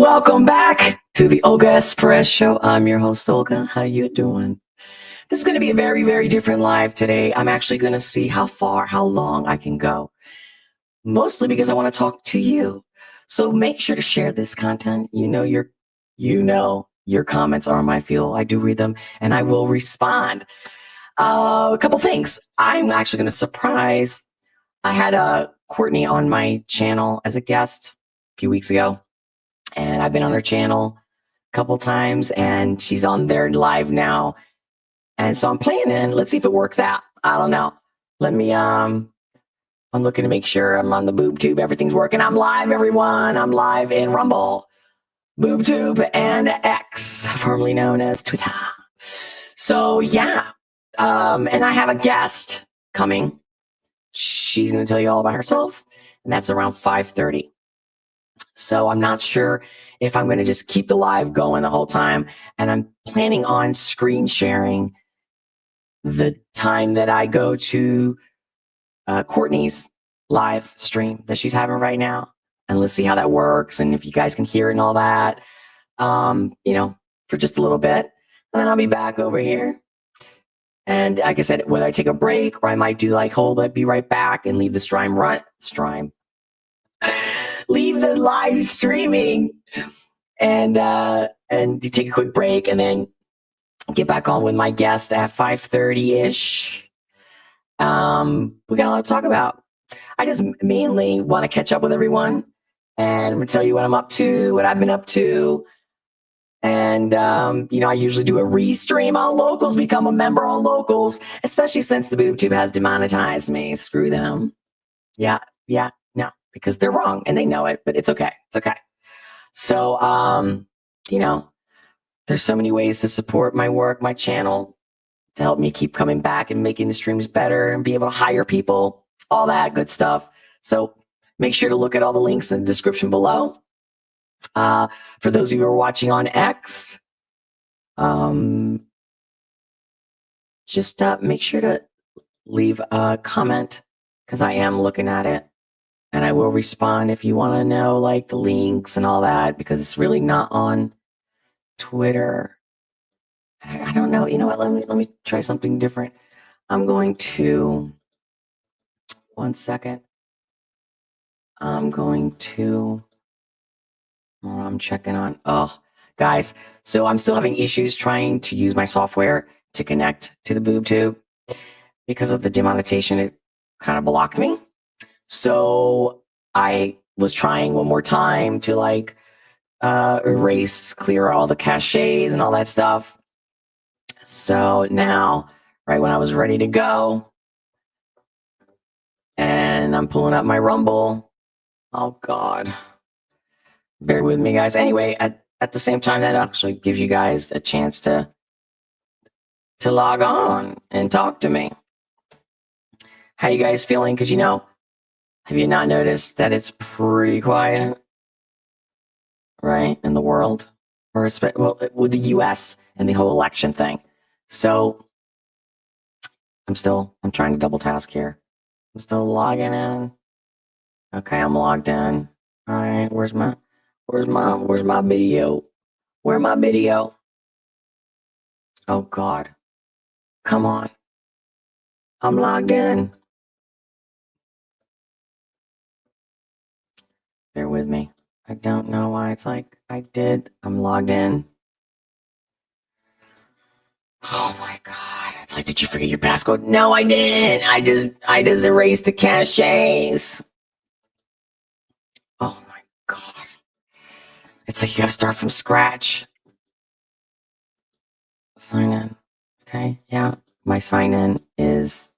Welcome back to the Olga S Pérez show. I'm your host, Olga. How you doing? This is going to be a very, very different live today. I'm actually going to see how long I can go. Mostly because I want to talk to you. So make sure to share this content. You know your comments are my fuel. I do read them and I will respond. A couple things. I'm actually going to surprise. I had Courtney on my channel as a guest a few weeks ago. And I've been on her channel a couple times and she's on there live now. And so I'm playing in. Let's see if it works out. I don't know. Let me, I'm looking to make sure I'm on the boob tube. Everything's working. I'm live, everyone. I'm live in Rumble, boob tube, and X, formerly known as Twitter. So yeah. And I have a guest coming. She's going to tell you all about herself. And that's around 5:30. So I'm not sure if I'm going to just keep the live going the whole time. And I'm planning on screen sharing the time that I go to Courtney's live stream that she's having right now. And let's see how that works. And if you guys can hear it and all that, for just a little bit. And then I'll be back over here. And like I said, whether I take a break or I might do like, hold it, be right back and leave the leave the live streaming and take a quick break and then get back on with my guest at 5:30-ish. We got a lot to talk about. I just mainly want to catch up with everyone and I'm going to tell you what I'm up to, what I've been up to. And, I usually do a restream on Locals, become a member on Locals, especially since the BoobTube has demonetized me. Screw them. Yeah. No, because they're wrong and they know it, but it's okay. It's okay. So, there's so many ways to support my work, my channel, to help me keep coming back and making the streams better and be able to hire people, all that good stuff. So make sure to look at all the links in the description below. For those of you who are watching on X, just make sure to leave a comment because I am looking at it. And I will respond if you want to know like the links and all that, because it's really not on Twitter. I don't know. You know what? Let me try something different. I'm going to, one second. I'm checking on, guys. So I'm still having issues trying to use my software to connect to the BoobTube because of the demonetization. It kind of blocked me. So I was trying one more time to like clear all the caches and all that stuff. So now, right when I was ready to go, and I'm pulling up my Rumble. Oh God, bear with me, guys. Anyway, at the same time, that actually gives you guys a chance to log on and talk to me. How you guys feeling? Because have you not noticed that it's pretty quiet, right, in the world, or with the U.S. and the whole election thing? So I'm trying to double task here. I'm still logging in. Okay, I'm logged in. All right, where's my video? Where's my video? Oh God, come on. I'm logged in. Bear with me. I don't know why it's like I'm logged in. Oh my God. It's like, did you forget your passcode? No, I didn't. I just erased the caches. Oh my God. It's like you gotta start from scratch. Sign in. Okay, yeah. My sign in is,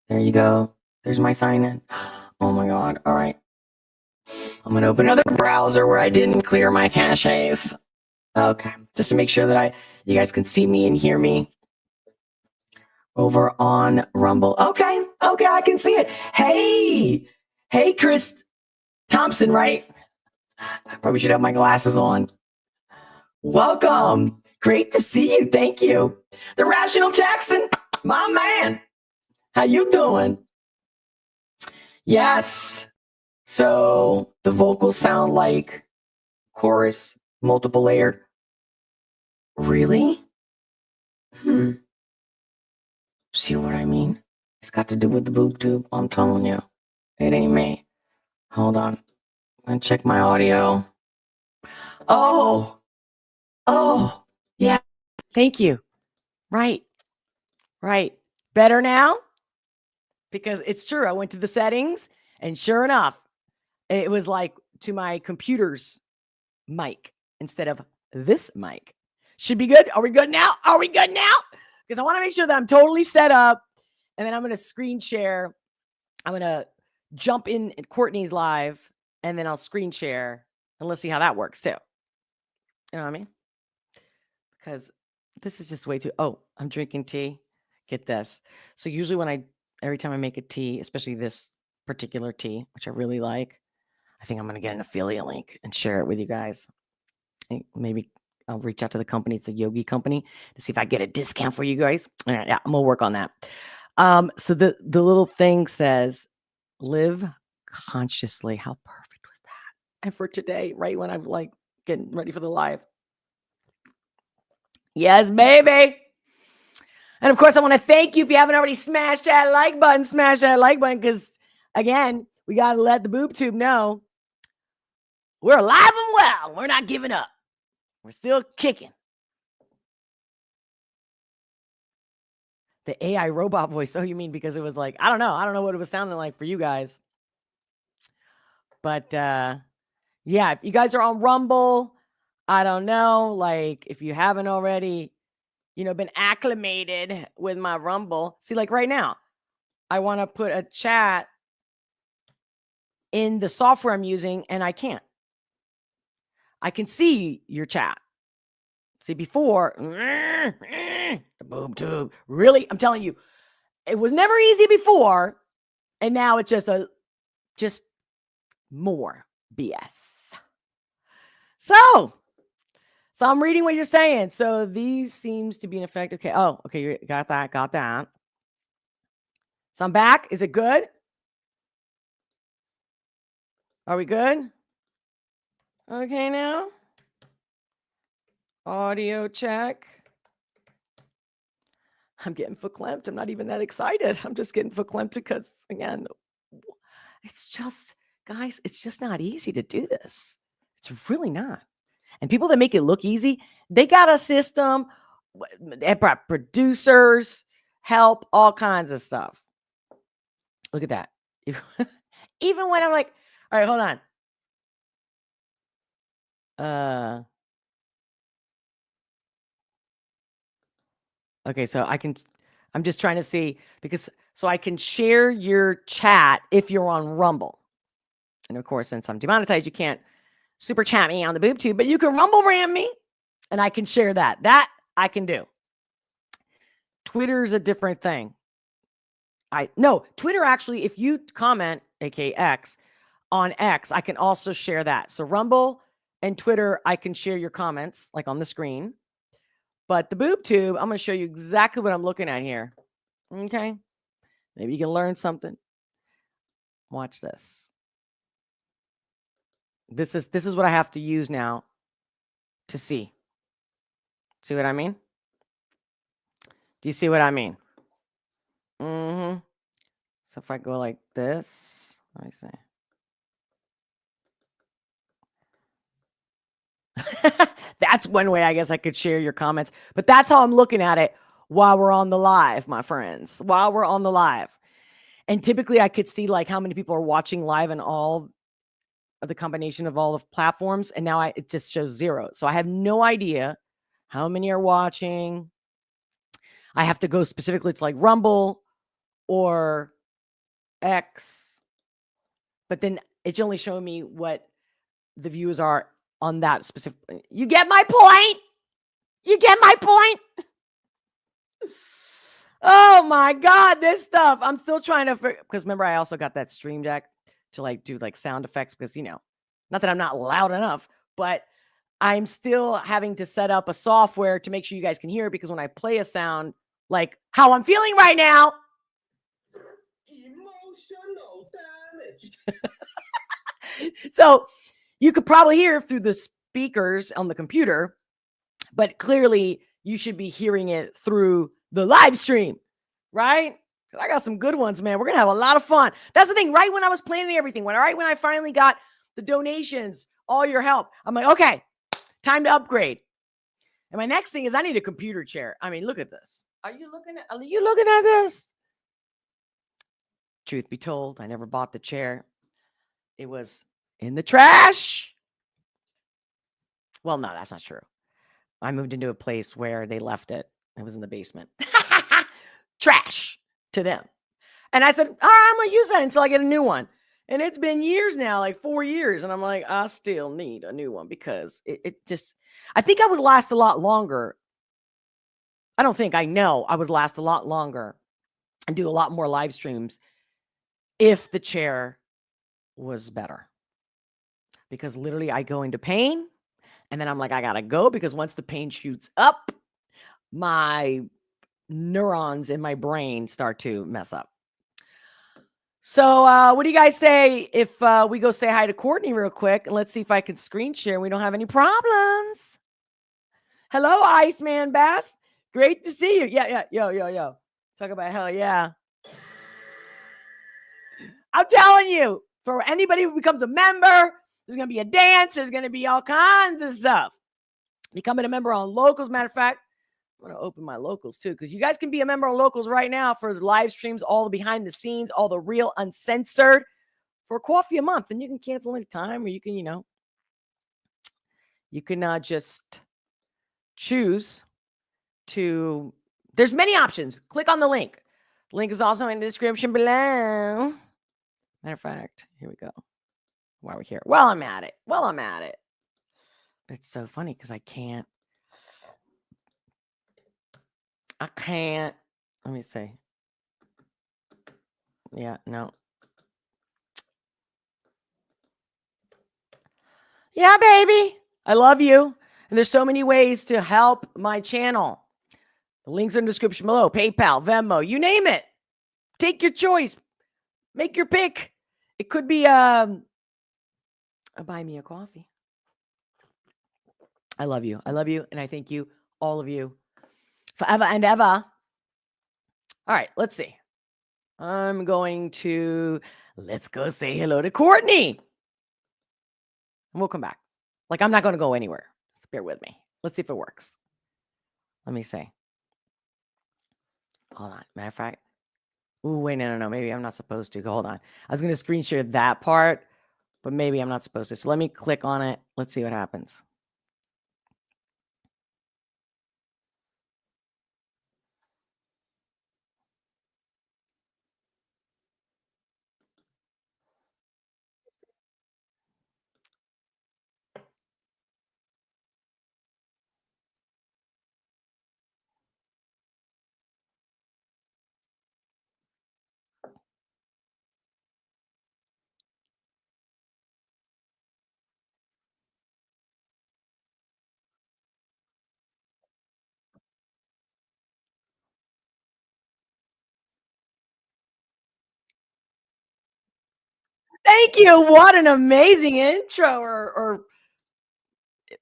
there you go. There's my sign in. Oh my God. All right. I'm gonna open another browser where I didn't clear my caches. Okay, just to make sure that you guys can see me and hear me over on Rumble. Okay, I can see it. Hey, Chris Thompson, right? I probably should have my glasses on. Welcome. Great to see you. Thank you. The Rational Texan, my man. How you doing? Yes. So the vocals sound like chorus multiple layered. Really? See what I mean? It's got to do with the boob tube. I'm telling you. It ain't me. Hold on. I'm gonna check my audio. Oh, yeah. Thank you. Right. Better now? Because it's true. I went to the settings and sure enough, it was like to my computer's mic instead of this mic. Should be good. Are we good now? Because I want to make sure that I'm totally set up. And then I'm going to screen share. I'm going to jump in at Courtney's live and then I'll screen share and let's see how that works too. You know what I mean? Because this is just way too, I'm drinking tea. Get this. So usually every time I make a tea, especially this particular tea, which I really like, I think I'm going to get an affiliate link and share it with you guys. Maybe I'll reach out to the company. It's a yogi company to see if I get a discount for you guys. Yeah, I'm going to work on that. So the little thing says, live consciously. How perfect was that? And for today, right when I'm like getting ready for the live. Yes, baby. And of course, I want to thank you if you haven't already smashed that like button, because again, we got to let the boob tube know we're alive and well. We're not giving up. We're still kicking. The AI robot voice. Oh, you mean because it was like, I don't know what it was sounding like for you guys. But yeah, if you guys are on Rumble, I don't know, like if you haven't already, been acclimated with my Rumble. See, like right now, I want to put a chat in the software I'm using and I can't. I can see your chat. See, before, the boob tube. Really, I'm telling you, it was never easy before, and now it's just more BS. So I'm reading what you're saying. So these seems to be in effect. Okay. Oh, okay. You got that. So I'm back. Is it good? Are we good? Okay, now. Audio check. I'm getting verklempt. I'm not even that excited. I'm just getting verklempt because, again, it's just, guys, it's just not easy to do this. It's really not. And people that make it look easy, they got a system. They brought producers, help, all kinds of stuff. Look at that. Even when I'm like, all right, hold on. Okay, so I'm just trying to see so I can share your chat if you're on Rumble. And of course, since I'm demonetized, you can't super chat me on the boob tube, but you can Rumble ram me and I can share that. That I can do. Twitter's a different thing. Twitter actually, if you comment, aka X, on X, I can also share that. So Rumble and Twitter, I can share your comments like on the screen. But the boob tube, I'm going to show you exactly what I'm looking at here. Okay. Maybe you can learn something. Watch this. This is what I have to use now to see. See what I mean? Do you see what I mean? Mm-hmm. So if I go like this, let me see. That's one way I guess I could share your comments. But that's how I'm looking at it while we're on the live, my friends. While we're on the live. And typically I could see like how many people are watching live and all of the combination of all of platforms. And now it just shows 0. So I have no idea how many are watching. I have to go specifically to like Rumble or X. But then it's only showing me what the views are on that specific. You get my point? Oh my God, this stuff. I'm still trying to, because remember, I also got that Stream Deck to like do like sound effects because, not that I'm not loud enough, but I'm still having to set up a software to make sure you guys can hear it, because when I play a sound, like how I'm feeling right now. Emotional damage. So you could probably hear through the speakers on the computer, but clearly you should be hearing it through the live stream, right? I got some good ones, man. We're going to have a lot of fun. That's the thing. Right when I was planning everything, when I finally got the donations, all your help, I'm like, okay, time to upgrade. And my next thing is I need a computer chair. I mean, look at this. Are you looking at this? Truth be told, I never bought the chair. It was in the trash. Well, no, that's not true. I moved into a place where they left it. It was in the basement. Trash to them. And I said, all right, I'm going to use that until I get a new one. And it's been years now, like 4 years. And I'm like, I still need a new one because it just, I think I would last a lot longer. I know I would last a lot longer and do a lot more live streams if the chair was better. Because literally I go into pain and then I'm like, I got to go because once the pain shoots up, my neurons in my brain start to mess up. So what do you guys say if we go say hi to Courtney real quick and let's see if I can screen share and we don't have any problems. Hello, Iceman Bass. Great to see you. Yeah. Yo. Talk about hell yeah. I'm telling you, for anybody who becomes a member, there's going to be a dance. There's going to be all kinds of stuff. Becoming a member on Locals. Matter of fact, I'm going to open my Locals too, because you guys can be a member on Locals right now for live streams, all the behind the scenes, all the real uncensored for coffee a month. And you can cancel any time, or you can, you can just choose to, there's many options. Click on the link. Link is also in the description below. Matter of fact, here we go. While we're here. Well, I'm at it. It's so funny because I can't. Let me see. Yeah, no. Yeah, baby. I love you. And there's so many ways to help my channel. The links are in the description below. PayPal, Venmo, you name it. Take your choice. Make your pick. It could be a buy me a coffee. I love you. And I thank you, all of you, forever and ever. All right, let's see. I'm going to, let's go say hello to Courtney. And we'll come back. Like, I'm not going to go anywhere. Just bear with me. Let's see if it works. Let me see. Hold on. Matter of fact. Ooh, wait, no. Maybe I'm not supposed to. Hold on. I was going to screen share that part, but maybe I'm not supposed to. So let me click on it. Let's see what happens. Thank you. What an amazing intro or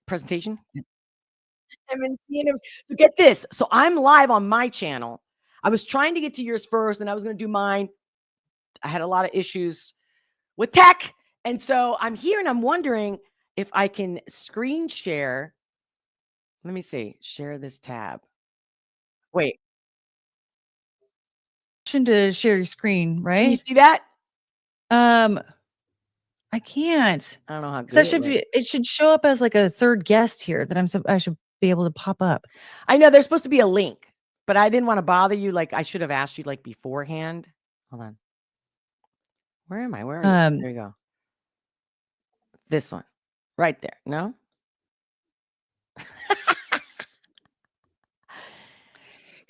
presentation. So get this. So I'm live on my channel. I was trying to get to yours first, and I was going to do mine. I had a lot of issues with tech. And so I'm here and I'm wondering if I can screen share. Let me see. Share this tab. Wait. To share your screen, right? Can you see that? I can't. I don't know how good that should be. It should show up as like a third guest here that I should be able to pop up. I know there's supposed to be a link, but I didn't want to bother you. Like I should have asked you like beforehand. Hold on. Where am I? Where are you? There you go. This one. Right there. No?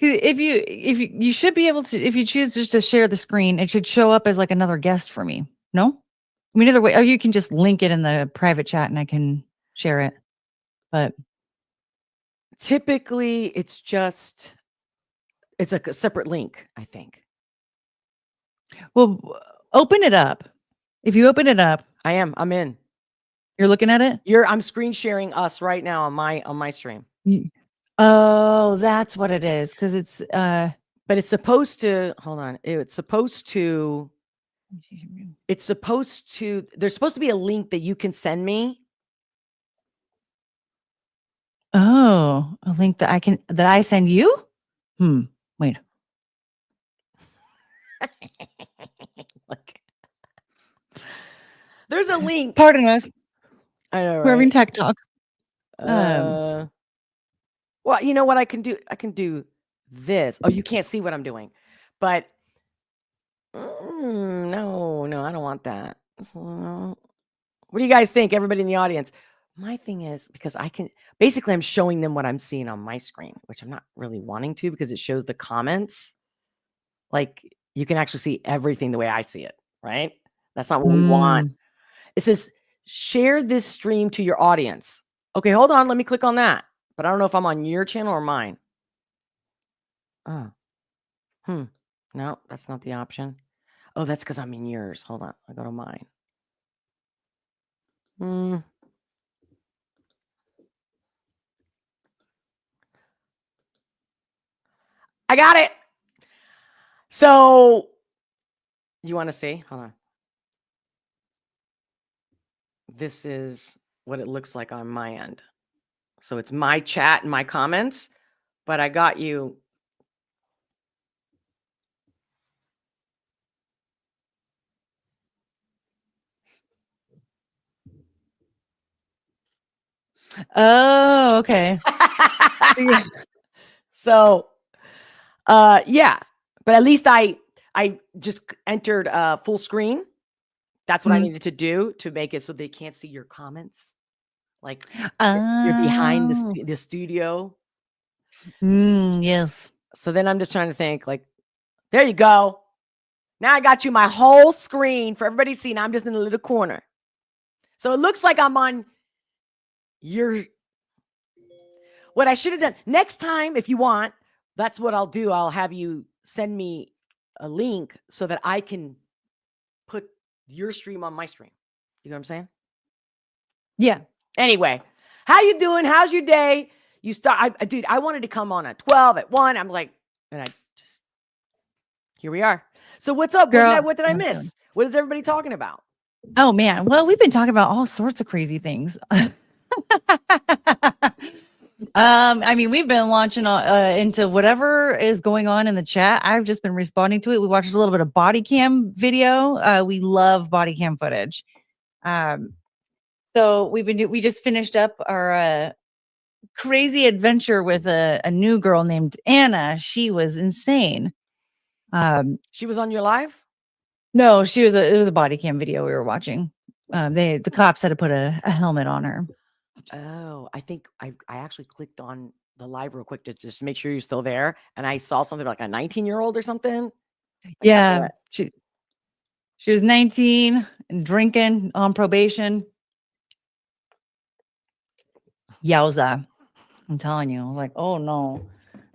If you should be able to, if you choose just to share the screen, it should show up as like another guest for me. No? I mean, either way, or you can just link it in the private chat and I can share it. But typically it's like a separate link, I think. Well, open it up. If you open it up. I'm in. You're looking at it? I'm screen sharing us right now on my stream. Oh, that's what it is. Because it's But it's supposed to hold on. It's supposed to. There's supposed to be a link that you can send me. Oh, a link that I send you? Wait. Like, there's a link. Pardon us. I know, right? We're having tech talk. Well, you know what I can do? I can do this. Oh, you can't see what I'm doing, but no, I don't want that. What do you guys think, everybody in the audience? My thing is, because I'm showing them what I'm seeing on my screen, which I'm not really wanting to, because it shows the comments. Like, you can actually see everything the way I see it, right? That's not what we want. It says, share this stream to your audience. Okay, hold on. Let me click on that. But I don't know if I'm on your channel or mine. Oh. No, that's not the option. Oh, that's because I'm in yours. Hold on. I'll go to mine. I got it. So, you want to see? Hold on. This is what it looks like on my end. So it's my chat and my comments, but I got you. Oh, okay. So, yeah, but at least I just entered full screen. That's what I needed to do to make it so they can't see your comments. Like, you're behind the studio. Yes. So then I'm just trying to think, like, there you go. Now I got you my whole screen for everybody to see. Now I'm just in a little corner. So it looks like I'm on your. What I should have done next time, if you want, that's what I'll do. I'll have you send me a link so that I can put your stream on my stream. You know what I'm saying? Yeah. Anyway, how you doing? How's your day? Dude, I wanted to come on at 12, at 1. I'm like, and here we are. So what's up? Girl, What did I miss? What is everybody talking about? Oh man. Well, we've been talking about all sorts of crazy things. I mean, we've been launching into whatever is going on in the chat. I've just been responding to it. We watched a little bit of body cam video. We love body cam footage. So we just finished up our crazy adventure with a new girl named Anna. She was insane. She was on your live? No, it was a body cam video we were watching. The cops had to put a helmet on her. Oh, I think I actually clicked on the live real quick just to make sure you're still there. And I saw something like a 19-year-old or something. Yeah. She was 19 and drinking on probation. Yowza. I'm telling you, like, oh no,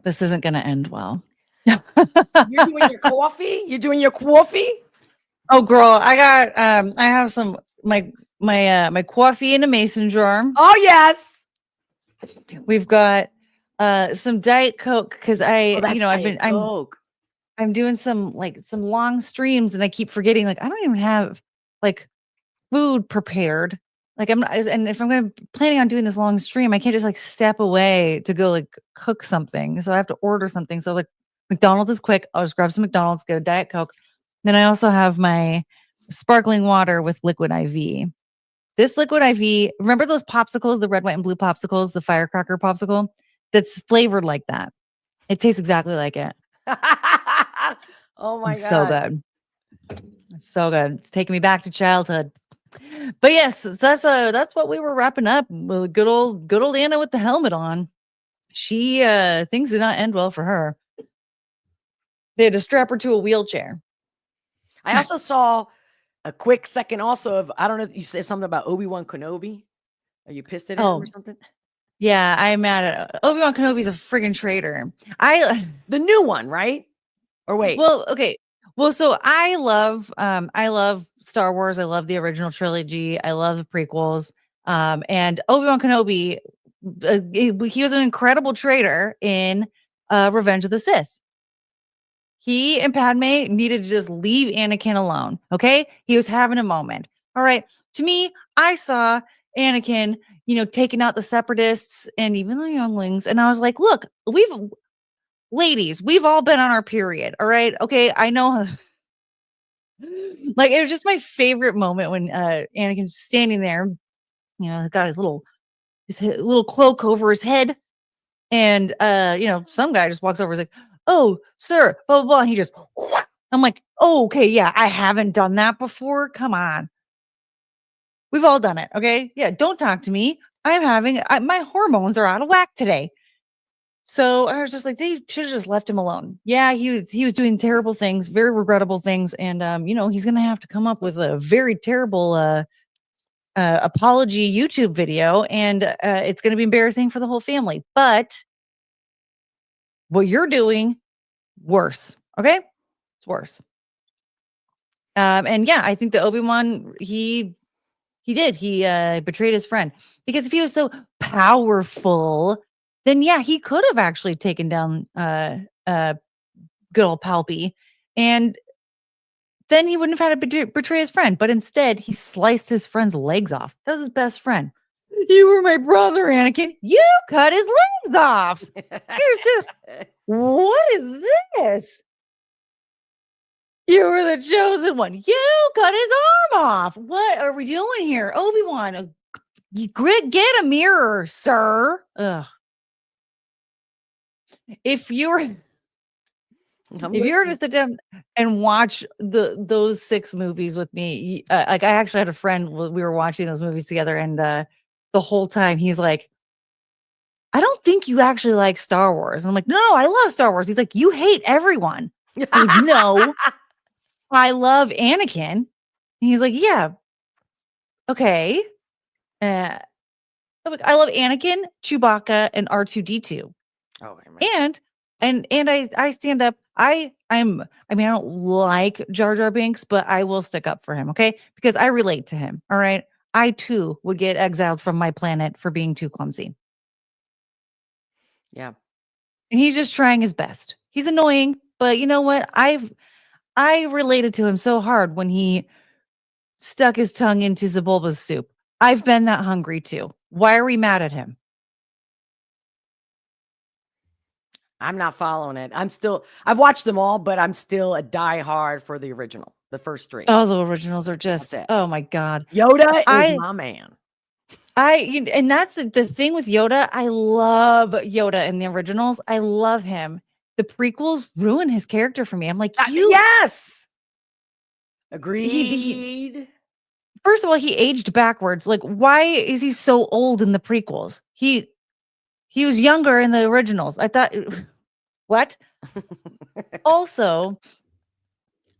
this isn't going to end well. You're doing your coffee? You're doing your coffee? Oh girl, I have some, my coffee in a mason jar. Oh yes. We've got some Diet Coke because I'm doing some long streams and I keep forgetting, like, I don't even have like food prepared. Like and if I'm planning on doing this long stream, I can't just like step away to go like cook something. So I have to order something. So like McDonald's is quick. I'll just grab some McDonald's, get a Diet Coke. Then I also have my sparkling water with liquid IV. This liquid IV, remember those popsicles, the red, white, and blue popsicles, the firecracker popsicle? That's flavored like that. It tastes exactly like it. Oh my God. So good. It's so good. It's taking me back to childhood. But yes, that's what we were wrapping up. Good old Anna with the helmet on. She things did not end well for her. They had to strap her to a wheelchair. I also saw a quick second also of, I don't know if you said something about Obi-Wan Kenobi. Are you pissed at him or something? Yeah, I'm mad at Obi-Wan Kenobi's a friggin' traitor. The new one, right? Or wait. Well, okay. Well, so I love Star Wars. I love the original trilogy. I love the prequels. And Obi-Wan Kenobi, he was an incredible traitor in Revenge of the Sith. He and Padme needed to just leave Anakin alone. Okay. He was having a moment. All right. To me, I saw Anakin, taking out the separatists and even the younglings. And I was like, look, ladies, we've all been on our period. All right. Okay. I know. Like, it was just my favorite moment when Anakin's standing there, got his little cloak over his head. And, some guy just walks over and is like, oh, sir, blah, blah, blah. And he just, I'm like, oh, okay. Yeah. I haven't done that before. Come on. We've all done it. Okay. Yeah. Don't talk to me. My hormones are out of whack today. So I was just like, they should have just left him alone. Yeah. He was doing terrible things, very regrettable things. And, he's going to have to come up with a very terrible, apology YouTube video. And, it's going to be embarrassing for the whole family, but what you're doing, worse. Okay. It's worse. And yeah, I think that Obi-Wan, he betrayed his friend, because if he was so powerful, then yeah, he could have actually taken down good old Palpy, and then he wouldn't have had to betray his friend. But instead, he sliced his friend's legs off. That was his best friend. You were my brother, Anakin. You cut his legs off. What is this? You were the chosen one. You cut his arm off. What are we doing here? Obi-Wan, get a mirror, sir. Ugh. If you were to sit down and watch those 6 movies with me, like, I actually had a friend, we were watching those movies together, and the whole time he's like, I don't think you actually like Star Wars. And I'm like, no, I love Star Wars. He's like, you hate everyone. I'm like, no, I love Anakin. And he's like, yeah, okay. I'm like, I love Anakin, Chewbacca, and R2-D2. Oh, right. And I stand up. I don't like Jar Jar Binks, but I will stick up for him, okay? Because I relate to him. All right. I too would get exiled from my planet for being too clumsy. Yeah. And he's just trying his best. He's annoying, but you know what? I related to him so hard when he stuck his tongue into Sebulba's soup. I've been that hungry too. Why are we mad at him? I'm not following it. I've watched them all, but I'm still a diehard for the original, the first 3. Oh, the originals are just, oh my God. Yoda is my man. And that's the thing with Yoda. I love Yoda in the originals. I love him. The prequels ruin his character for me. I'm like, yes. Agreed. First of all, he aged backwards. Like, why is he so old in the prequels? He was younger in the originals. I thought, what? Also,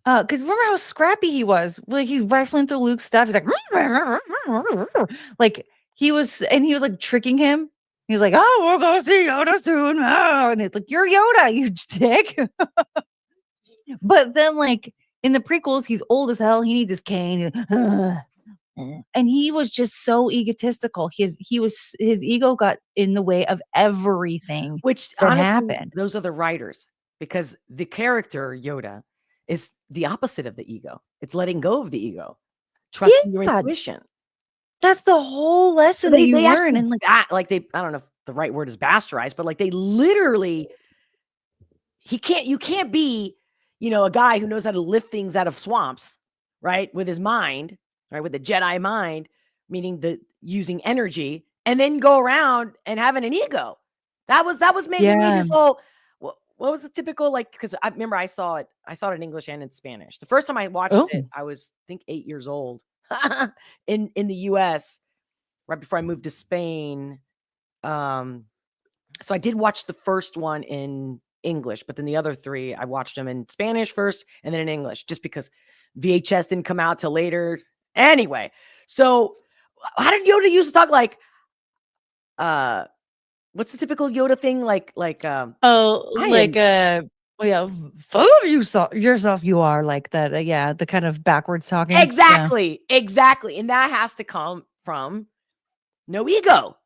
because remember how scrappy he was? Like, he's rifling through Luke's stuff. He's like, he was like tricking him. He's like, oh, we'll go see Yoda soon. Oh, and it's like, you're Yoda, you dick. But then, like, in the prequels, he's old as hell. He needs his cane. And he was just so egotistical. His ego got in the way of everything which that happened. Those are the writers, because the character Yoda is the opposite of the ego. It's letting go of the ego, trusting your intuition. That's the whole lesson that you learn. And I don't know if the right word is bastardized, but like, they literally, you can't be, a guy who knows how to lift things out of swamps, right? With his mind, right? With the Jedi mind, meaning using energy, and then go around and having an ego. That was maybe this whole, what was the typical, like, because I remember I saw it in English and in Spanish. The first time I watched it, I was, I think, 8 years old in the US, right before I moved to Spain. So I did watch the first one in English, but then the other 3, I watched them in Spanish first and then in English, just because VHS didn't come out till later. Anyway, so how did Yoda used to talk? Like, what's the typical Yoda thing? full of yourself you are, like that. The kind of backwards talking. Exactly. And that has to come from no ego.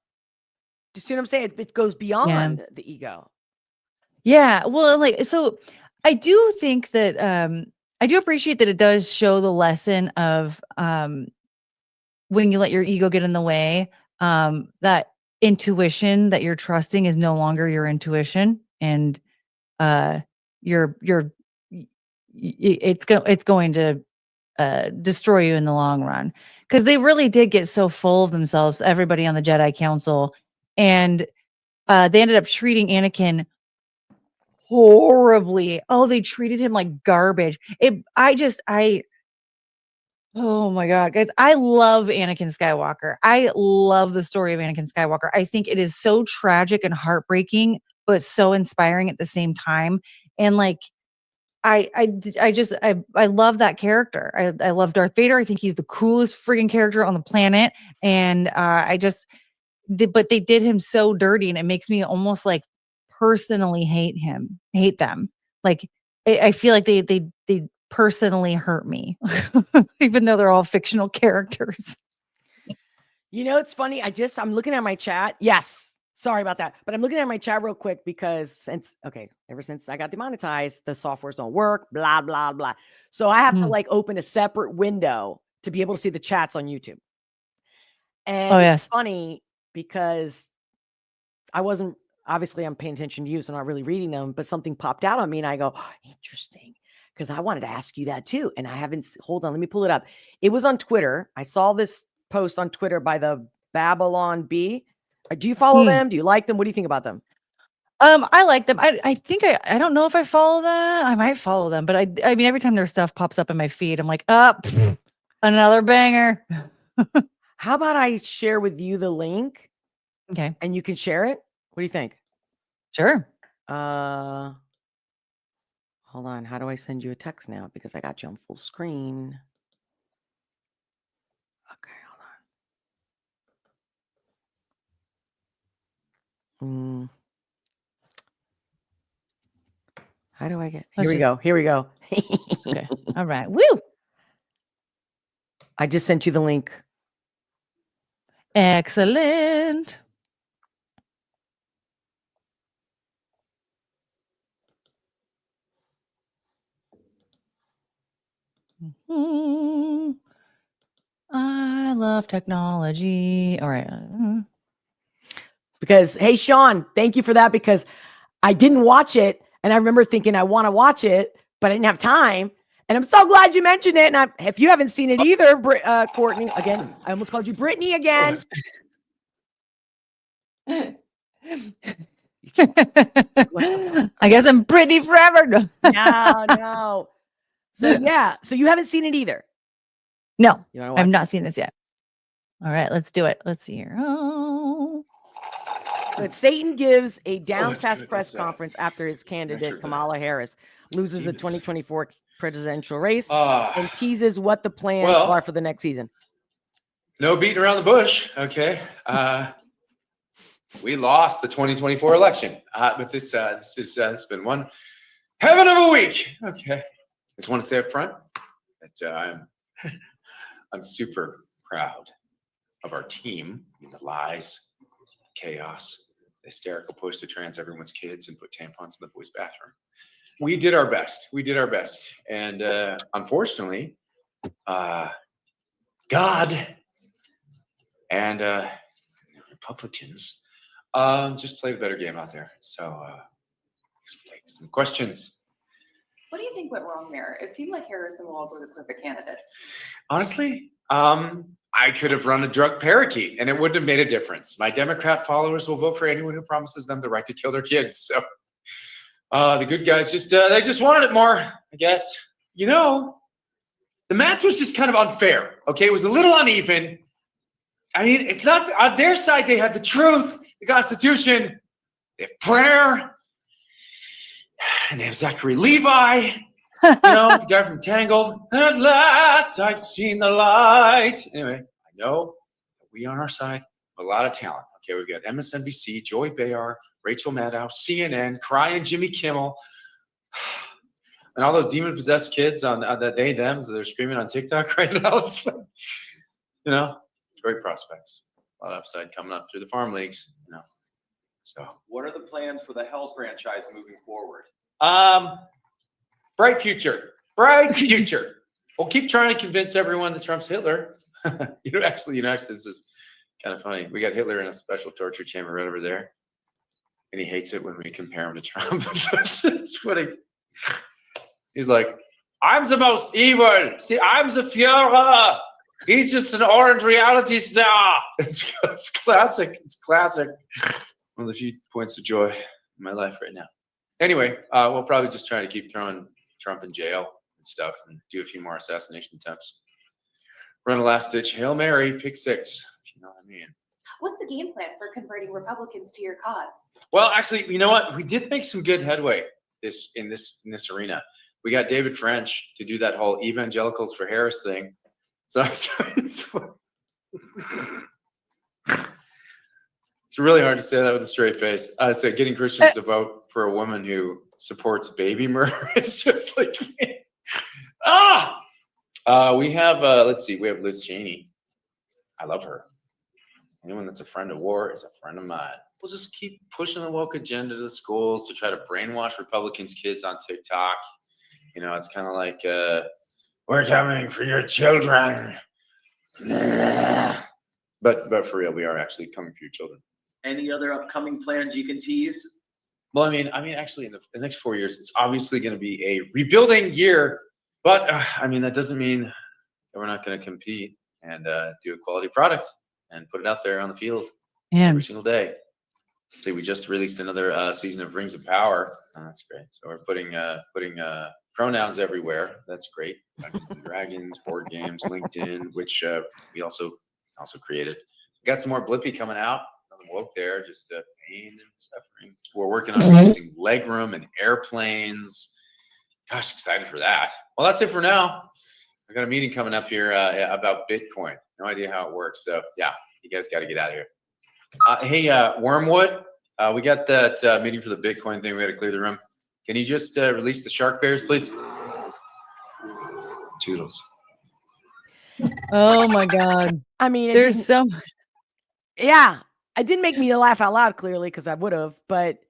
You see what I'm saying? It goes beyond the ego. Yeah. Well, like, so I do think that I do appreciate that it does show the lesson of when you let your ego get in the way, that intuition that you're trusting is no longer your intuition, and it's going to destroy you in the long run, because they really did get so full of themselves, everybody on the Jedi Council, and they ended up treating Anakin horribly. Oh, they treated him like garbage. Oh my God, guys. I love Anakin Skywalker. I love the story of Anakin Skywalker. I think it is so tragic and heartbreaking, but so inspiring at the same time. And like, I love that character. I love Darth Vader. I think he's the coolest freaking character on the planet. And but they did him so dirty, and it makes me almost like personally hate them. Like, I feel like they personally hurt me, even though they're all fictional characters. You know, it's funny. I'm looking at my chat. Yes. Sorry about that. But I'm looking at my chat real quick because ever since I got demonetized, the softwares don't work, blah, blah, blah. So I have to like open a separate window to be able to see the chats on YouTube. And it's funny because obviously I'm paying attention to you, so I'm not really reading them, but something popped out on me and I go, oh, interesting. Because I wanted to ask you that too. And I haven't, hold on, let me pull it up. It was on Twitter. I saw this post on Twitter by the Babylon Bee. Do you follow them? Do you like them? What do you think about them? I like them. I think I don't know if I follow them. I might follow them, but I mean, every time their stuff pops up in my feed, I'm like, another banger. How about I share with you the link? Okay. And you can share it. What do you think? Sure. Hold on. How do I send you a text now? Because I got you on full screen. Okay, hold on. How do I get? Here we go. Here we go. Okay. All right. Woo. I just sent you the link. Excellent. I love technology. All right. Because, hey, Sean, thank you for that, because I didn't watch it. And I remember thinking I want to watch it, but I didn't have time. And I'm so glad you mentioned it. And if you haven't seen it either, Courtney, again, I almost called you Brittany again. I guess I'm Brittany forever. No. So yeah. So you haven't seen it either. No, I've not seen this yet. All right, let's do it. Let's see here. But Satan gives a downcast press conference after his candidate, Kamala Harris, loses the 2024 presidential race and teases what the plans are for the next season. No beating around the bush. Okay. We lost the 2024 election. But it's been one heaven of a week. Okay. I just want to say up front that I'm super proud of our team. The lies, chaos, the hysterical push to trans everyone's kids and put tampons in the boys' bathroom. We did our best. And unfortunately, God and Republicans just played a better game out there. So some questions. What do you think went wrong there? It seemed like Harrison Walls was a perfect candidate. Honestly, I could have run a drug parakeet and it wouldn't have made a difference. My Democrat followers will vote for anyone who promises them the right to kill their kids. So the good guys they just wanted it more, I guess. You know, the match was just kind of unfair. Okay, it was a little uneven. I mean, it's not on their side. They have the truth, the Constitution, they have prayer, and they have Zachary Levi. You know, the guy from Tangled. At last, I've seen the light. Anyway, I know that we on our side have a lot of talent. Okay, we've got MSNBC, Joy Behar, Rachel Maddow, CNN, crying Jimmy Kimmel, and all those demon-possessed kids on that they, them, so they're screaming on TikTok right now. It's like, you know, great prospects. a lot of upside coming up through the farm leagues, you know. So What are the plans for the Hell franchise moving forward? bright future. Bright future. We'll keep trying to convince everyone that Trump's Hitler. Actually, this is kind of funny. We got Hitler in a special torture chamber right over there. And he hates it when we compare him to Trump. It's funny. He's like, I'm the most evil. See, I'm the Führer. He's just an orange reality star. It's classic. It's classic. One of the few points of joy in my life right now. Anyway, we'll probably just try to keep throwing Trump in jail and stuff and do a few more assassination attempts. Run a last-ditch Hail Mary, pick 6, if you know what I mean. What's the game plan for converting Republicans to your cause? Well, actually, you know what? We did make some good headway in this arena. We got David French to do that whole evangelicals for Harris thing. So it's really hard to say that with a straight face. So getting Christians to vote for a woman who supports baby murder. It's just like, we have, let's see, we have Liz Cheney. I love her. Anyone that's a friend of war is a friend of mine. We'll just keep pushing the woke agenda to the schools to try to brainwash Republicans' kids on TikTok. You know, it's kind of like, we're coming for your children. But for real, we are actually coming for your children. Any other upcoming plans you can tease? Well, I mean, actually, in the next 4 years, it's obviously going to be a rebuilding year. But I mean, that doesn't mean that we're not going to compete and do a quality product and put it out there on the field every single day. So we just released another season of Rings of Power. That's great. So we're putting pronouns everywhere. That's great. Dungeons and Dragons, board games, LinkedIn, which we also created. We got some more Blippy coming out. Nothing woke there, just pain and suffering. We're working on releasing legroom and airplanes. Gosh, excited for that. Well, that's it for now. I got a meeting coming up here about Bitcoin. No idea how it works. So yeah, you guys got to get out of here. Hey, Wormwood, we got that meeting for the Bitcoin thing. We got to clear the room. Can you just release the shark bears, please? Toodles. Oh my God. I mean, There's so much. yeah, it didn't make me laugh out loud, clearly, because I would have. But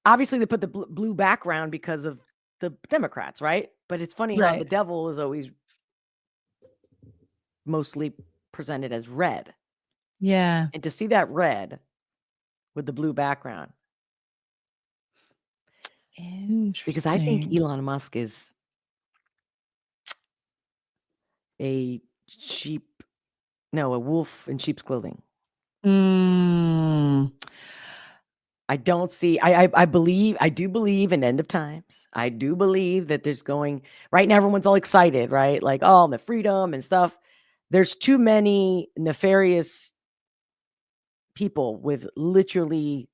obviously, they put the blue background because of the Democrats, right? But it's funny how the devil is always mostly presented as red. Yeah. And to see that red with the blue background. Because I think Elon Musk is a wolf in sheep's clothing. I don't see, I do believe in end of times. I do believe that there's going, right now everyone's all excited, right? Like, oh, the freedom and stuff. There's too many nefarious people with literally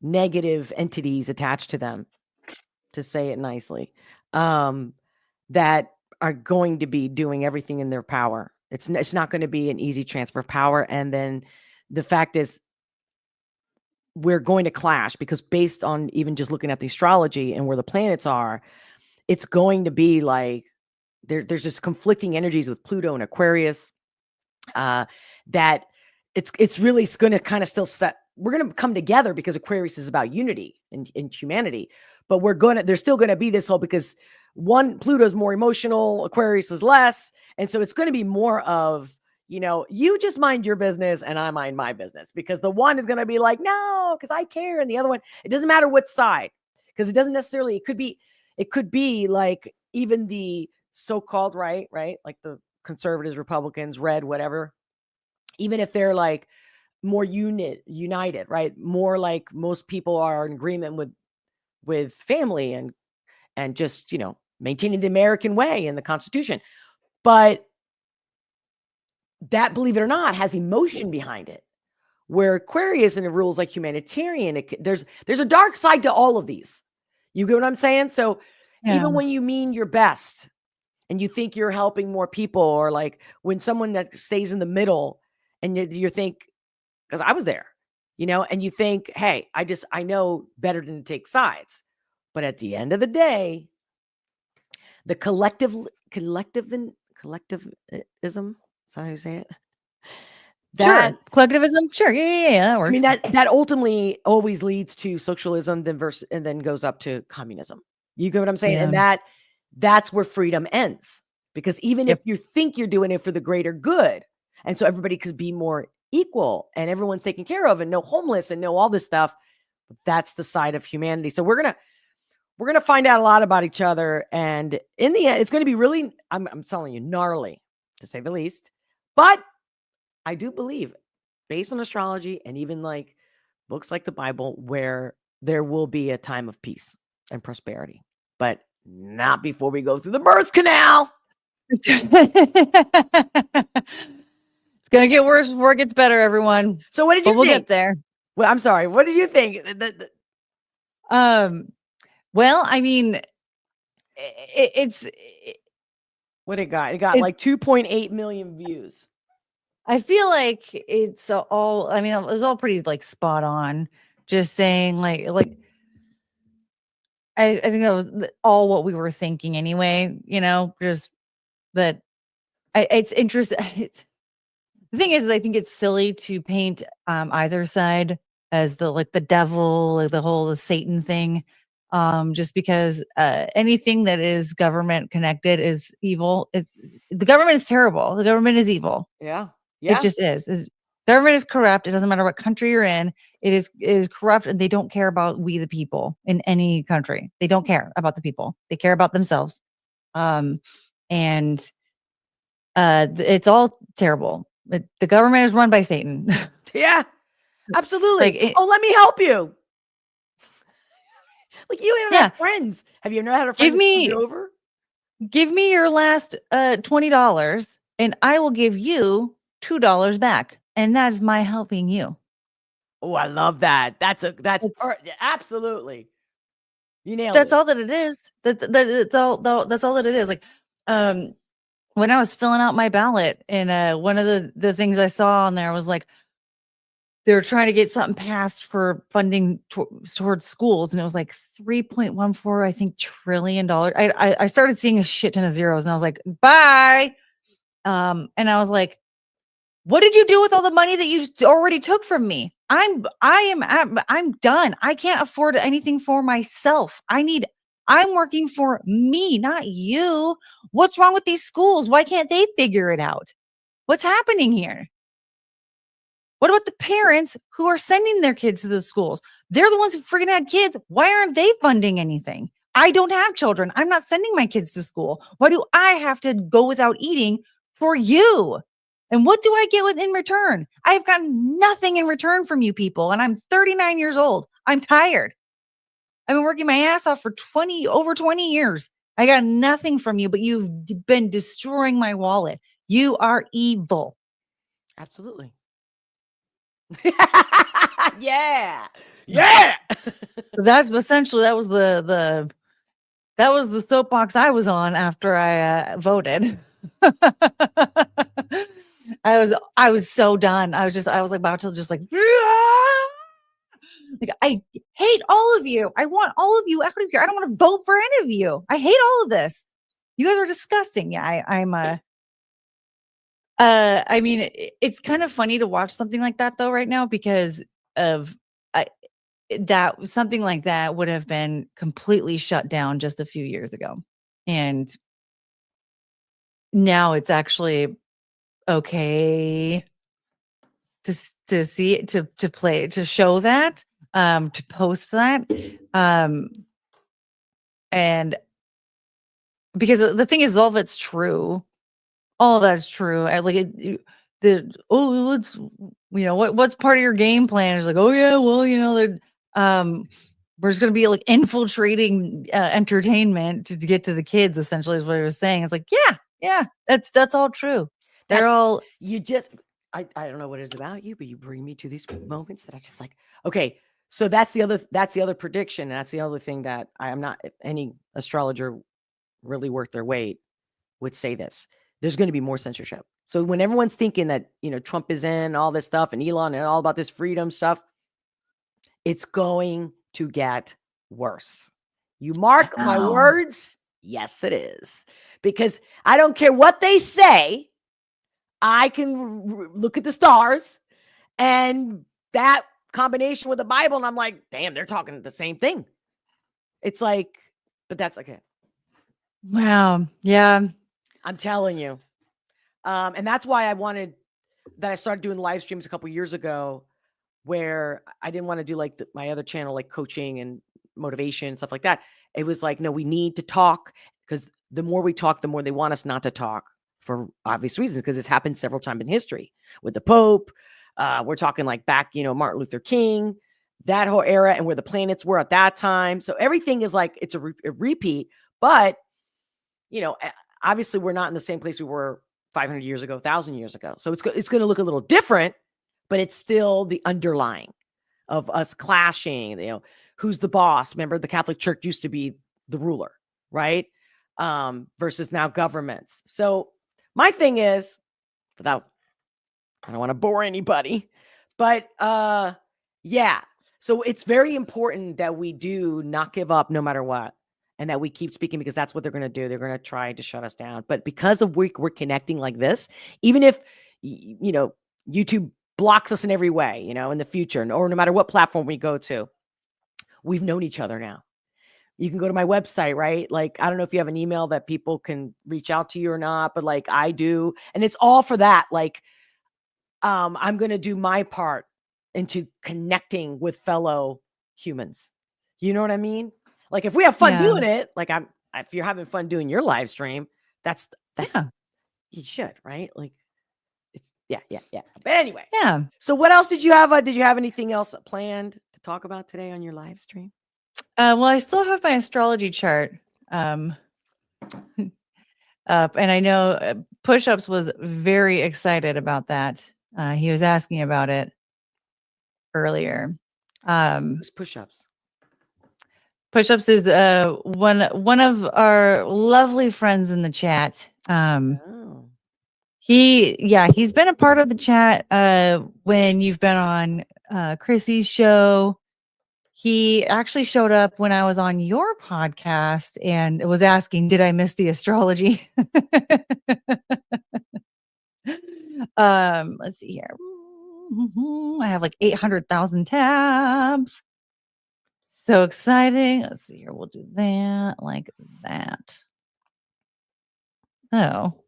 negative entities attached to them, to say it nicely, that are going to be doing everything in their power. It's not going to be an easy transfer of power. And then the fact is, we're going to clash, because based on even just looking at the astrology and where the planets are, it's going to be like there's just conflicting energies with Pluto and Aquarius, that it's really going to kind of still set. We're going to come together because Aquarius is about unity and humanity, but there's still going to be this whole, because Pluto's more emotional, Aquarius is less. And so it's going to be more of, you just mind your business and I mind my business, because the one is going to be like, no, because I care. And the other one, it doesn't matter what side, because it doesn't necessarily, it could be like even the so-called right? Like the conservatives, Republicans, red, whatever, even if they're like more united, right? More like most people are in agreement with family and just, maintaining the American way and the Constitution. But that, believe it or not, has emotion behind it. Where Aquarius and it rules like humanitarian, there's a dark side to all of these. You get what I'm saying? So even when you mean your best and you think you're helping more people, or like when someone that stays in the middle and you think, because I was there, and you think, hey, I know better than to take sides. But at the end of the day, the collectivism, is that how you say it? That Collectivism. Sure. Yeah. That works. I mean, that ultimately always leads to socialism, and then goes up to communism. You get what I'm saying? And that's where freedom ends. Because even if you think you're doing it for the greater good, and so everybody could be more equal and everyone's taken care of and no homeless and no all this stuff, that's the side of humanity. So we're gonna find out a lot about each other, and in the end, it's going to be really, I'm telling you, gnarly to say the least. But I do believe, based on astrology and even like books like the Bible, where there will be a time of peace and prosperity, but not before we go through the birth canal. It's gonna get worse before it gets better, everyone. So what did you We'll think? get there. Well, I'm sorry. What did you think? Well, I mean, it's what it got? It got like 2.8 million views. I feel like it's all, I mean, it was all pretty like spot on. Just saying like I think that was all what we were thinking anyway, just that it's interesting. The thing is, I think it's silly to paint either side as the devil, like the Satan thing. Just because anything that is government connected is evil. The government is terrible. The government is evil. Yeah. It just is. Government is corrupt. It doesn't matter what country you're in. It is corrupt, and they don't care about we the people in any country. They don't care about the people. They care about themselves. It's all terrible. The government is run by Satan. Yeah, absolutely. Like let me help you. Like you even have friends. Have you ever had a friend over? Give me your last $20, and I will give you $2 back, and that's my helping you. Oh, I love that. That's absolutely. You nailed That's it. all that it is. That's all that it is. Like, when I was filling out my ballot, and one of the things I saw on there was like, they were trying to get something passed for funding towards schools, and it was like $3.14, I think, trillion. I started seeing a shit ton of zeros, and I was like, bye. And I was like, what did you do with all the money that you already took from me? I'm done. I can't afford anything for myself. I'm working for me, not you. What's wrong with these schools? Why can't they figure it out? What's happening here? What about the parents who are sending their kids to the schools? They're the ones who freaking had kids. Why aren't they funding anything? I don't have children. I'm not sending my kids to school. Why do I have to go without eating for you? And what do I get in return? I've gotten nothing in return from you people. And I'm 39 years old. I'm tired. I've been working my ass off for over 20 years. I got nothing from you, but you've been destroying my wallet. You are evil. Absolutely. Yeah. That's essentially, that was the soapbox I was on after I voted. I was so done. I was like about to just like I hate all of you. I want all of you out of here. I don't want to vote for any of you. I hate all of this. You guys are disgusting. Yeah, I mean, it's kind of funny to watch something like that though right now, because of that something like that would have been completely shut down just a few years ago. And now it's actually okay to see it, to play, to show that, to post that. And because the thing is, all of it's true. All of that's true. What's what's part of your game plan? It's like, oh yeah, well, we're just going to be like infiltrating entertainment to get to the kids, essentially, is what I was saying. It's like, yeah, that's all true. I don't know what it is about you, but you bring me to these moments that I just like, okay, so that's the other prediction. And that's the other thing that I'm not, any astrologer really worth their weight would say this. There's going to be more censorship. So when everyone's thinking that, Trump is in all this stuff and Elon and all about this freedom stuff, it's going to get worse. You mark my words. Yes, it is. Because I don't care what they say. I can look at the stars, and that combination with the Bible, and I'm like, damn, they're talking the same thing. It's like, but that's okay. Wow. Yeah. I'm telling you. And that's why I started doing live streams a couple years ago, where I didn't want to do like my other channel, like coaching and motivation and stuff like that. It was like, no, we need to talk, because the more we talk, the more they want us not to talk, for obvious reasons, because it's happened several times in history with the Pope. We're talking like back, Martin Luther King, that whole era, and where the planets were at that time. So everything is like, it's a repeat, but obviously we're not in the same place we were 500 years ago, 1,000 years ago. So it's going to look a little different, but it's still the underlying of us clashing. Who's the boss? Remember, the Catholic Church used to be the ruler, right? Versus now governments. So my thing is, I don't want to bore anybody, but yeah. So it's very important that we do not give up no matter what, and that we keep speaking, because that's what they're going to do. They're going to try to shut us down. But because of we're connecting like this, even if YouTube blocks us in every way, in the future, or no matter what platform we go to, we've known each other now. You can go to my website, right? Like, I don't know if you have an email that people can reach out to you or not, but like I do. And it's all for that. Like, I'm going to do my part into connecting with fellow humans. You know what I mean? Like, if we have fun doing it, like if you're having fun doing your live stream, that's you should, right? Like, yeah. But anyway, So what else did you have? Did you have anything else planned to talk about today on your live stream? Well, I still have my astrology chart up, and I know Push-Ups was very excited about that. He was asking about it earlier. Who's Push-Ups? Push-Ups is one of our lovely friends in the chat. He's been a part of the chat when you've been on Chrissy's show. He actually showed up when I was on your podcast and was asking, did I miss the astrology? Let's see here. I have like 800,000 tabs. So exciting. Let's see here. We'll do that like that. Oh.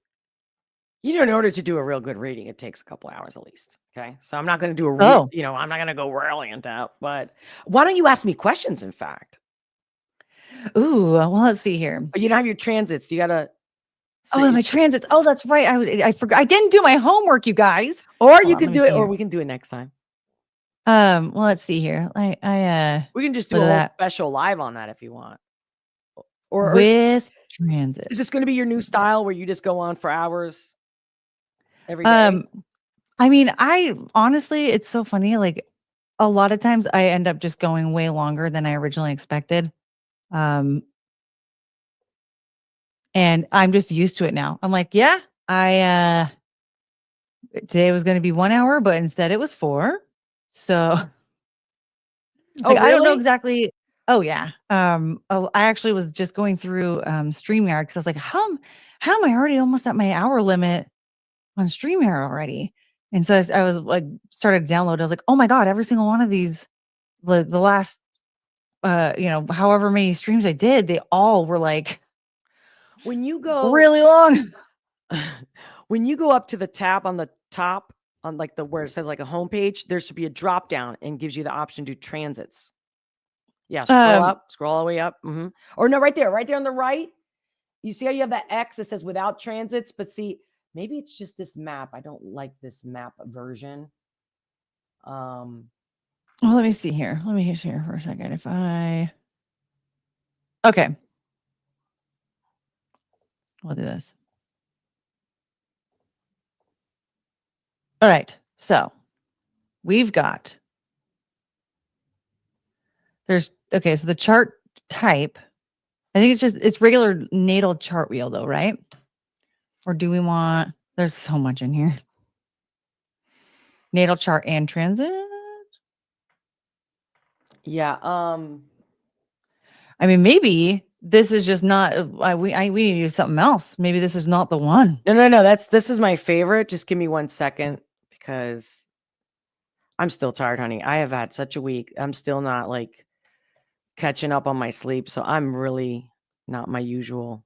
In order to do a real good reading, it takes a couple hours at least. Okay. So I'm not going to do I'm not going to go really into that, but why don't you ask me questions, in fact? Ooh, well, let's see here. You don't have your transits. You got to. My transits. Oh, that's right. I forgot. I didn't do my homework, you guys. Or you can do it, or we can do it next time. Well, let's see here. We can just do a whole special live on that if you want. Or with transit. Is this going to be your new style where you just go on for hours every day? I mean, I honestly, it's so funny. Like, a lot of times I end up just going way longer than I originally expected. And I'm just used to it now. I'm like, yeah, today was going to be 1 hour, but instead it was 4. So really? I don't know exactly. Oh yeah. I actually was just going through StreamYard, because I was like, how am I already almost at my hour limit on StreamYard already? And so I was like, started to download. I was like, oh my God, every single one of these, the last, however many streams I did, they all were like, when you go really long. When you go up to the tab on the top, on like where it says like a homepage, there should be a drop down and gives you the option to do transits. Yeah, scroll all the way up. Mm-hmm. Or no, right there on the right. You see how you have that X that says without transits, but see, maybe it's just this map. I don't like this map version. Well, let me see here. Let me see here for a second. Okay. We'll do this. All right. So we've got, so the chart type, I think it's regular natal chart wheel though, right? Or do we want, there's so much in here. Natal chart and transit. Yeah. I mean, maybe this is just not. We need to do something else. Maybe this is not the one. No. This is my favorite. Just give me 1 second because I'm still tired, honey. I have had such a week. I'm still not like catching up on my sleep. So I'm really not my usual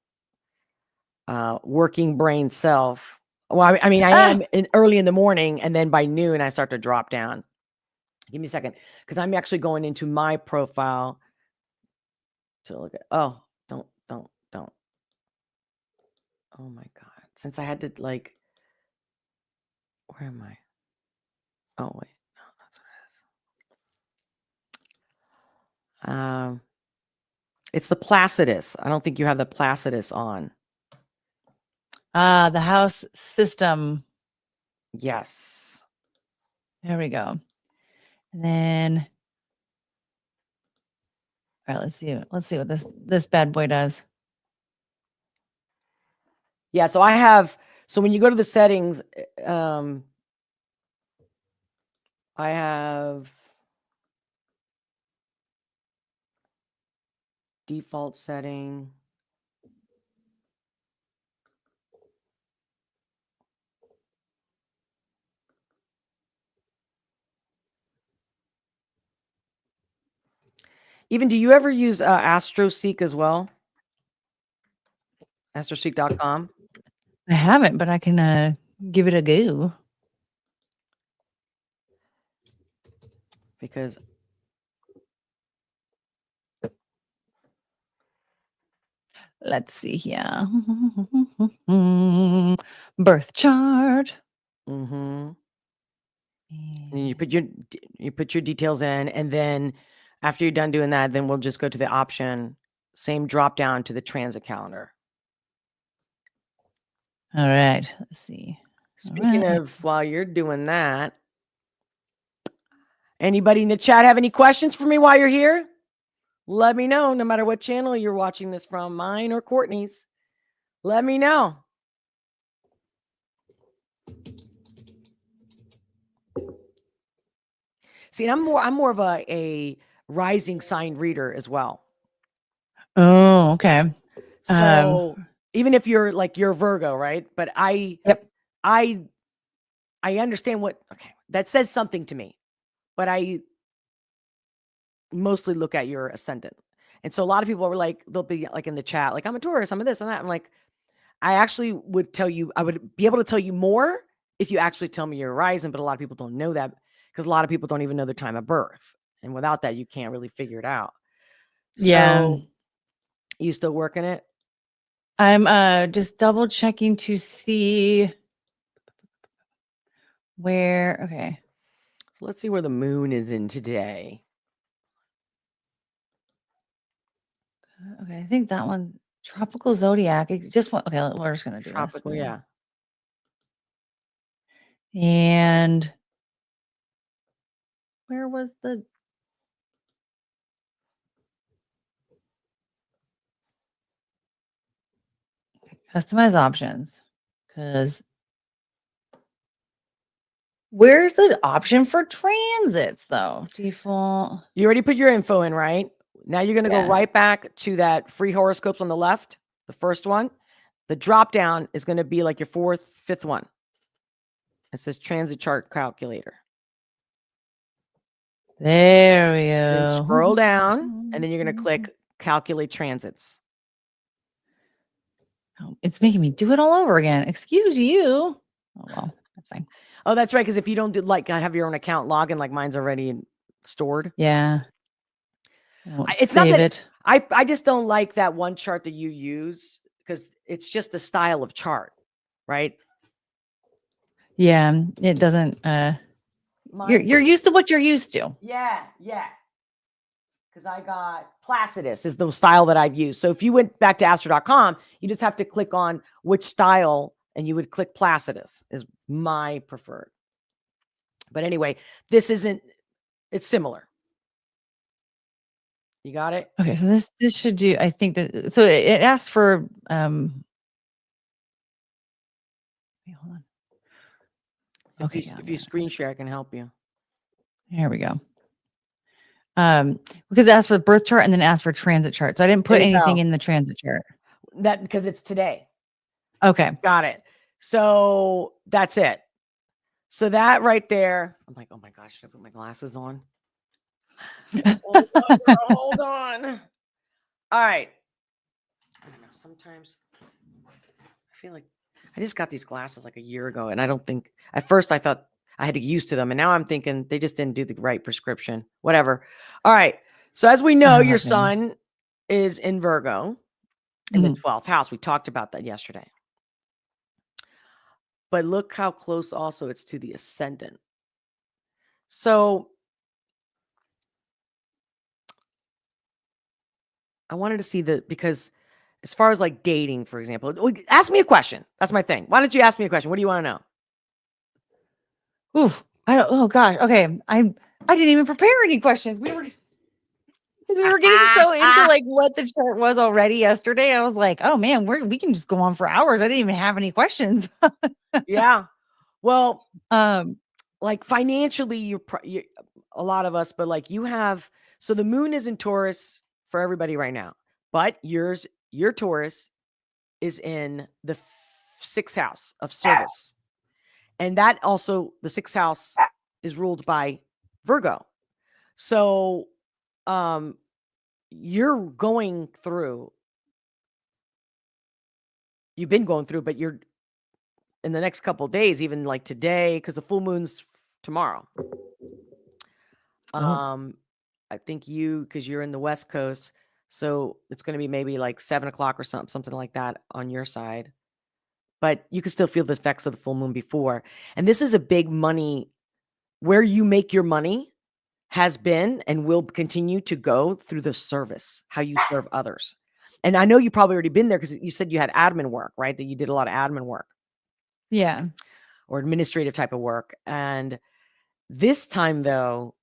working brain self. Well, I mean, I am early in the morning, and then by noon I start to drop down. Give me a second, because I'm actually going into my profile to look at. Oh, don't. Oh my God! Since I had to like, where am I? Oh wait, no, that's what it is. It's the Placidus. I don't think you have the Placidus on. The house system. Yes. There we go. And then, all right, let's see what this bad boy does. Yeah. So I have. So when you go to the settings, I have default setting. Even, do you ever use AstroSeek as well? Astroseek.com. I haven't, but I can give it a go. Because Let's see here. Birth chart. and you put your details in, and then after you're done doing that, then we'll just go to the option, same drop down to the transit calendar. All right. Let's see. Speaking of, while you're doing that, anybody in the chat have any questions for me while you're here? Let me know, no matter what channel you're watching this from, mine or Courtney's. Let me know. See, and I'm more of a rising sign reader as well. Oh, okay. So even if you're Virgo, right? But I understand that says something to me, but I mostly look at your ascendant. And so a lot of people were like, they'll be like in the chat, like, I'm a Taurus, I'm a this and that. I'm like, I actually would tell you, I would be able to tell you more if you actually tell me your horizon, but a lot of people don't know that because a lot of people don't even know their time of birth. And without that, you can't really figure it out. So, you still working it? I'm just double checking to see where. Okay. So let's see where the moon is in today. Okay, I think that one, tropical zodiac. It just went. Okay, we're just gonna do Tropical, this. yeah. And where was the? Customize options, because where's the option for transits though? Default. You already put your info in, right? Now you're going to go right back to that free horoscopes on the left, the first one. The drop down is going to be like your fourth, fifth one. It says transit chart calculator. There we go. Then scroll down, and then you're going to click calculate transits. Oh, it's making me do it all over again. Excuse you. Oh well, that's fine. Oh, that's right. Because if you don't do have your own account login, like mine's already stored. Yeah. It's not that I just don't like that one chart that you use because it's just the style of chart, right? Yeah, it doesn't. You're used to what you're used to. Yeah. Because I got Placidus is the style that I've used. So if you went back to Astro.com, you just have to click on which style, and you would click Placidus is my preferred. But anyway, this isn't. It's similar. You got it? Okay, so this should do. I think that so it asks for wait, hold on. If you screen share, I can help you. Here we go. Because it asked for the birth chart and then asked for transit chart. So I didn't put There you anything go. in the transit chart. That because it's today. Okay. Got it. So that's it. So that right there. I'm like, oh my gosh, should I put my glasses on? Hold on, girl, hold on. All right. I don't know. Sometimes I feel like I just got these glasses like a year ago, and I don't think at first I thought I had to get used to them, and now I'm thinking they just didn't do the right prescription. Whatever. All right. So as we know, your Okay. son is in Virgo in the Mhm. 12th house. We talked about that yesterday. But look how close also it's to the ascendant. So I wanted to see because as far as like dating, for example, ask me a question. That's my thing. Why don't you ask me a question? What do you want to know? Oof. I don't. Oh gosh. Okay. I didn't even prepare any questions. We were getting so into like what the chart was already yesterday. I was like, oh man, we can just go on for hours. I didn't even have any questions. Yeah. Well, Um. like financially, you a lot of us, but like you have. So the moon is in Taurus for everybody right now, but your Taurus is in the 6th house of service. And that also, the 6th house is ruled by Virgo. So you're going through, you've been going through, but you're in the next couple of days, even like today, because the full moon's tomorrow. I think because you're in the West Coast, so it's going to be maybe like 7 o'clock or something like that on your side. But you can still feel the effects of the full moon before. And this is a big money, where you make your money has been and will continue to go through the service, how you serve others. And I know you probably already been there because you said you had admin work, right? That you did a lot of admin work. Yeah. Or administrative type of work. And this time though,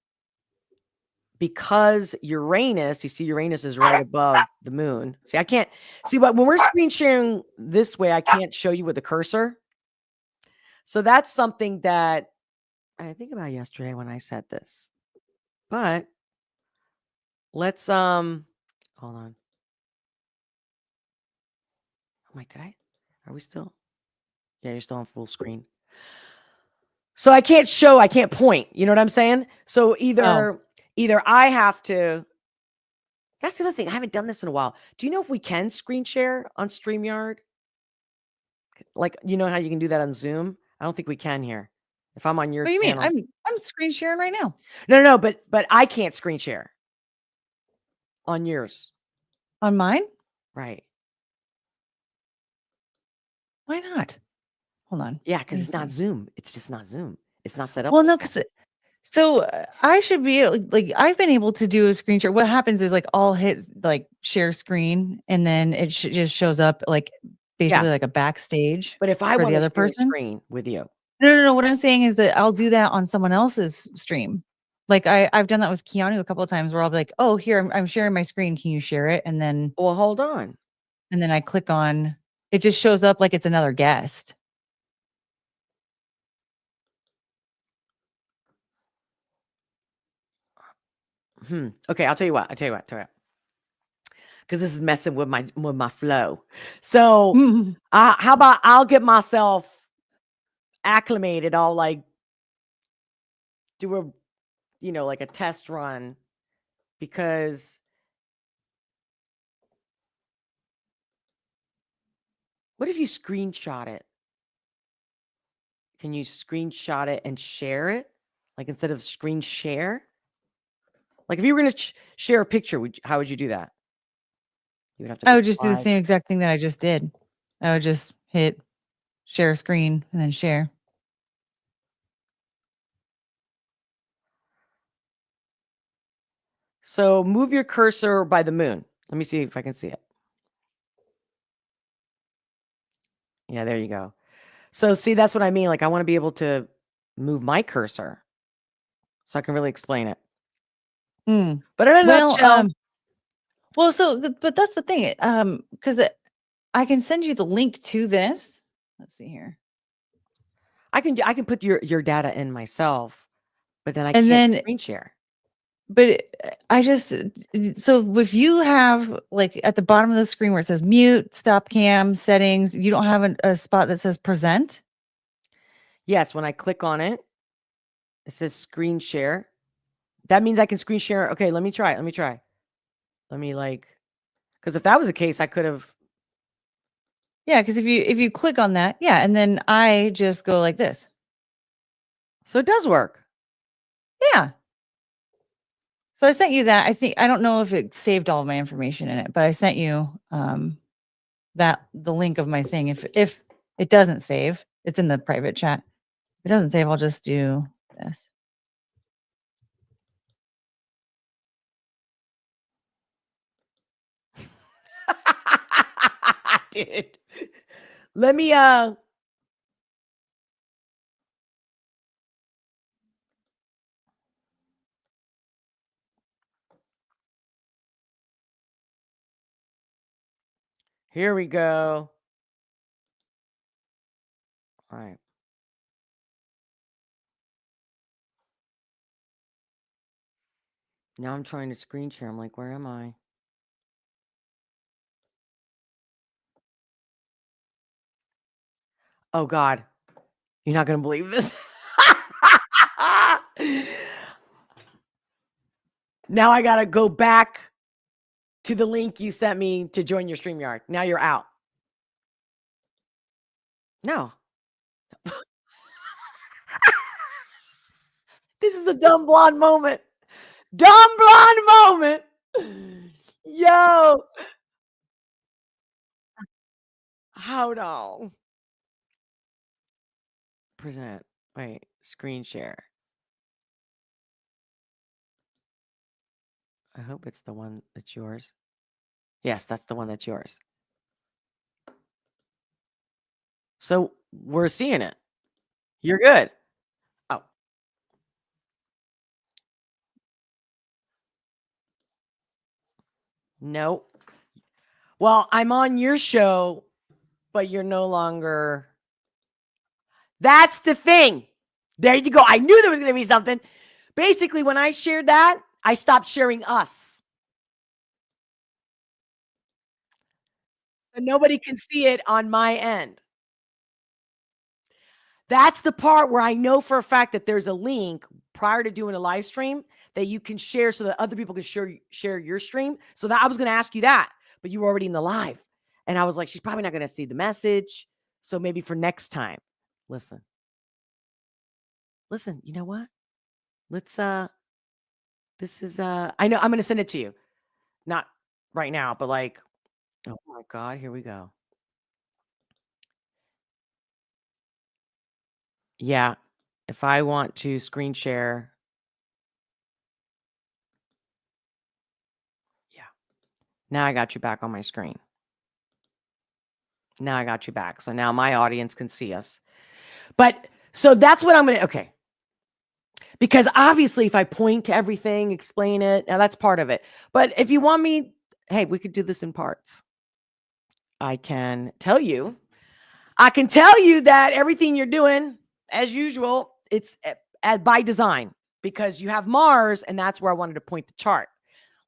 because Uranus, you see Uranus is right above the moon. See, I can't see, but when we're screen sharing this way, I can't show you with the cursor. So that's something that I think about yesterday when I said this. But let's hold on. I'm like, are we still? Yeah, you're still on full screen. So I can't point. You know what I'm saying? So either I have to. That's the other thing. I haven't done this in a while. Do you know if we can screen share on StreamYard? Like, you know how you can do that on Zoom? I don't think we can here. If I'm on your What do you mean? channel. I'm screen sharing right now. No, but I can't screen share on yours. On mine? Right. Why not? Hold on. Yeah, because it's not Zoom. It's just not Zoom. It's not set up. Well, no, like that. because so I should be like I've been able to do a screen share. What happens is like I'll hit like share screen, and then it just shows up like basically like a backstage. But if I for want the to other share a person, screen with you, no. What I'm saying is that I'll do that on someone else's stream. Like I've done that with Keanu a couple of times where I'll be like, oh, here I'm sharing my screen. Can you share it? And then well, hold on. I click on. It just shows up like it's another guest. Okay, I'll tell you what. Because this is messing with my flow. So, how about I'll get myself acclimated? I'll like do like a test run, because what if you screenshot it? Can you screenshot it and share it? Like instead of screen share? Like if you were going to share a picture, how would you do that? You would have to. I would just do the same exact thing that I just did. I would just hit share screen and then share. So move your cursor by the moon. Let me see if I can see it. Yeah, there you go. So see, that's what I mean. Like I want to be able to move my cursor so I can really explain it. But in a nutshell, but that's the thing. Because I can send you the link to this. Let's see here. I can put your data in myself, but then I can't screen share. But I just, so if you have like at the bottom of the screen where it says mute, stop cam, settings, you don't have a spot that says present? Yes, when I click on it, it says screen share. That means I can screen share. Okay, let me try. Let me like, because if that was the case, I could have. Yeah, because if you click on that, yeah, and then I just go like this. So it does work. Yeah. So I sent you that. I don't know if it saved all of my information in it, but I sent you the link of my thing. If it doesn't save, it's in the private chat. If it doesn't save, I'll just do this. Dude. Let me here we go. All right. Now I'm trying to screen share. I'm like, where am I? Oh God. You're not gonna believe this. Now I gotta go back to the link you sent me to join your StreamYard. Now you're out. No. This is the dumb blonde moment. Dumb blonde moment. Yo. Hold on. Present. Wait. Screen share. I hope it's the one that's yours. Yes, that's the one that's yours. So we're seeing it. You're good. Oh. Nope. Well, I'm on your show, but you're no longer. That's the thing. There you go. I knew there was going to be something. Basically, when I shared that, I stopped sharing us. So nobody can see it on my end. That's the part where I know for a fact that there's a link prior to doing a live stream that you can share so that other people can share your stream. So that I was going to ask you that, but you were already in the live. And I was like, she's probably not going to see the message. So maybe for next time, listen, you know what? Let's, this is, I know I'm going to send it to you. Not right now, but like, oh my God, here we go. Yeah. If I want to screen share. Yeah. Now I got you back on my screen. Now I got you back. So now my audience can see us. But so that's what I'm going to, okay. Because obviously if I point to everything, explain it, now that's part of it. But if you want me, hey, we could do this in parts. I can tell you that everything you're doing, as usual, it's by design because you have Mars, and that's where I wanted to point the chart.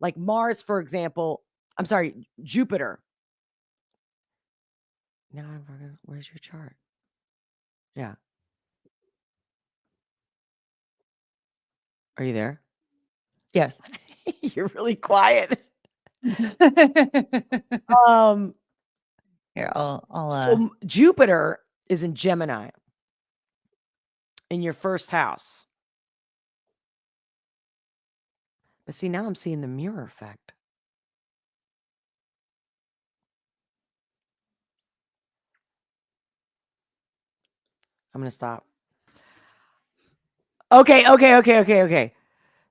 Like Mars, for example, I'm sorry, Jupiter. Now, where's your chart? Yeah. Are you there? Yes. You're really quiet. Here, I'll So Jupiter is in Gemini in your first house. But see, now I'm seeing the mirror effect. I'm going to stop. Okay.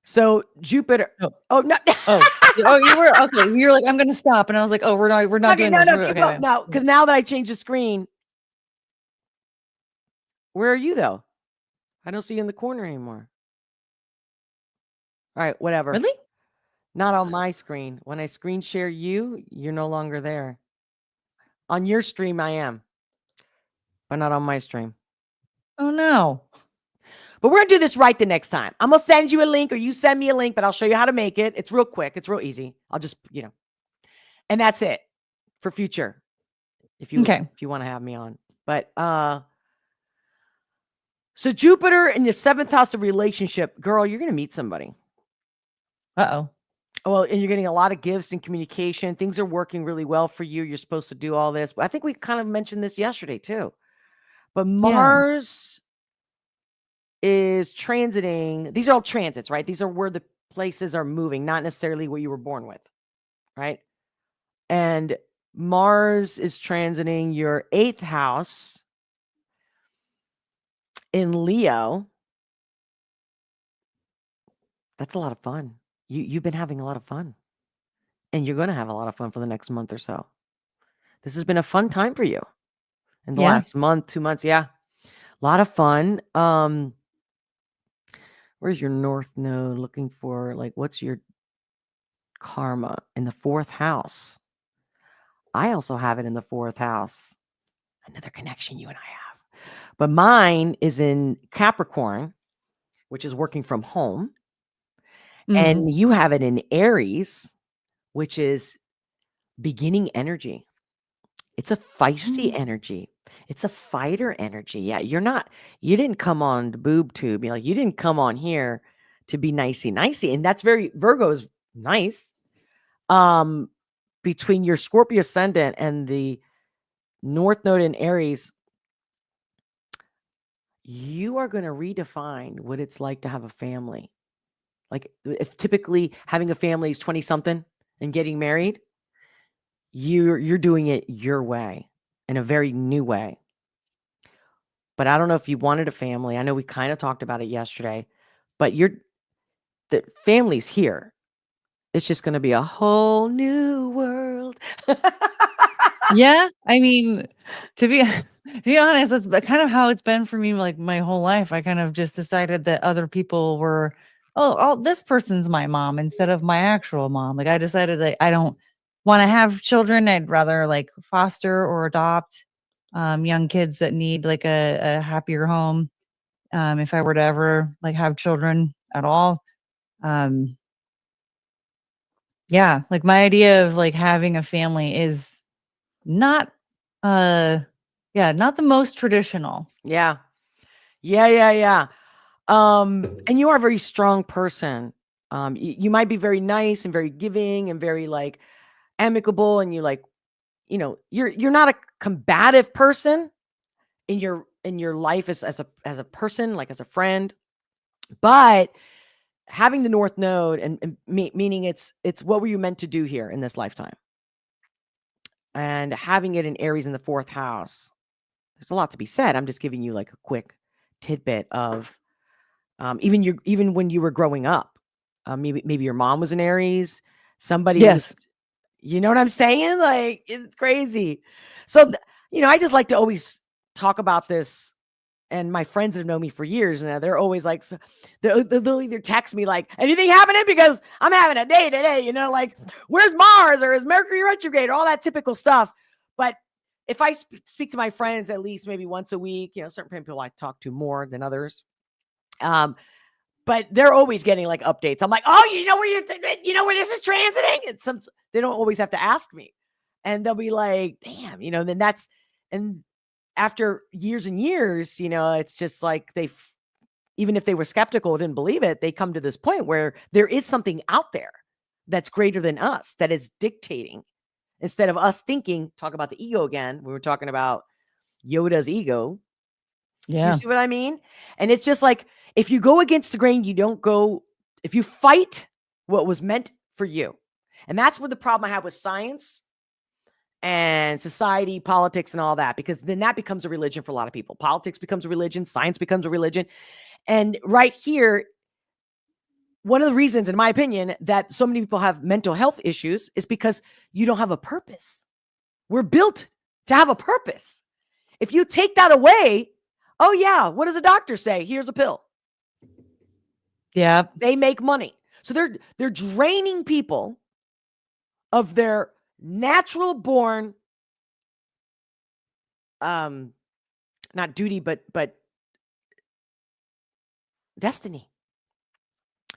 So Jupiter. Oh no. you were okay. You were like, I'm going to stop, and I was like, oh, we're not Okay, doing no, this. no, because now that I changed the screen, where are you though? I don't see you in the corner anymore. All right, whatever. Really? Not on my screen. When I screen share you, you're no longer there. On your stream, I am, but not on my stream. Oh no. But we're going to do this right the next time. I'm going to send you a link or you send me a link, but I'll show you how to make it. It's real quick. It's real easy. I'll just, and that's it for future. If you want to have me on. But so Jupiter in your 7th house of relationship, girl, you're going to meet somebody. Uh-oh. Well, and you're getting a lot of gifts and communication. Things are working really well for you. You're supposed to do all this. I think we kind of mentioned this yesterday too. But Mars is transiting. These are all transits, right? These are where the places are moving, not necessarily what you were born with, right? And Mars is transiting your 8th house in Leo. That's a lot of fun. You've been having a lot of fun. And you're going to have a lot of fun for the next month or so. This has been a fun time for you in the last month, 2 months. Yeah. A lot of fun. Where's your North Node? Looking for what's your karma in the 4th house? I also have it in the 4th house. Another connection you and I have. But mine is in Capricorn, which is working from home. And you have it in Aries, which is beginning energy. It's a feisty energy. It's a fighter energy. Yeah, you didn't come on the boob tube. You didn't come on here to be nicey. And that's very, Virgo is nice. Between your Scorpio ascendant and the North Node in Aries, you are going to redefine what it's like to have a family. If typically having a family is 20 something and getting married, you're doing it your way in a very new way. But I don't know if you wanted a family. I know we kind of talked about it yesterday, but the family's here. It's just going to be a whole new world. Yeah. I mean, to be honest, that's kind of how it's been for me, my whole life. I kind of just decided that other people were, this person's my mom instead of my actual mom. I decided that I don't want to have children. I'd rather foster or adopt young kids that need a happier home. If I were to ever have children at all. Yeah, my idea of having a family is not not the most traditional. Yeah. And you are a very strong person. You might be very nice and very giving and very amicable, and you're not a combative person in your life as a person, as a friend, but having the North Node and meaning it's what were you meant to do here in this lifetime, and having it in Aries in the 4th house, there's a lot to be said. I'm just giving you a quick tidbit of even when you were growing up, maybe your mom was an Aries, somebody was, you know what I'm saying? It's crazy. So, I just like to always talk about this, and my friends that have known me for years now, they're always they'll either text me anything happening because I'm having a day today, where's Mars or is Mercury retrograde or all that typical stuff. But if I speak to my friends at least maybe once a week, certain people I talk to more than others. But they're always getting updates. I'm where this is transiting. They don't always have to ask me, and they'll be damn, then that's, and after years and years, it's just even if they were skeptical, didn't believe it, they come to this point where there is something out there that's greater than us, that is dictating, instead of us thinking, talk about the ego again. We were talking about Yoda's ego. Yeah. You see what I mean? And it's just if you go against the grain, if you fight what was meant for you. And that's where the problem I have with science and society, politics, and all that, because then that becomes a religion for a lot of people. Politics becomes a religion. Science becomes a religion. And right here, one of the reasons, in my opinion, that so many people have mental health issues is because you don't have a purpose. We're built to have a purpose. If you take that away, oh yeah, what does a doctor say? Here's a pill. Yeah. They make money. So they're draining people of their natural born not duty, but destiny,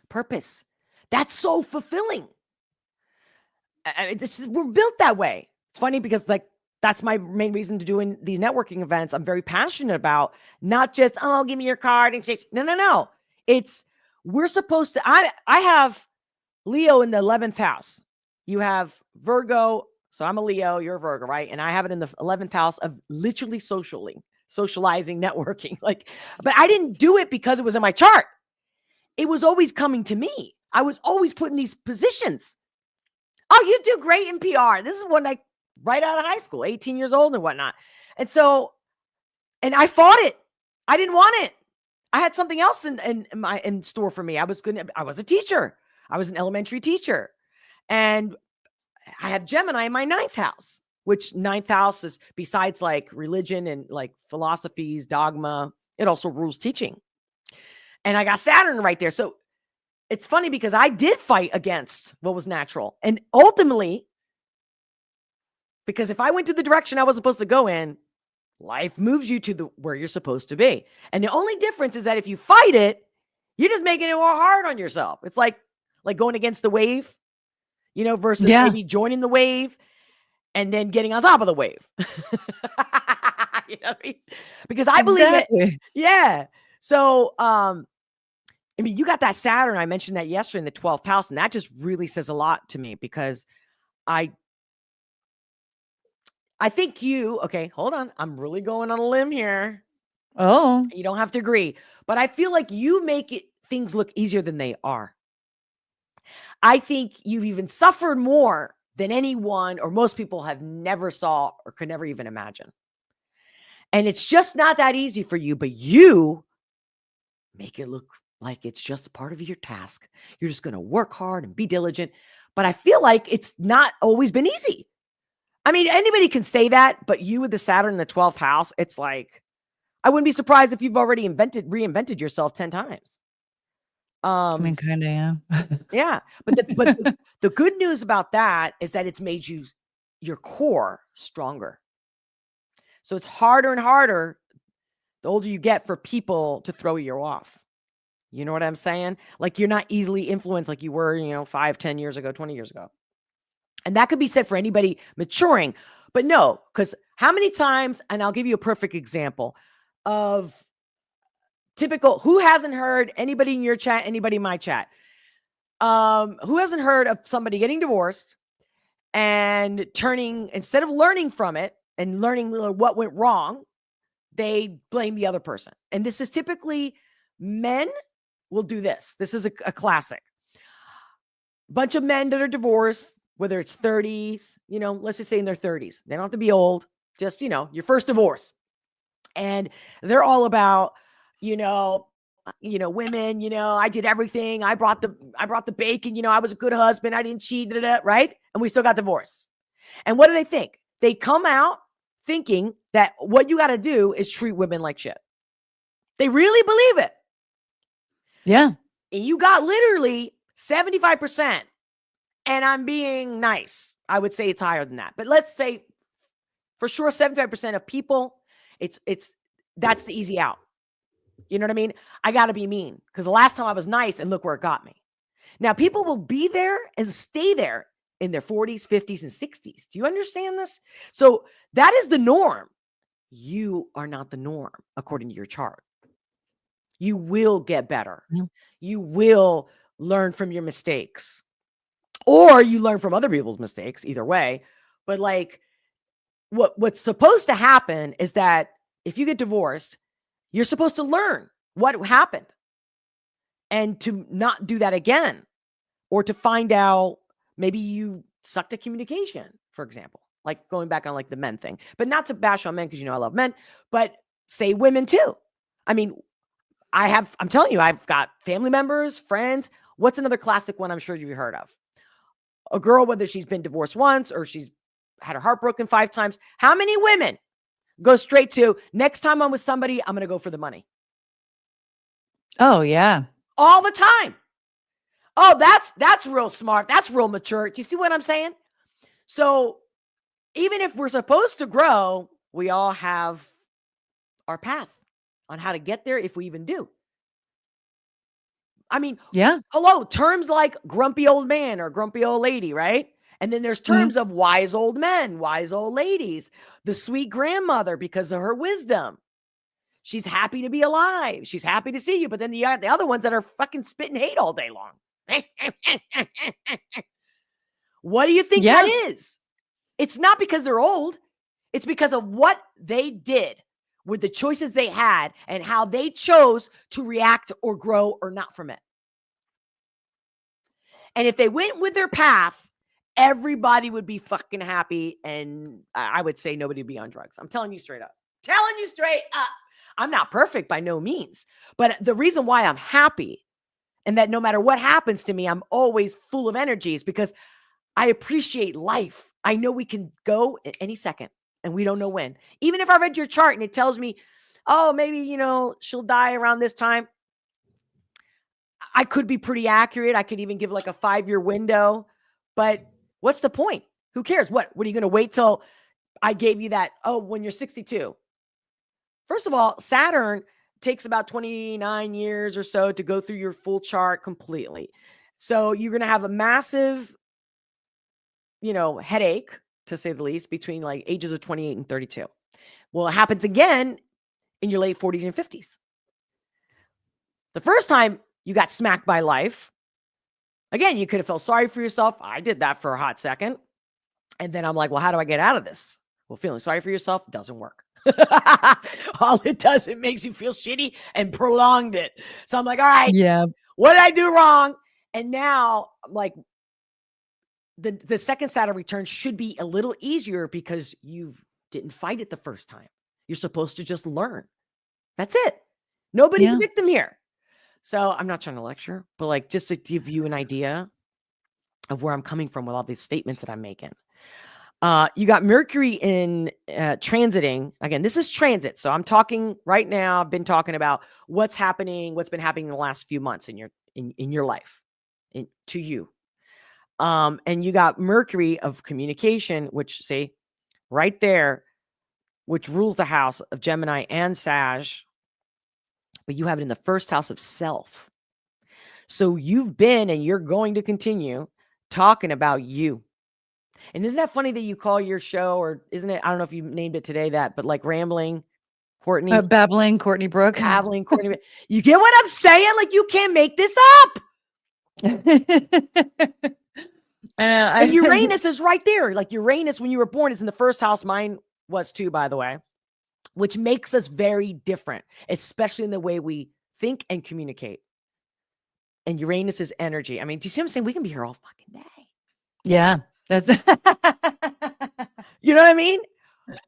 purpose. That's so fulfilling. We're built that way. It's funny because like that's my main reason to doing these networking events. I'm very passionate about not just, oh, give me your card and shit. No. It's we're supposed to. I have Leo in the 11th house. You have Virgo. So I'm a Leo, you're a Virgo, right? And I have it in the 11th house of literally socializing, networking. Like, but I didn't do it because it was in my chart. It was always coming to me. I was always put in these positions. Oh, you do great in PR. This is when I right out of high school, 18 years old and whatnot. And so, and I fought it. I didn't want it. I had something else in store for me. I was a teacher. I was an elementary teacher. And I have Gemini in my 9th house, which 9th house is besides like religion and like philosophies, dogma, it also rules teaching. And I got Saturn right there. So it's funny because I did fight against what was natural. And ultimately, because if I went to the direction I was supposed to go in, life moves you to where you're supposed to be. And the only difference is that if you fight it, you're just making it more hard on yourself. It's like going against the wave, versus maybe joining the wave and then getting on top of the wave. You know what I mean? Because I believe it. Yeah. So, you got that Saturn. I mentioned that yesterday in the 12th house, and that just really says a lot to me because I think okay, hold on. I'm really going on a limb here. Oh. You don't have to agree, but I feel like you make things look easier than they are. I think you've even suffered more than anyone or most people have never saw or could never even imagine. And it's just not that easy for you, but you make it look like it's just part of your task. You're just going to work hard and be diligent. But I feel like it's not always been easy. I mean, anybody can say that, but you with the Saturn in the 12th house, it's like, I wouldn't be surprised if you've already reinvented yourself 10 times. I mean, kind of, yeah. Yeah. But the good news about that is that it's made your core stronger. So it's harder and harder the older you get for people to throw you off. You know what I'm saying? Like you're not easily influenced like you were, 5, 10 years ago, 20 years ago. And that could be said for anybody maturing, but no, because how many times, and I'll give you a perfect example of typical, who hasn't heard anybody in your chat, anybody in my chat, who hasn't heard of somebody getting divorced and instead of learning from it and learning what went wrong, they blame the other person. And this is typically men will do this. This is a classic. Bunch of men that are divorced, whether it's 30s, let's just say in their 30s. They don't have to be old, just, your first divorce. And they're all about, women, I did everything. I brought the bacon, I was a good husband. I didn't cheat, right? And we still got divorced. And what do they think? They come out thinking that what you got to do is treat women like shit. They really believe it. Yeah. And you got literally 75%. And I'm being nice. I would say it's higher than that. But let's say for sure 75% of people, that's the easy out. You know what I mean? I got to be mean because the last time I was nice and look where it got me. Now people will be there and stay there in their 40s, 50s, and 60s. Do you understand this? So that is the norm. You are not the norm according to your chart. You will get better. Yeah. You will learn from your mistakes. Or you learn from other people's mistakes, either way. But like what's supposed to happen is that if you get divorced, you're supposed to learn what happened and to not do that again, or to find out maybe you sucked at communication, for example, like going back on like the men thing, but not to bash on men because, I love men, but say women too. I mean, I'm telling you, I've got family members, friends. What's another classic one I'm sure you've heard of? A girl, whether she's been divorced once or she's had her heart broken 5 times. How many women go straight to next time I'm with somebody, I'm going to go for the money? Oh, yeah. All the time. Oh, that's real smart. That's real mature. Do you see what I'm saying? So even if we're supposed to grow, we all have our path on how to get there if we even do. I mean, Yeah. hello, terms like grumpy old man or grumpy old lady, right? And then there's terms of wise old men, wise old ladies, the sweet grandmother because of her wisdom. She's happy to be alive. She's happy to see you. But then you got the other ones that are fucking spitting hate all day long. What do you think that is? It's not because they're old. It's because of what they did with the choices they had and how they chose to react or grow or not from it. And if they went with their path, everybody would be fucking happy. And I would say nobody would be on drugs. I'm telling you straight up. Telling you straight up. I'm not perfect by no means. But the reason why I'm happy and that no matter what happens to me, I'm always full of energy is because I appreciate life. I know we can go at any second and we don't know when. Even if I read your chart and it tells me, oh, maybe, you know, she'll die around this time. I could be pretty accurate. I could even give like a 5-year window. But what's the point? Who cares? What are you going to wait till I gave you that? Oh, when you're 62. First of all, Saturn takes about 29 years or so to go through your full chart completely. So you're going to have a massive, you know, headache, to say the least, between like ages of 28 and 32. Well, it happens again in your late 40s and 50s. The first time you got smacked by life, again, you could have felt sorry for yourself. I did that for a hot second. And then I'm like, well, how do I get out of this? Well, feeling sorry for yourself doesn't work. All it does, it makes you feel shitty and prolonged it. So I'm like, all right, what did I do wrong? And now, like, the second Saturn return should be a little easier because you didn't fight it the first time. You're supposed to just learn. That's it. Nobody's a victim here. So I'm not trying to lecture, but like just to give you an idea of where I'm coming from with all these statements that I'm making. You got Mercury in transiting. Again, this is transit. So I'm talking right now. I've been talking about what's happening, what's been happening in the last few months in your life, to you. And you got Mercury of communication, which say right there, which rules the house of Gemini and Sag. But you have it in the first house of self. So you've been and you're going to continue talking about you. And isn't that funny that you call your show, or isn't it? I don't know if you named it today that, but like Rambling, Courtney. Babbling, Courtney Brooke. Babbling, Courtney. You get what I'm saying? Like you can't make this up. And Uranus is right there. Like Uranus, when you were born, is in the first house. Mine was too, by the way, which makes us very different, especially in the way we think and communicate. And Uranus is energy. I mean, do you see what I'm saying? We can be here all fucking day. Yeah. That's you know what I mean?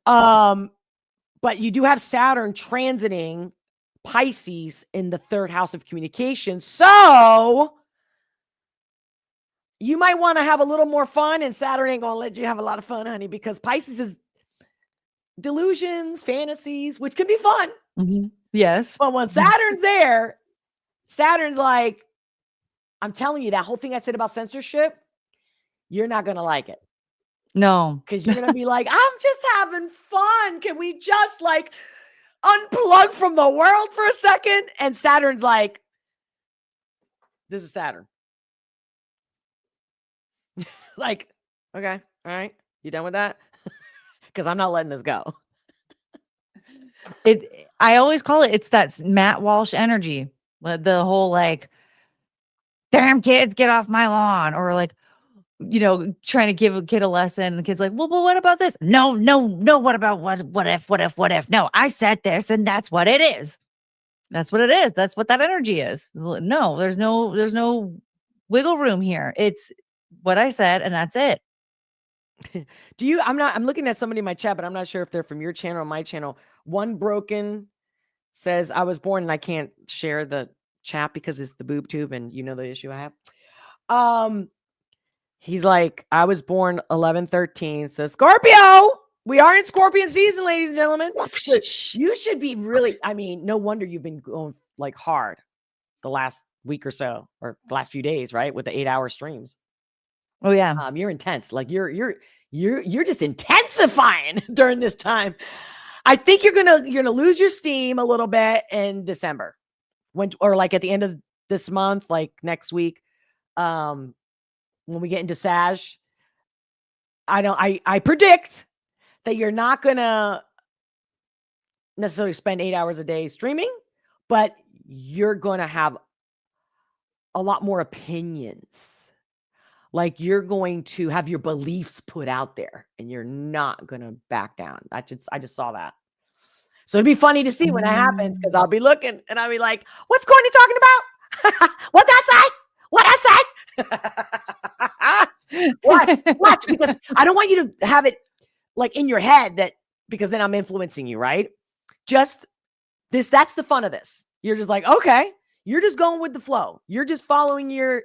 But you do have Saturn transiting Pisces in the third house of communication. So you might want to have a little more fun, and Saturn ain't going to let you have a lot of fun, honey, because Pisces is delusions, fantasies, which can be fun. Mm-hmm. Yes. But when Saturn's there, Saturn's like, I'm telling you, that whole thing I said about censorship, you're not going to like it. No. Because you're going to be like, I'm just having fun. Can we just like unplug from the world for a second? And Saturn's like, this is Saturn. Like, okay, all right. You done with that? Because I'm not letting this go. I always call it's that Matt Walsh energy. The whole like, damn kids, get off my lawn, or like, you know, trying to give a kid a lesson. The kid's like, well, what about this? No. What about what if? No, I said this, and that's what it is. That's what it is. That's what that energy is. No, there's no wiggle room here. It's what I said, and that's it. I'm looking at somebody in my chat, but I'm not sure if they're from your channel or my channel. One Broken says, I was born and I can't share the chat because it's the boob tube, and you know the issue I have. He's like, I was born 11/13. Says Scorpio. We are in Scorpion season, ladies and gentlemen. You should be really, I mean, no wonder you've been going like hard the last week or so, or the last few days, right? With the 8-hour streams. Oh yeah. You're intense. Like you're just intensifying during this time. I think you're gonna lose your steam a little bit in December, or like at the end of this month, like next week, when we get into Sag, I predict that you're not gonna necessarily spend 8 hours a day streaming, but you're gonna have a lot more opinions. Like you're going to have your beliefs put out there and you're not going to back down. I just saw that. So it'd be funny to see when that happens because I'll be looking and I'll be like, what's Courtney talking about? What'd I say? What'd I say? Watch, because I don't want you to have it like in your head that because then I'm influencing you, right? Just this, that's the fun of this. You're just like, okay, you're just going with the flow. You're just following your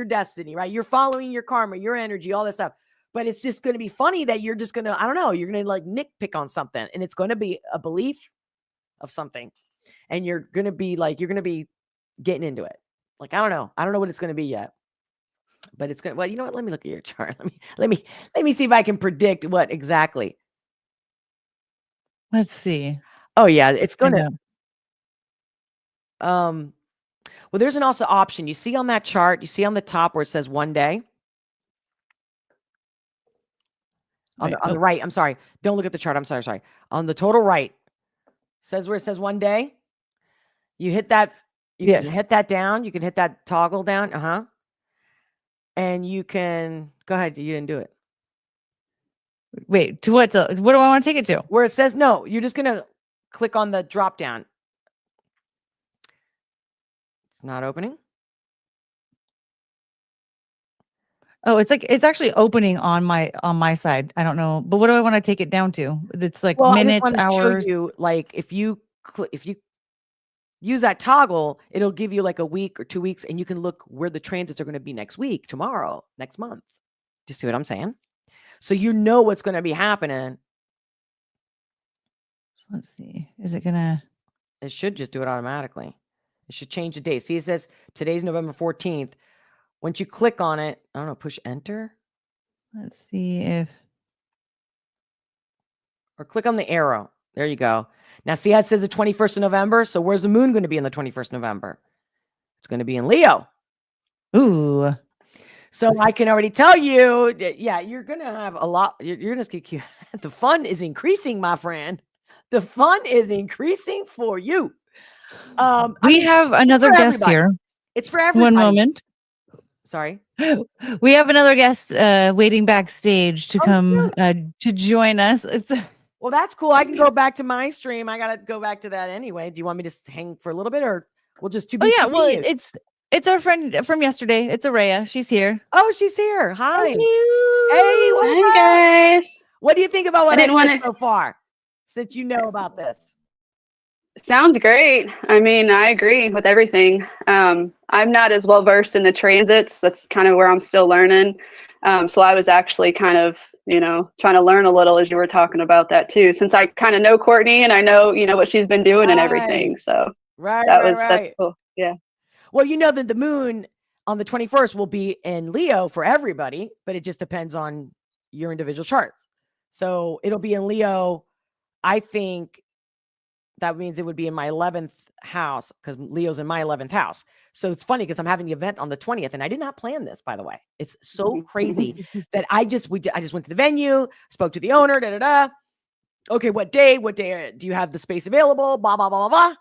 destiny, right? You're following your karma, your energy, all that stuff. But it's just going to be funny that you're just going to, I don't know, you're going to like nitpick on something and it's going to be a belief of something. And you're going to be getting into it. Like, I don't know what it's going to be yet, but it's going to, well, you know what? Let me look at your chart. Let me see if I can predict what exactly. Let's see. Oh yeah. It's going to, well, there's an also option. You see on that chart, you see on the top where it says 1 day. On the right, I'm sorry. Don't look at the chart. I'm sorry. On the total right, says where it says 1 day. You hit that. You can hit that down. You can hit that toggle down. And you can go ahead. You didn't do it. Wait, to what? What do I want to take it to? Where it says no. You're just gonna click on the drop down. It's not opening. Oh, it's actually opening on my side. I don't know, but what do I want to take it down to? It's like minutes, I just hours. show you, like if you use that toggle, it'll give you like a week or 2 weeks, and you can look where the transits are going to be next week, tomorrow, next month. Do you see what I'm saying? So you know what's going to be happening. Let's see. Is it gonna? It should just do it automatically. It should change the date. See, it says today's November 14th. Once you click on it, I don't know, push enter. Let's see if. Or click on the arrow. There you go. Now, see how it says the 21st of November? So where's the moon going to be on the 21st of November? It's going to be in Leo. Ooh. So I can already tell you, yeah, you're going to have a lot. You're going to get the fun is increasing, my friend. The fun is increasing for you. We have another guest here. It's for everybody. One moment. Sorry. We have another guest waiting backstage to come to join us. Well, that's cool. I can go back to my stream. I got to go back to that anyway. Do you want me to hang for a little bit, or we'll just well, it's our friend from yesterday. It's Araya. She's here. Oh, she's here. Hi. Hello. Hey, Hi, guys. What do you think about what I did so far? Since you know about this. Sounds great. I mean, I agree with everything. I'm not as well versed in the transits. That's kind of where I'm still learning. So I was actually kind of, trying to learn a little as you were talking about that too, since I kind of know Courtney and I know, what she's been doing and everything. So that's cool. Yeah. Well, that the moon on the 21st will be in Leo for everybody, but it just depends on your individual charts. So it'll be in Leo. I think that means it would be in my 11th house because Leo's in my 11th house. So it's funny because I'm having the event on the 20th and I did not plan this, by the way. It's so crazy that I just went to the venue, spoke to the owner, Okay, what day do you have the space available? Blah, blah, blah, blah, blah.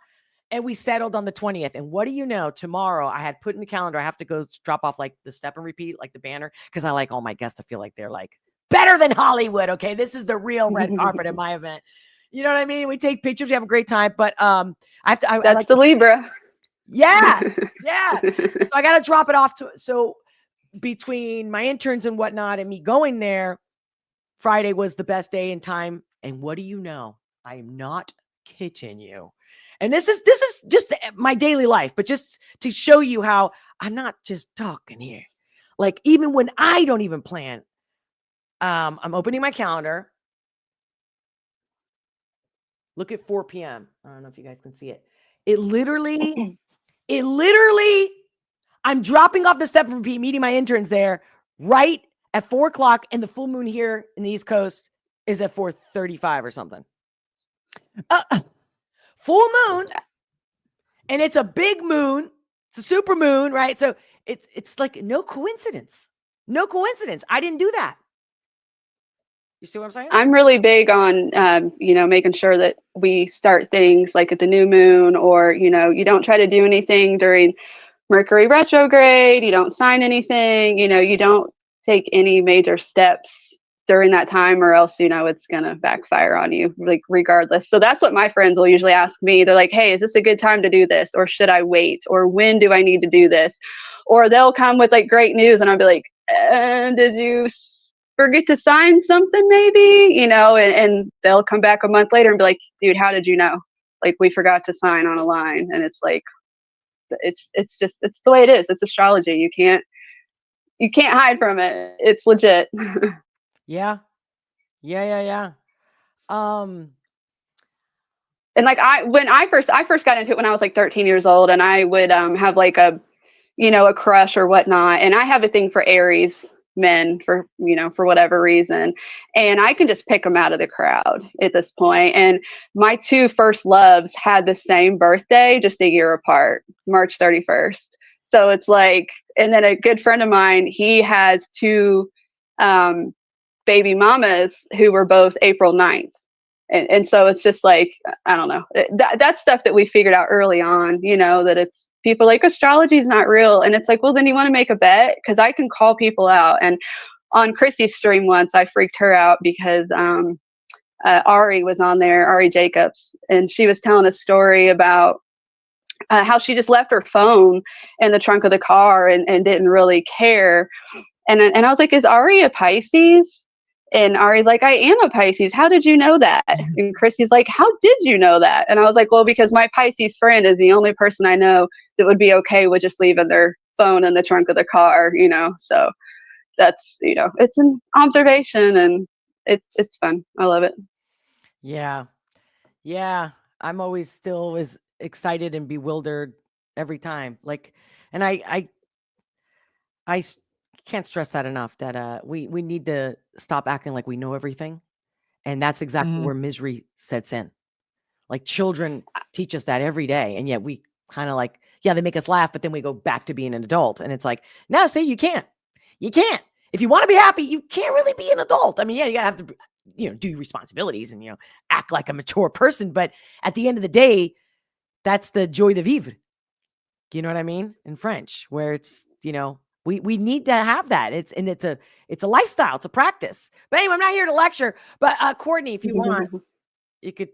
And we settled on the 20th. And what do you know? Tomorrow I had put in the calendar, I have to go drop off like the step and repeat, like the banner, because I like all my guests to feel like they're like better than Hollywood. Okay. This is the real red carpet at my event. You know what I mean? We take pictures, we have a great time, but that's the Libra. Yeah. Yeah. So I got to drop it off so between my interns and whatnot and me going there, Friday was the best day in time. And what do you know? I am not kidding you. And this is just my daily life, but just to show you how I'm not just talking here. Like even when I don't even plan, I'm opening my calendar. Look at 4 p.m. I don't know if you guys can see it. It literally, I'm dropping off the step and repeat, meeting my interns there right at 4 o'clock. And the full moon here in the East Coast is at 4:35 or something. Full moon. And it's a big moon. It's a super moon, right? So it's like no coincidence. No coincidence. I didn't do that. You see what I'm saying? I'm really big on, making sure that we start things like at the new moon, or, you don't try to do anything during Mercury retrograde. You don't sign anything, you don't take any major steps during that time, or else, it's going to backfire on you, like, regardless. So that's what my friends will usually ask me. They're like, hey, is this a good time to do this? Or should I wait? Or when do I need to do this? Or they'll come with like great news, and I'll be like, did you forget to sign something maybe, and they'll come back a month later and be like, dude, how did you know? Like, we forgot to sign on a line. And it's like, it's the way it is. It's astrology. You can't hide from it. It's legit. Yeah. And like when I first got into it when I was like 13 years old, and I would have like a crush or whatnot. And I have a thing for Aries men for whatever reason. And I can just pick them out of the crowd at this point. And my two first loves had the same birthday, just a year apart, March 31st. So it's like, and then a good friend of mine, he has two baby mamas who were both April 9th. And so it's just like, I don't know, that's stuff that we figured out early on, that it's, people like, astrology is not real. And it's like, well, then you want to make a bet? Because I can call people out. And on Chrissy's stream once, I freaked her out because Ari was on there, Ari Jacobs, and she was telling a story about how she just left her phone in the trunk of the car and didn't really care. And I was like, is Ari a Pisces? And Ari's like, I am a Pisces. How did you know that? And Chrissy's like, how did you know that? And I was like, well, because my Pisces friend is the only person I know that would be okay with just leaving their phone in the trunk of the car, So that's, it's an observation, and it's fun. I love it. Yeah. I'm always still as excited and bewildered every time. Like, and I can't stress that enough, that we need to stop acting like we know everything. And that's exactly where misery sets in. Like, children teach us that every day. And yet we kind of like, yeah, they make us laugh, but then we go back to being an adult. And it's like, no, see, you can't. If you want to be happy, you can't really be an adult. I mean, yeah, you gotta have to, do your responsibilities and, act like a mature person. But at the end of the day, that's the joie de vivre. You know what I mean? In French, where it's, we need to have that. It's a lifestyle. It's a practice. But anyway, I'm not here to lecture. But Courtney, if you want, you could,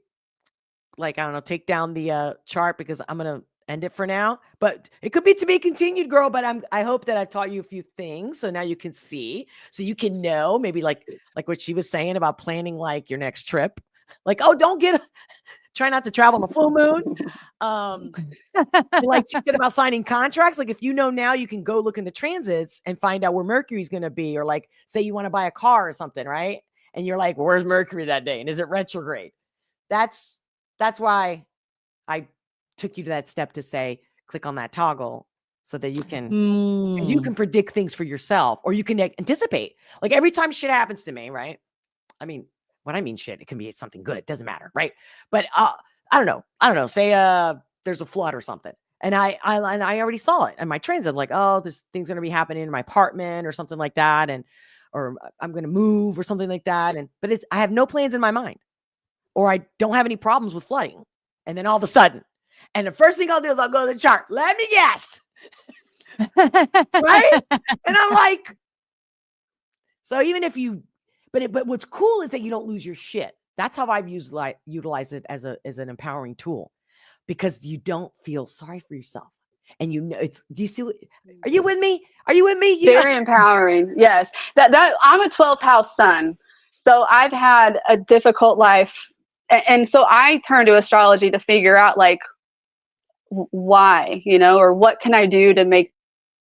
like, I don't know, take down the chart, because I'm gonna end it for now. But it could be to be continued, girl. But I hope that I taught you a few things, so now you can see, so you can know, maybe like what she was saying about planning like your next trip. Like, oh, try not to travel on a full moon. Like she said about signing contracts. Like, if you know now, you can go look in the transits and find out where Mercury's going to be. Or like, say you want to buy a car or something, right? And you're like, where's Mercury that day? And is it retrograde? That's why I took you to that step to say, click on that toggle, so that you can predict things for yourself, or you can anticipate. Like, every time shit happens to me, right? I mean, when I mean shit, it can be something good. It doesn't matter, right? But I don't know. Say there's a flood or something, and I already saw it in my transit. Like, oh, there's things going to be happening in my apartment or something like that, or I'm going to move or something like that. But I have no plans in my mind, or I don't have any problems with flooding. And then all of a sudden, and the first thing I'll do is I'll go to the chart. Let me guess, right? And I'm like, so even if you. But what's cool is that you don't lose your shit. That's how I've utilized it as an empowering tool, because you don't feel sorry for yourself. And do you see, are you with me? Very empowering. Yes. That I'm a 12th house sun. So I've had a difficult life. And so I turn to astrology to figure out, like, why, or what can I do to make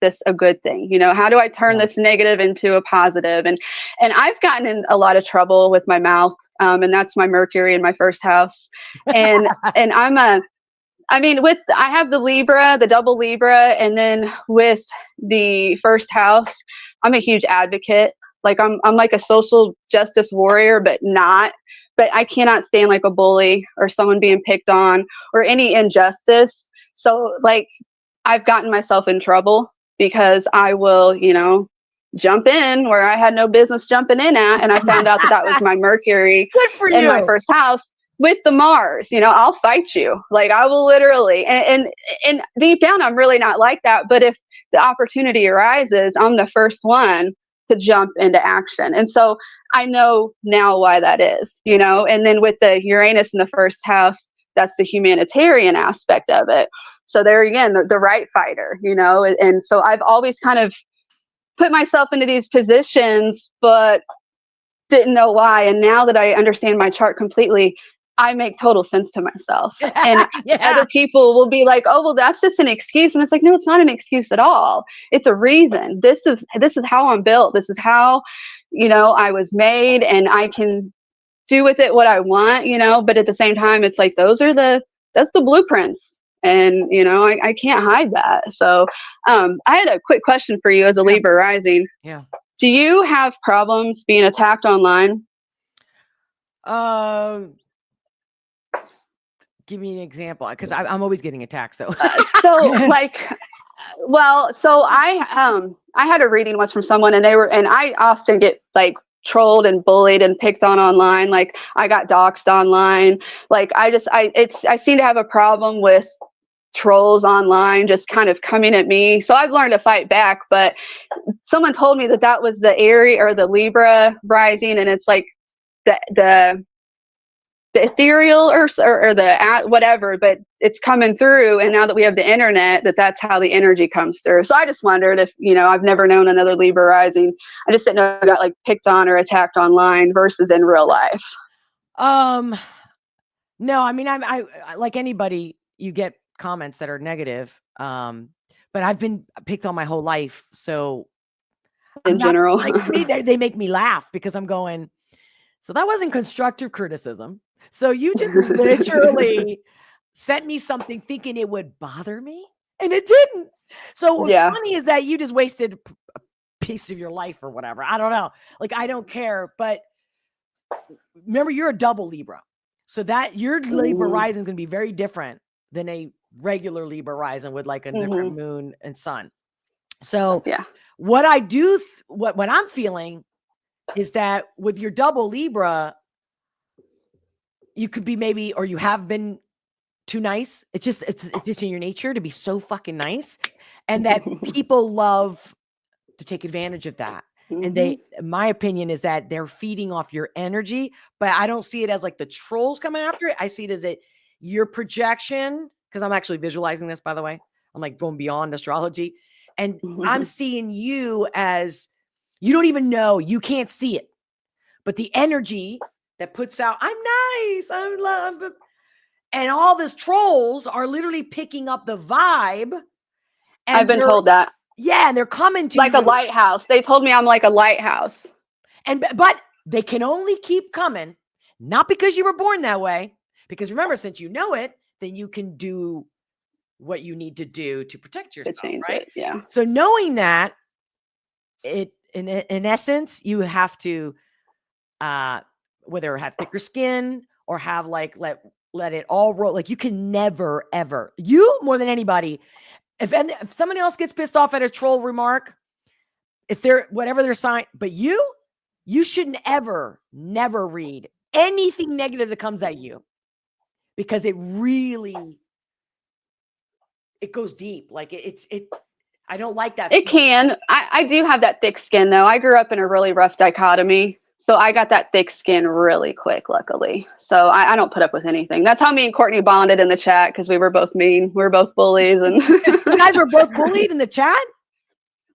this a good thing? How do I turn this negative into a positive? And I've gotten in a lot of trouble with my mouth. And that's my Mercury in my first house. And I have the Libra, the double Libra. And then with the first house, I'm a huge advocate. Like, I'm like a social justice warrior, but I cannot stand like a bully or someone being picked on or any injustice. So, like, I've gotten myself in trouble because I will, jump in where I had no business jumping in at. And I found out that that was my Mercury Good for in my you. first house with the Mars. I'll fight you. Like, I will literally, and deep down, I'm really not like that. But if the opportunity arises, I'm the first one to jump into action. And so I know now why that is, and then with the Uranus in the first house, that's the humanitarian aspect of it. So there again, the right fighter, and so I've always kind of put myself into these positions, but didn't know why. And now that I understand my chart completely, I make total sense to myself. And other people will be like, oh, well, that's just an excuse. And it's like, no, it's not an excuse at all. It's a reason. This is how I'm built. This is how, I was made, and I can do with it what I want, but at the same time, it's like, that's the blueprints. And, I can't hide that. So I had a quick question for you as a Libra rising. Yeah. Do you have problems being attacked online? Give me an example, because I'm always getting attacked. So, so I had a reading once from someone, and I often get like trolled and bullied and picked on online. Like, I got doxxed online. Like, I seem to have a problem with trolls online just kind of coming at me. So I've learned to fight back, but someone told me that was the Aries or the Libra rising, and it's like the ethereal or the whatever, but it's coming through. And now that we have the internet, that's how the energy comes through. So I just wondered if, I've never known another Libra rising. I just didn't know I got like picked on or attacked online versus in real life. No, I mean, I like anybody, you get comments that are negative. But I've been picked on my whole life. So in general, like, they make me laugh because I'm going, so that wasn't constructive criticism. So you just literally sent me something thinking it would bother me, and it didn't. So what's funny is that you just wasted a piece of your life or whatever. I don't know. Like, I don't care. But remember, you're a double Libra. So that your Libra rising is going to be very different than a regular Libra rising with like a different moon and sun. So what I do, what I'm feeling is that with your double Libra, you could be maybe, or you have been too nice. It's just in your nature to be so fucking nice. And that people love to take advantage of that. And my opinion is that they're feeding off your energy, but I don't see it as like the trolls coming after it. I see it as your projection, because I'm actually visualizing this, by the way. I'm like going beyond astrology. And I'm seeing you as, you don't even know, you can't see it, but the energy that puts out, I'm nice, I'm love, and all these trolls are literally picking up the vibe. And I've been told that. Yeah, and they're coming to like you. a lighthouse. They told me I'm like a lighthouse. But they can only keep coming, not because you were born that way, because remember, since you know it, then you can do what you need to do to protect yourself, right? Yeah. So knowing that, in essence, you have to whether have thicker skin or have like let it all roll. Like, you can never ever, you more than anybody, if somebody else gets pissed off at a troll remark, if they're whatever their sign, but you shouldn't never read anything negative that comes at you, because it really, it goes deep. Like I don't like that. It can. I do have that thick skin though. I grew up in a really rough dichotomy. So I got that thick skin really quick, luckily. So I don't put up with anything. That's how me and Courtney bonded in the chat, because we were both mean. We were both bullies. And you guys were both bullied in the chat?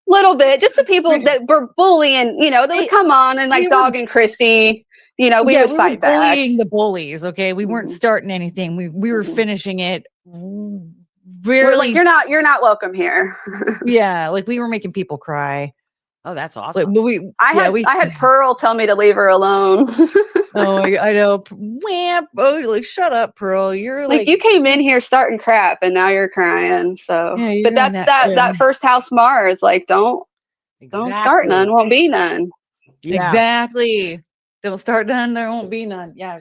Little bit. Just the people that were bullying, they would come on and like Dog and Christy, we would fight back. Bullying the bullies, okay? We weren't starting anything. We were finishing it. We're like, you're not welcome here. Yeah, like we were making people cry. Oh, that's awesome. Like, I had Pearl tell me to leave her alone. Oh, I know. Wham! Oh, like, shut up, Pearl. You're like, you came in here starting crap, and now you're crying. So, yeah, but that's that first house Mars. Like, don't start none, won't be none. Yeah. Exactly. Don't start none, there won't be none. Yeah,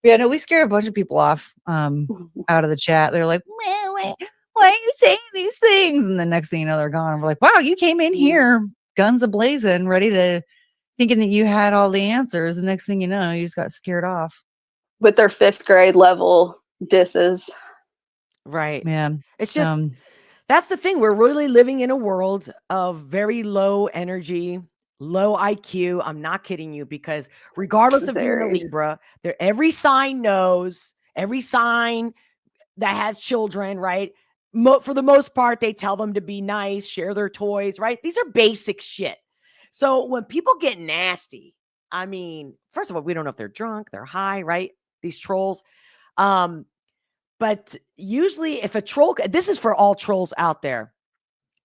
no, we scared a bunch of people off out of the chat. They're like, why are you saying these things? And the next thing you know, they're gone. We're like, wow, you came in here guns a-blazing, ready to thinking that you had all the answers. The next thing you know, you just got scared off. With their 5th grade level disses. Right. Yeah. It's just, that's the thing. We're really living in a world of very low energy, low IQ. I'm not kidding you, because regardless of being a Very. Libra, every sign knows, every sign that has children, right? For the most part, they tell them to be nice, share their toys, right? These are basic shit. So when people get nasty, I mean, first of all, we don't know if they're drunk, they're high, right? These trolls. But usually if a troll, this is for all trolls out there,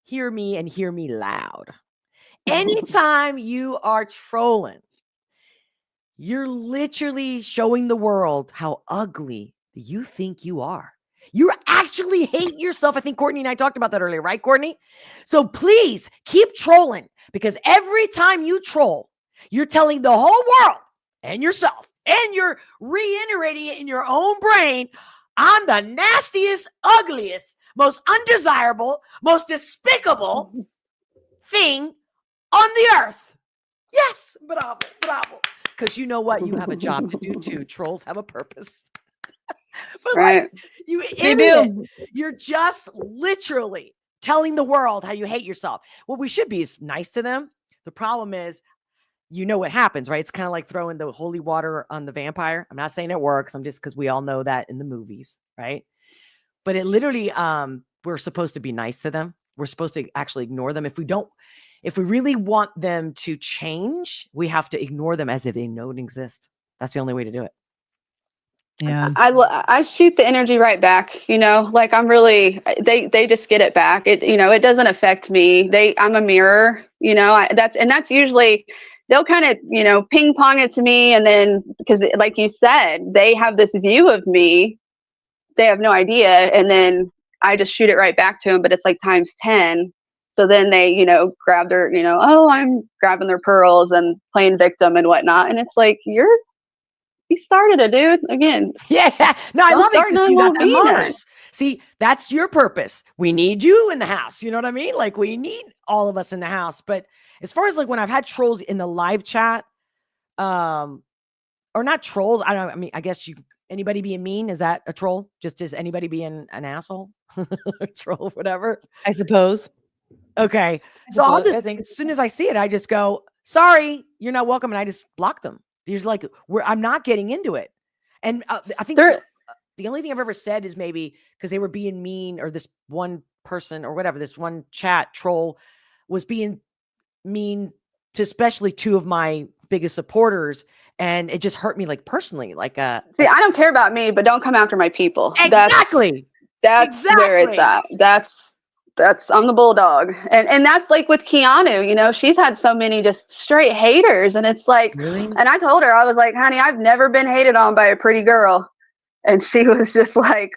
hear me and hear me loud. Anytime you are trolling, you're literally showing the world how ugly you think you are. You actually hate yourself. I think Courtney and I talked about that earlier, right, Courtney? So please keep trolling, because every time you troll, you're telling the whole world and yourself, and you're reiterating it in your own brain, I'm the nastiest, ugliest, most undesirable, most despicable thing on the earth. Yes, bravo, bravo. Because you know what? You have a job to do too. Trolls have a purpose. But Right. like, you They idiot, do. you're just literally telling the world how you hate yourself. What we should be is nice to them. The problem is, you know what happens, right? It's kind of like throwing the holy water on the vampire. I'm not saying it works. I'm just, because we all know that in the movies, right? But it literally, we're supposed to be nice to them. We're supposed to actually ignore them. If we really want them to change, we have to ignore them as if they don't exist. That's the only way to do it. Yeah. I shoot the energy right back, like I'm really, they just get it back. It doesn't affect me. I'm a mirror, that's usually, they'll kind of, ping pong it to me. And then, because like you said, they have this view of me, they have no idea. And then I just shoot it right back to them, but it's like times 10. So then they, grab their, oh, I'm grabbing their pearls and playing victim and whatnot. And it's like, you started it, dude. Again. Yeah. No, I love it. No, You got won't the be that. Mars. See, that's your purpose. We need you in the house. You know what I mean? Like, we need all of us in the house. But as far as like when I've had trolls in the live chat, or not trolls, I don't know. I mean, I guess anybody being mean, is that a troll? Just is anybody being an asshole? Troll, whatever. I suppose. Okay. So I'll just, as soon as I see it, I just go, sorry, you're not welcome. And I just block them. There's like, I'm not getting into it. And I think the only thing I've ever said is maybe because they were being mean, or this one person or whatever, this one chat troll was being mean to especially 2 of my biggest supporters. And it just hurt me, like, personally, like, see, I don't care about me, but don't come after my people. Exactly. That's where it's at. That's I'm the bulldog. And that's like with Keanu, she's had so many just straight haters. And it's like, really? And I told her, I was like, honey, I've never been hated on by a pretty girl. And she was just like,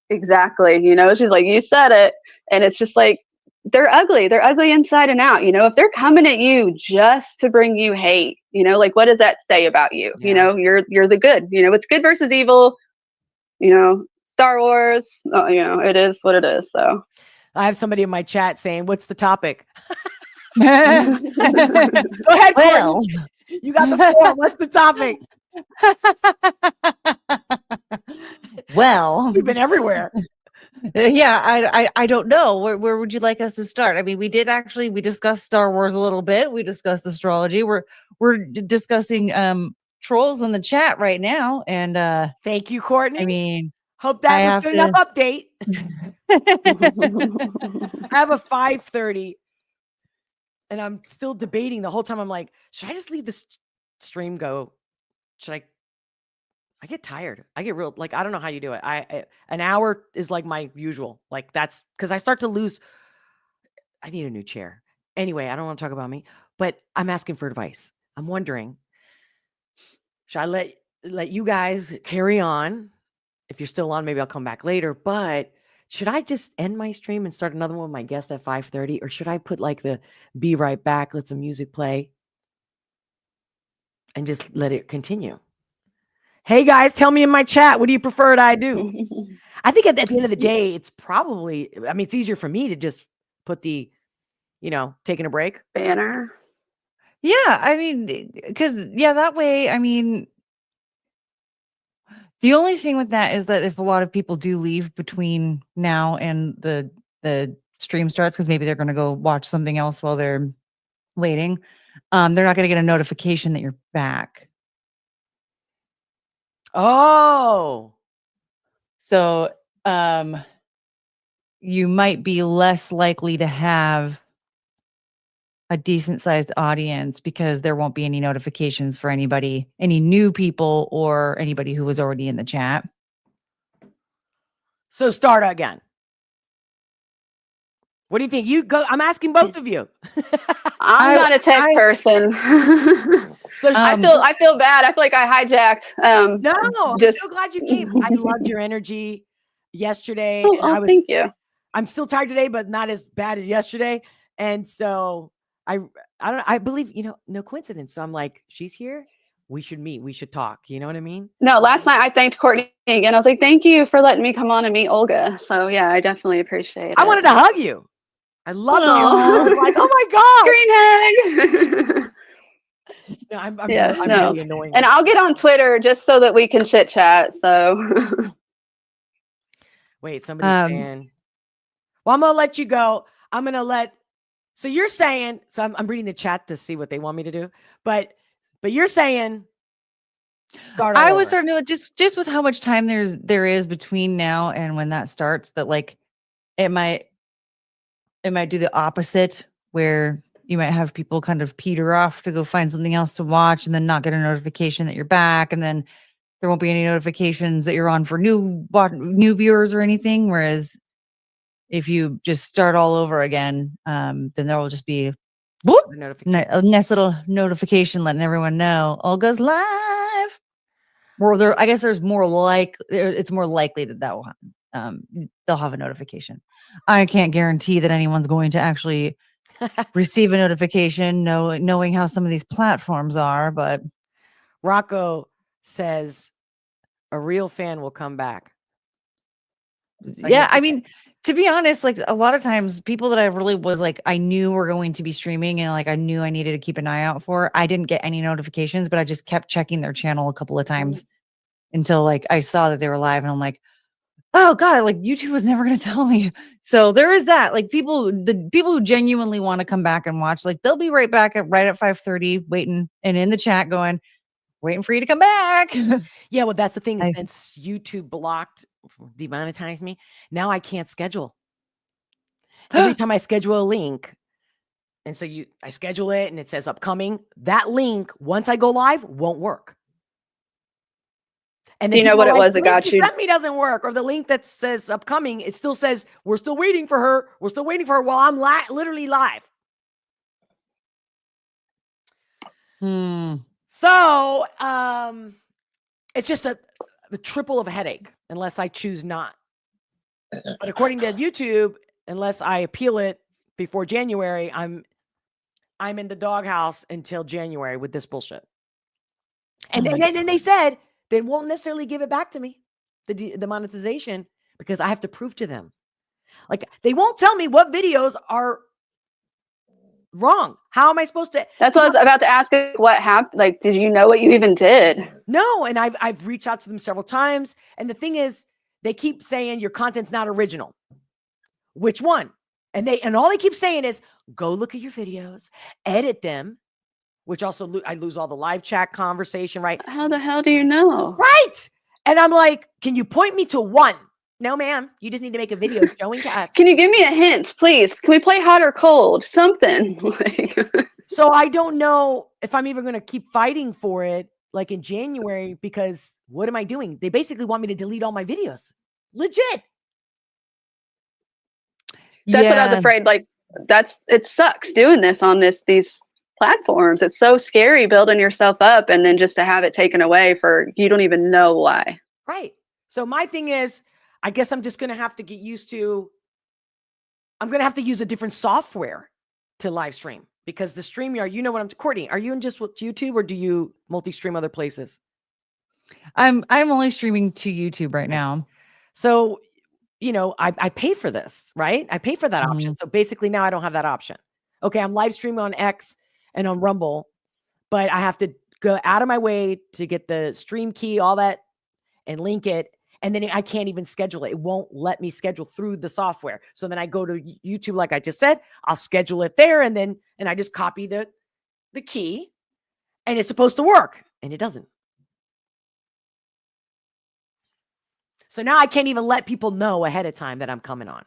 exactly. She's like, you said it. And it's just like, they're ugly. They're ugly inside and out. If they're coming at you just to bring you hate, like, what does that say about you? Yeah. You're the good, it's good versus evil, Star Wars, it is what it is. So I have somebody in my chat saying, what's the topic? Go ahead, Well, Courtney. You got the floor. What's the topic? well, We've been everywhere. yeah, I don't know. Where would you like us to start? I mean, we discussed Star Wars a little bit. We discussed astrology. We're discussing trolls in the chat right now. And thank you, Courtney. I mean, hope that was good enough update. I have a 5:30 and I'm still debating the whole time. I'm like, should I just leave this stream go? Should I get tired. I get real, like, I don't know how you do it. An hour is like my usual. Like, that's because I start to lose. I need a new chair. Anyway, I don't want to talk about me, but I'm asking for advice. I'm wondering, should I let you guys carry on? If you're still on, maybe I'll come back later, but should I just end my stream and start another one with my guest at 5:30? Or should I put like the be right back, let some music play and just let it continue? Hey guys, tell me in my chat, what do you prefer I do? I think at the end of the day, it's probably, I mean, it's easier for me to just put the, taking a break. Banner. Yeah, I mean, because that way, I mean, the only thing with that is that if a lot of people do leave between now and the stream starts, because maybe they're going to go watch something else while they're waiting, they're not going to get a notification that you're back. Oh, So you might be less likely to have a decent sized audience because there won't be any notifications for anybody, any new people or anybody who was already in the chat. so start again. What do you think? You go. I'm asking both of you. I'm not a tech person. So I feel bad. I feel like I hijacked. no, I'm just- so glad you came. I loved your energy yesterday. Oh, and thank you. I'm still tired today, but not as bad as yesterday. And so I believe, no coincidence. So I'm like, she's here. We should meet. We should talk. You know what I mean? No, last night I thanked Courtney again. I was like, thank you for letting me come on and meet Olga. So yeah, I definitely appreciate it. I wanted to hug you. I love you. Aw. I was like, oh my God. Green hug. No, I'm Yes, really annoying. And I'll get on Twitter just so that we can chit chat. So Wait, somebody's saying, well, I'm going to let you go. I'm going to so you're saying, so I'm reading the chat to see what they want me to do, but you're saying, start all I was over. starting to just with how much time there is between now and when that starts, that like it might do the opposite, where you might have people kind of peter off to go find something else to watch and then not get a notification that you're back, and then there won't be any notifications that you're on for new viewers or anything. Whereas if you just start all over again, then there will just be a nice little notification letting everyone know Olga's live. Or I guess there's more it's more likely that will happen. They'll have a notification. I can't guarantee that anyone's going to actually receive a notification, knowing how some of these platforms are. But Rocco says a real fan will come back. Yeah, I mean, to be honest, like a lot of times people that I really was like, I knew were going to be streaming and like I knew I needed to keep an eye out for, I didn't get any notifications, but I just kept checking their channel a couple of times until like I saw that they were live, and I'm like, oh God, like YouTube was never going to tell me. So there is that. Like the people who genuinely want to come back and watch, like they'll be right back at 5:30 waiting and in the chat going, waiting for you to come back. Yeah, well, that's the thing. Since YouTube demonetized me, now I can't schedule. Every time I schedule a link, and so I schedule it and it says upcoming, that link, once I go live, won't work. And do you know what it was that got you? Sent me doesn't work, or the link that says upcoming, it still says we're still waiting for her. We're still waiting for her while I'm literally live. So it's just the triple of a headache unless I choose not. But according to YouTube, unless I appeal it before January, I'm in the doghouse until January with this bullshit. And then they said they won't necessarily give it back to me, the monetization, because I have to prove to them. Like they won't tell me what videos are wrong. How am I supposed to? That's what I was about to ask. What happened? Like, did you know what you even did? No, and I've reached out to them several times, and the thing is, they keep saying your content's not original. Which one? And all they keep saying is go look at your videos, edit them, which also I lose all the live chat conversation, right? How the hell do you know? Right. And I'm like, can you point me to one? No, ma'am. You just need to make a video showing to us. Can you give me a hint, please? Can we play hot or cold? Something. So I don't know if I'm even going to keep fighting for it like in January, because what am I doing? They basically want me to delete all my videos. Legit. That's what I was afraid. Like it sucks doing this on these platforms. It's so scary building yourself up and then just to have it taken away for you don't even know why. Right. So my thing is, I guess I'm just going to have to get used to, I'm going to have to use a different software to live stream, because the StreamYard, you know what Courtney, are you in just with YouTube or do you multi-stream other places? I'm only streaming to YouTube right now. So, I pay for this, right? I pay for that option. So basically now I don't have that option. Okay, I'm live streaming on X and on Rumble, but I have to go out of my way to get the stream key, all that, and link it. And then I can't even schedule it. It won't let me schedule through the software. So then I go to YouTube, like I just said, I'll schedule it there, and I just copy the key, and it's supposed to work, and it doesn't. So now I can't even let people know ahead of time that I'm coming on.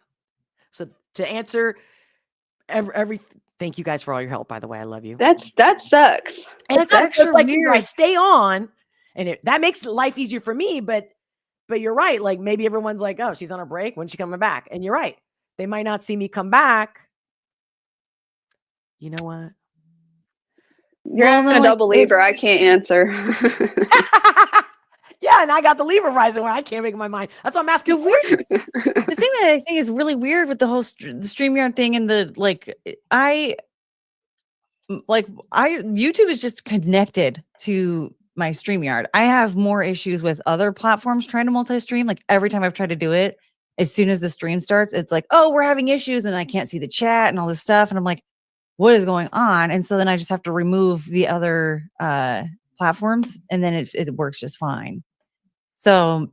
So to answer thank you guys for all your help, by the way. I love you. That sucks. And That's extra like weird. I stay on, and that makes life easier for me, but you're right. Like maybe everyone's like, oh, she's on a break. When's she coming back? And you're right. They might not see me come back. You know what? You're a double lever. I can't answer. Yeah, and I got the lever rising where I can't make my mind. That's why I'm asking. The thing that I think is really weird with the whole the StreamYard thing and the YouTube is just connected to my StreamYard. I have more issues with other platforms trying to multi-stream. Like every time I've tried to do it, as soon as the stream starts, it's like, oh, we're having issues, and I can't see the chat and all this stuff. And I'm like, what is going on? And so then I just have to remove the other platforms, and then it works just fine. So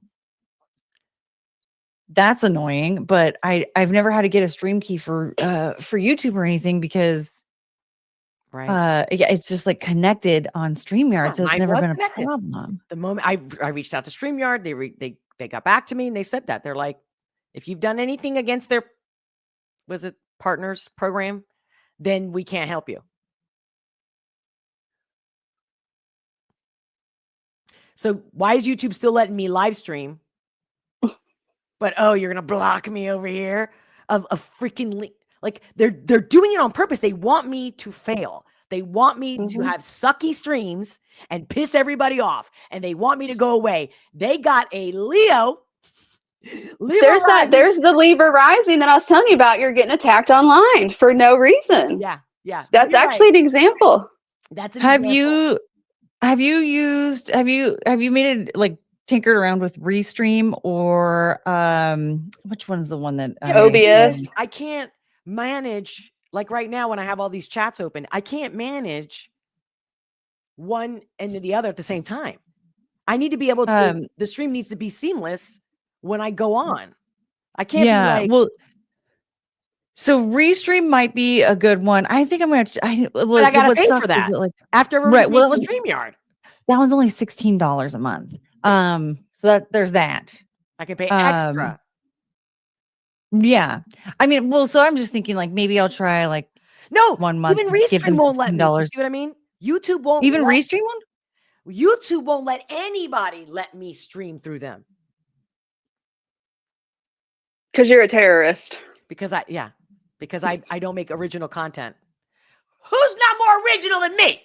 that's annoying, but I've never had to get a stream key for YouTube or anything because it's just like connected on StreamYard, so it's never been a problem. The moment I reached out to StreamYard, they got back to me and they said that they're like, if you've done anything against their partners program, then we can't help you. So why is YouTube still letting me live stream? But you're gonna block me over here of a freaking link. Like they're doing it on purpose. They want me to fail. They want me to have sucky streams and piss everybody off, and they want me to go away. They got a Leo. There's the lever rising that I was telling you about. You're getting attacked online for no reason. Yeah. That's actually an example. That's an Have example. have you made it like tinkered around with Restream or which one's the one that OBS? I can't manage, like right now when I have all these chats open, I can't manage one and the other at the same time. I need to be able to the stream needs to be seamless when I go on. I can't be like, so Restream might be a good one. I think I'm gonna. but I gotta pay for that. After well, that was StreamYard. That one's only $16 a month. So there's that. I can pay extra. Yeah, I mean, well, so I'm just thinking like maybe I'll try like 1 month. Even Restream won't let me. You see what I mean? YouTube won't even Restream one. YouTube won't let anybody let me stream through them because you're a terrorist. Because I don't make original content. Who's not more original than me?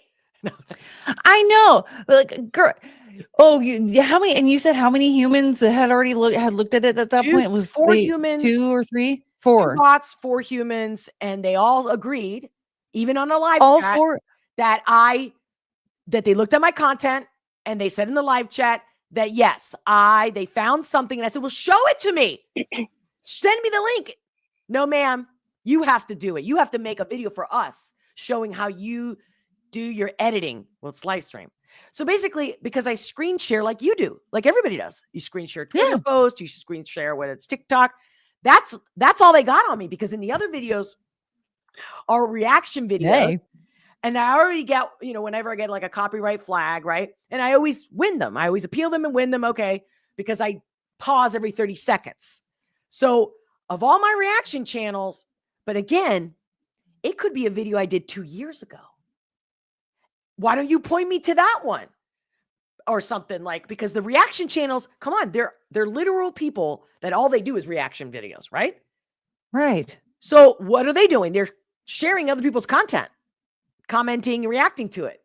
I know, like, girl. Oh, how many? And you said how many humans had already looked at it at that point? It was 4 humans, 2 or 3, 4 2 bots, 4 humans, and they all agreed, even on a live chat, 4 that they looked at my content and they said in the live chat that yes, they found something, and I said, well, show it to me. Send me the link. No, ma'am, you have to do it. You have to make a video for us showing how you do your editing. Well, it's live stream. So basically, because I screen share like you do, like everybody does, you screen share Twitter post, you screen share when it's TikTok. That's all they got on me, because in the other videos are reaction videos. Hey. And I already get, whenever I get like a copyright flag, right? And I always win them. I always appeal them and win them. Okay. Because I pause every 30 seconds. So of all my reaction channels, but again, it could be a video I did 2 years ago. Why don't you point me to that one or something, like, because the reaction channels, come on, they're literal people that all they do is reaction videos, right? Right. So what are they doing? They're sharing other people's content, commenting and reacting to it.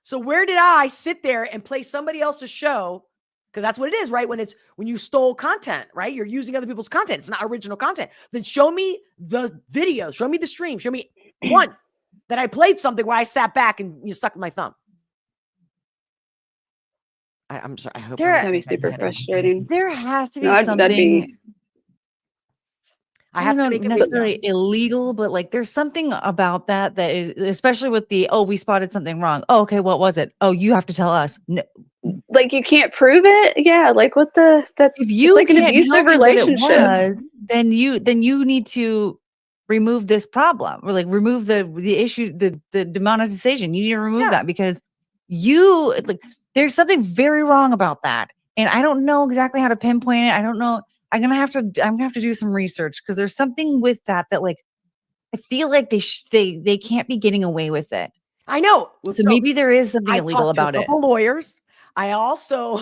So where did I sit there and play somebody else's show? Because that's what it is, right? When you stole content, right? You're using other people's content. It's not original content. Then show me the videos, show me the stream, show me one that I played something where I sat back and sucked my thumb. I'm sorry. I hope There- I'm That'd be not super heading. frustrating. There has to be No, that'd something. be I have to don't make know a necessarily video. illegal, but like there's something about that is, especially with the, oh, we spotted something wrong. Oh, okay, what was it? Oh, you have to tell us. No, like you can't prove it. Yeah, like what the that's if it's you like an can't tell abusive me what it relationship. was, then you need to remove this problem, or like remove the issue, the demonetization. You need to remove Yeah. that because you like there's something very wrong about that, and I don't know exactly how to pinpoint it. I don't know. I'm gonna have to do some research because there's something with that like I feel like they can't be getting away with it. I know. So maybe there is something I illegal talked to about a it. couple lawyers. I also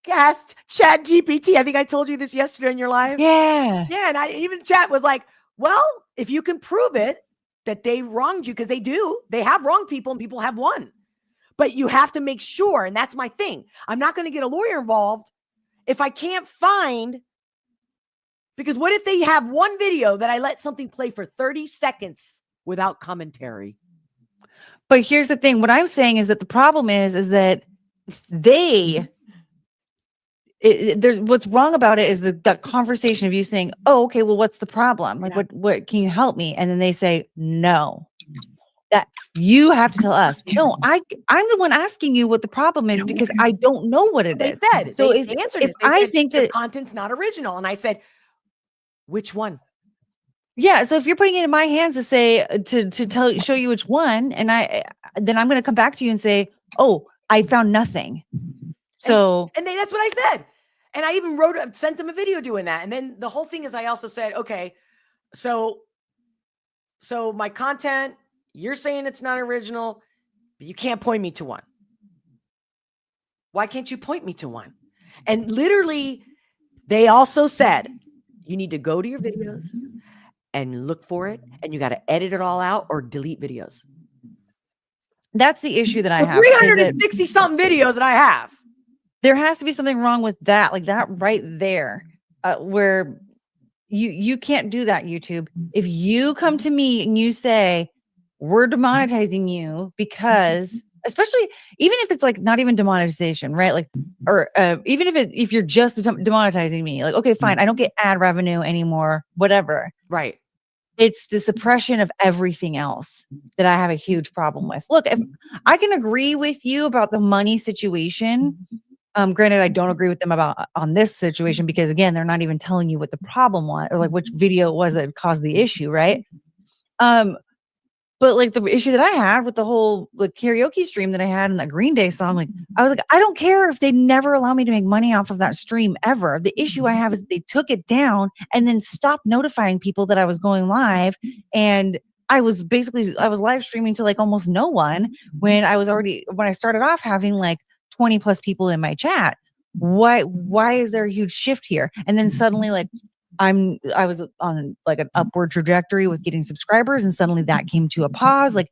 asked Chat GPT. I think I told you this yesterday in your live. Yeah. Yeah, and I even Chat was like, well, if you can prove it that they wronged you, because they do, they have wronged people and people have won. But you have to make sure, and that's my thing. I'm not going to get a lawyer involved if I can't find, because what if they have one video that I let something play for 30 seconds without commentary? But here's the thing. What I'm saying is that the problem is that they there's what's wrong about it is the conversation of you saying, oh, okay, well, what's the problem? Like, Yeah. what can you help me? And then they say, no, that you have to tell us. No, I'm the one asking you what the problem is because I don't know what it They is. said, So they if answered if it. They I said, think the that, content's not original. And I said, which one? yeah, so if you're putting it in my hands to say show you which one, and then I'm going to come back to you and say, oh, I found nothing. So And that's what I said. And I even sent them a video doing that. And then the whole thing is I also said, okay, so my content, you're saying it's not original, but you can't point me to one. Why can't you point me to one? And literally, they also said, you need to go to your videos and look for it. And you got to edit it all out or delete videos. that's the issue that I The have. is that 360 something videos that I have. there has to be something wrong with that, like that right there, where you can't do that, YouTube. If you come to me and you say we're demonetizing you because, especially even if it's like not even demonetization, right? Like, or even if you're just demonetizing me, like, okay, fine, I don't get ad revenue anymore, whatever. Right. It's the suppression of everything else that I have a huge problem with. Look, if I can agree with you about the money situation. Granted, I don't agree with them on this situation because again, they're not even telling you what the problem was or like which video it was that caused the issue, right? But like the issue that I had with the whole like karaoke stream that I had in that Green Day song, like I was like, I don't care if they never allow me to make money off of that stream ever. The issue I have is they took it down and then stopped notifying people that I was going live, and I was live streaming to like almost no one when I started off having like 20 plus people in my chat. Why is there a huge shift here? And then suddenly like I was on like an upward trajectory with getting subscribers, and suddenly that came to a pause. Like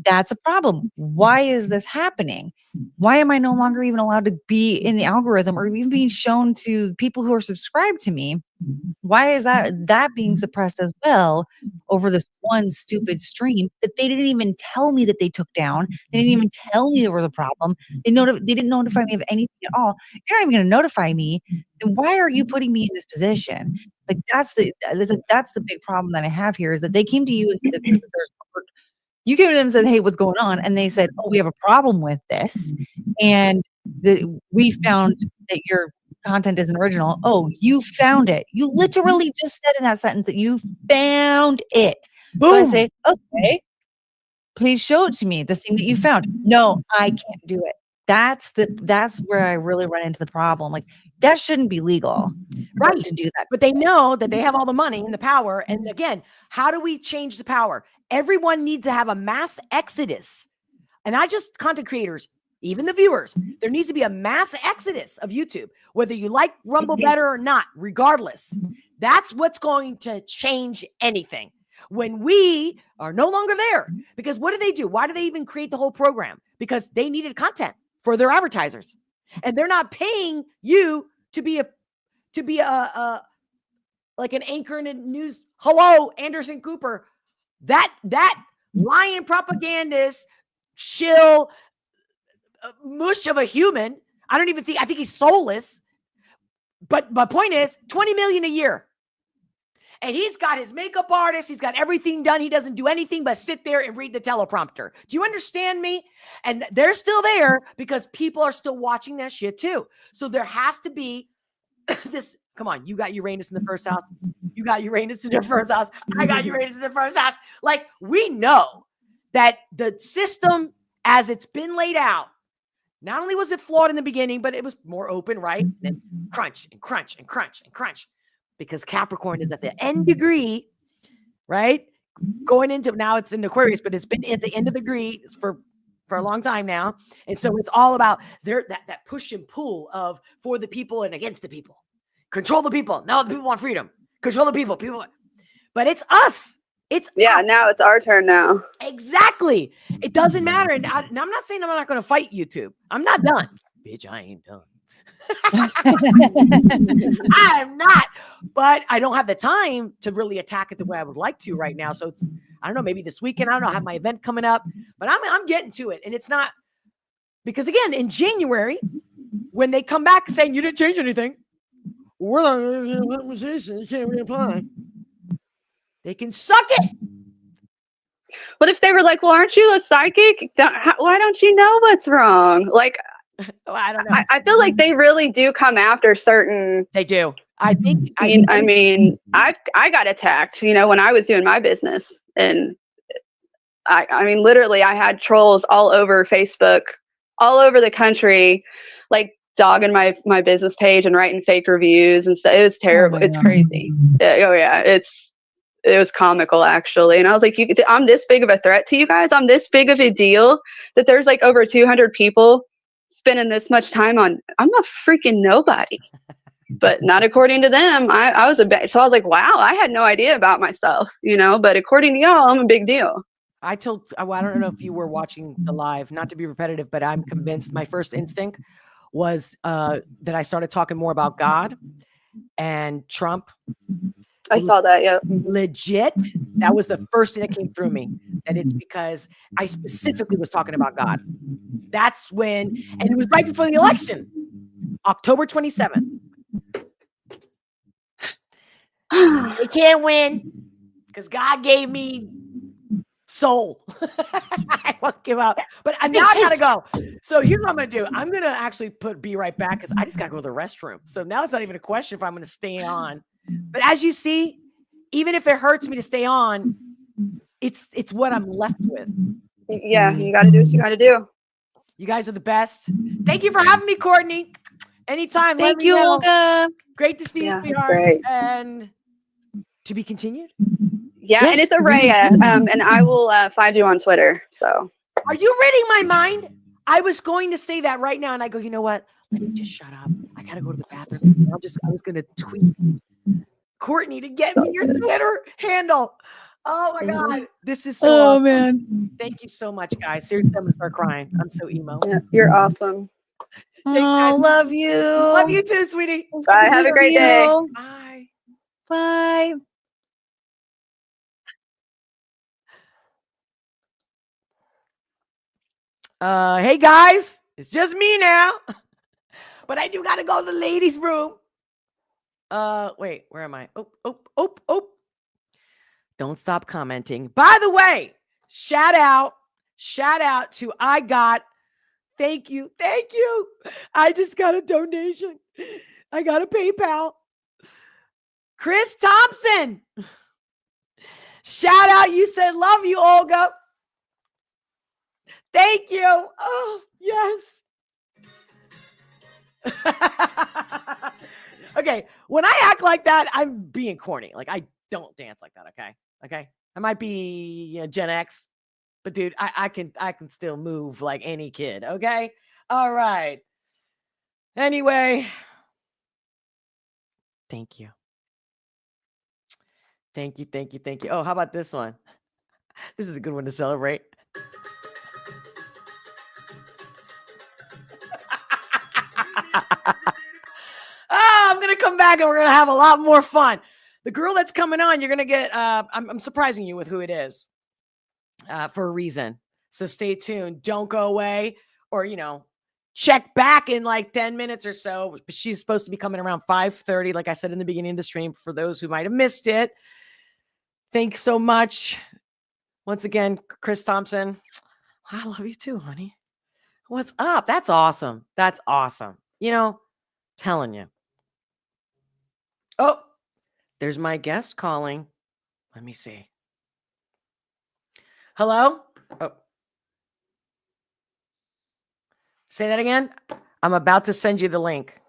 that's a problem. Why is this happening? Why am I no longer even allowed to be in the algorithm or even being shown to people who are subscribed to me? Why is that being suppressed as well over this one stupid stream that they didn't even tell me that they took down? They didn't even tell me there was a problem. They didn't notify me of anything at all. If you're not even going to notify me, then why are you putting me in this position? Like that's the big problem that I have here is that they came to you and said you came to them and said, hey, what's going on? And they said, oh, we have a problem with this. And we found that your content isn't original. Oh, you found it. You literally just said in that sentence that you found it. Boom. So I say, okay, please show it to me, the thing that you found. No, I can't do it. That's where I really run into the problem. Like that shouldn't be legal, right, to do that. But they know that they have all the money and the power. And again, how do we change the power? Everyone needs to have a mass exodus. And not just content creators, even the viewers. There needs to be a mass exodus of YouTube, whether you like Rumble better or not, regardless. That's what's going to change anything. When we are no longer there, because what do? Why do they even create the whole program? Because they needed content for their advertisers, and they're not paying you to be a like an anchor in a news. Hello, Anderson Cooper, that lying propagandist, shill mush of a human. I think he's soulless. But my point is 20 million a year. And he's got his makeup artist. He's got everything done. He doesn't do anything but sit there and read the teleprompter. Do you understand me? And they're still there because people are still watching that shit too. So there has to be this. Come on, you got Uranus in the first house. You got Uranus in the first house. I got Uranus in the first house. Like, we know that the system as it's been laid out, not only was it flawed in the beginning, but it was more open, right? And then crunch and crunch and crunch and crunch. Because Capricorn is at the end degree, right? Going into, now it's in Aquarius, but it's been at the end of the degree for a long time now. And so it's all about that push and pull of for the people and against the people. Control the people. Now the people want freedom. Control the people. But it's us. Now it's our turn now. Exactly. It doesn't matter. And I'm not saying I'm not going to fight YouTube. I'm not done. Bitch, I ain't done. I am not, but I don't have the time to really attack it the way I would like to right now. So it's, I don't know, maybe this weekend, I don't know, I have my event coming up, but I'm getting to it. And it's not, because again, in January, when they come back saying you didn't change anything, we're not you can't reapply. They can suck it. What if they were like, well, aren't you a psychic? Why don't you know what's wrong? Like, Oh, I don't know. I feel like they really do come after certain. They do. I think. I mean, I got attacked, when I was doing my business, and I mean, literally, I had trolls all over Facebook, all over the country, like dogging my business page and writing fake reviews and stuff. It was terrible. It's crazy. It was comical, actually. And I was like, I'm this big of a threat to you guys. I'm this big of a deal that there's like over 200 people spending this much time on. I'm a freaking nobody. But not according to them. I was so I was like, wow, I had no idea about myself, but according to y'all, I'm a big deal. I don't know if you were watching the live, not to be repetitive, but I'm convinced my first instinct was that I started talking more about God and Trump. I saw that, yeah. Legit. That was the first thing that came through me. That it's because I specifically was talking about God. That's when, and it was right before the election, October 27th. They can't win because God gave me soul. I won't give up. But now I gotta go. So here's what I'm gonna do. I'm gonna actually be right back because I just gotta go to the restroom. So now it's not even a question if I'm gonna stay on. But as you see, even if it hurts me to stay on, it's what I'm left with. Yeah, you gotta do what you gotta do. You guys are the best. Thank you for having me, Courtney. Anytime. Thank you, Olga. Great to see you, sweetheart. Great. And to be continued. Yeah, Yes, and it's Araya. And I will find you on Twitter. So are you reading my mind? I was going to say that right now, and I go, you know what? Let me just shut up. I gotta go to the bathroom. I was gonna tweet Courtney to get me your Twitter handle. Oh my God. This is so awesome. Man. Thank you so much, guys. Seriously, I'm gonna start crying. I'm so emo. yeah, you're awesome. Oh, love you. Love you too, sweetie. Bye. Have a great day. Bye. Bye. Hey guys, it's just me now. But I do gotta go to the ladies' room. Wait, where am I? Oh. Don't stop commenting. By the way, shout out to thank you. I just got a donation. I got a PayPal. Chris Thompson. Shout out. You said, love you, Olga. Thank you. Oh, yes. Okay. When I act like that, I'm being corny. Like, I don't dance like that. Okay. I might be Gen X, but dude, I can still move like any kid. Okay. All right. Anyway. Thank you. Oh, how about this one? This is a good one to celebrate. I'm going to come back and we're going to have a lot more fun. The girl that's coming on, you're going to get, I'm surprising you with who it is for a reason. So stay tuned. Don't go away or, check back in like 10 minutes or so. She's supposed to be coming around 5:30, like I said in the beginning of the stream, for those who might have missed it. Thanks so much. Once again, Chris Thompson. I love you too, honey. What's up? That's awesome. That's awesome. You know, telling you. Oh, there's my guest calling. Let me see. Hello? Oh. Say that again. I'm about to send you the link.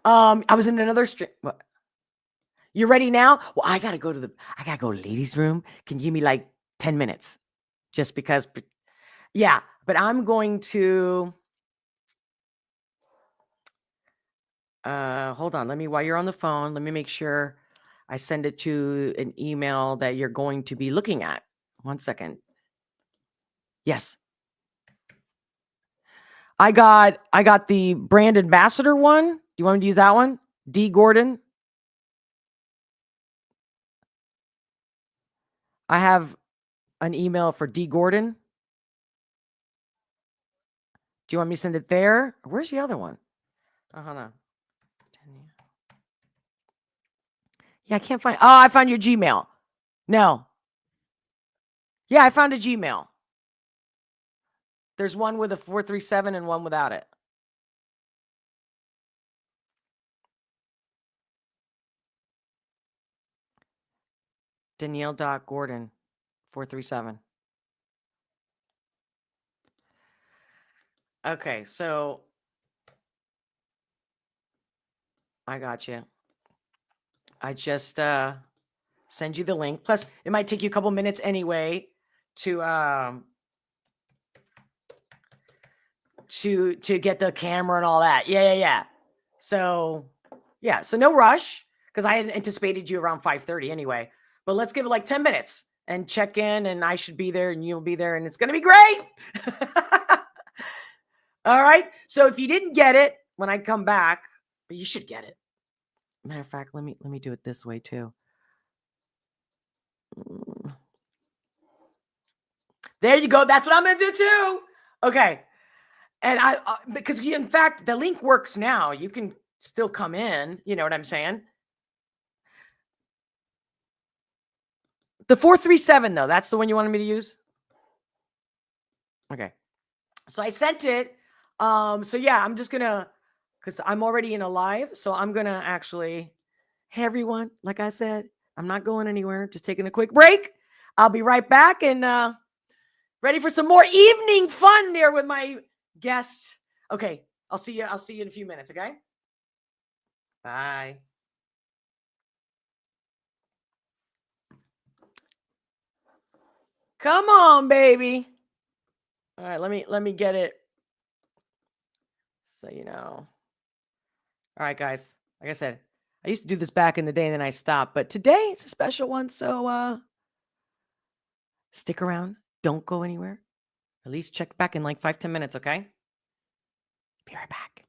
I was in another stream. What? You ready now? Well, I gotta go to ladies' room. Can you give me like 10 minutes? Just because, yeah, but I'm going to, hold on. While you're on the phone, let me make sure I send it to an email that you're going to be looking at. 1 second. Yes. I got the brand ambassador one. Do you want me to use that one? D. Gordon. I have an email for D. Gordon. Do you want me to send it there? Where's the other one? Hold on. Yeah, I can't find. Oh, I found your Gmail. No. Yeah, I found a Gmail. There's one with a 437 and one without it. Danielle.Gordon 437. Okay, so I got you. I just send you the link. Plus, it might take you a couple minutes anyway to get the camera and all that. Yeah. So no rush, because I had anticipated you around 5:30 anyway. But let's give it like 10 minutes and check in, and I should be there and you'll be there, and it's gonna be great. All right. So if you didn't get it when I come back, you should get it. Matter of fact, let me do it this way too. There you go. That's what I'm gonna do too. Okay. And because in fact, the link works now. You can still come in. You know what I'm saying? The 437 though, that's the one you wanted me to use. Okay. So I sent it. So yeah, I'm just gonna, because I'm already in a live, so I'm gonna actually, hey everyone, like I said, I'm not going anywhere, just taking a quick break. I'll be right back and ready for some more evening fun there with my guest. Okay, I'll see you in a few minutes, okay? Bye. Come on, baby. All right, let me get it. So you know. All right, guys. Like I said, I used to do this back in the day and then I stopped, but today it's a special one, so stick around. Don't go anywhere. At least check back in like 5-10 minutes, okay? Be right back.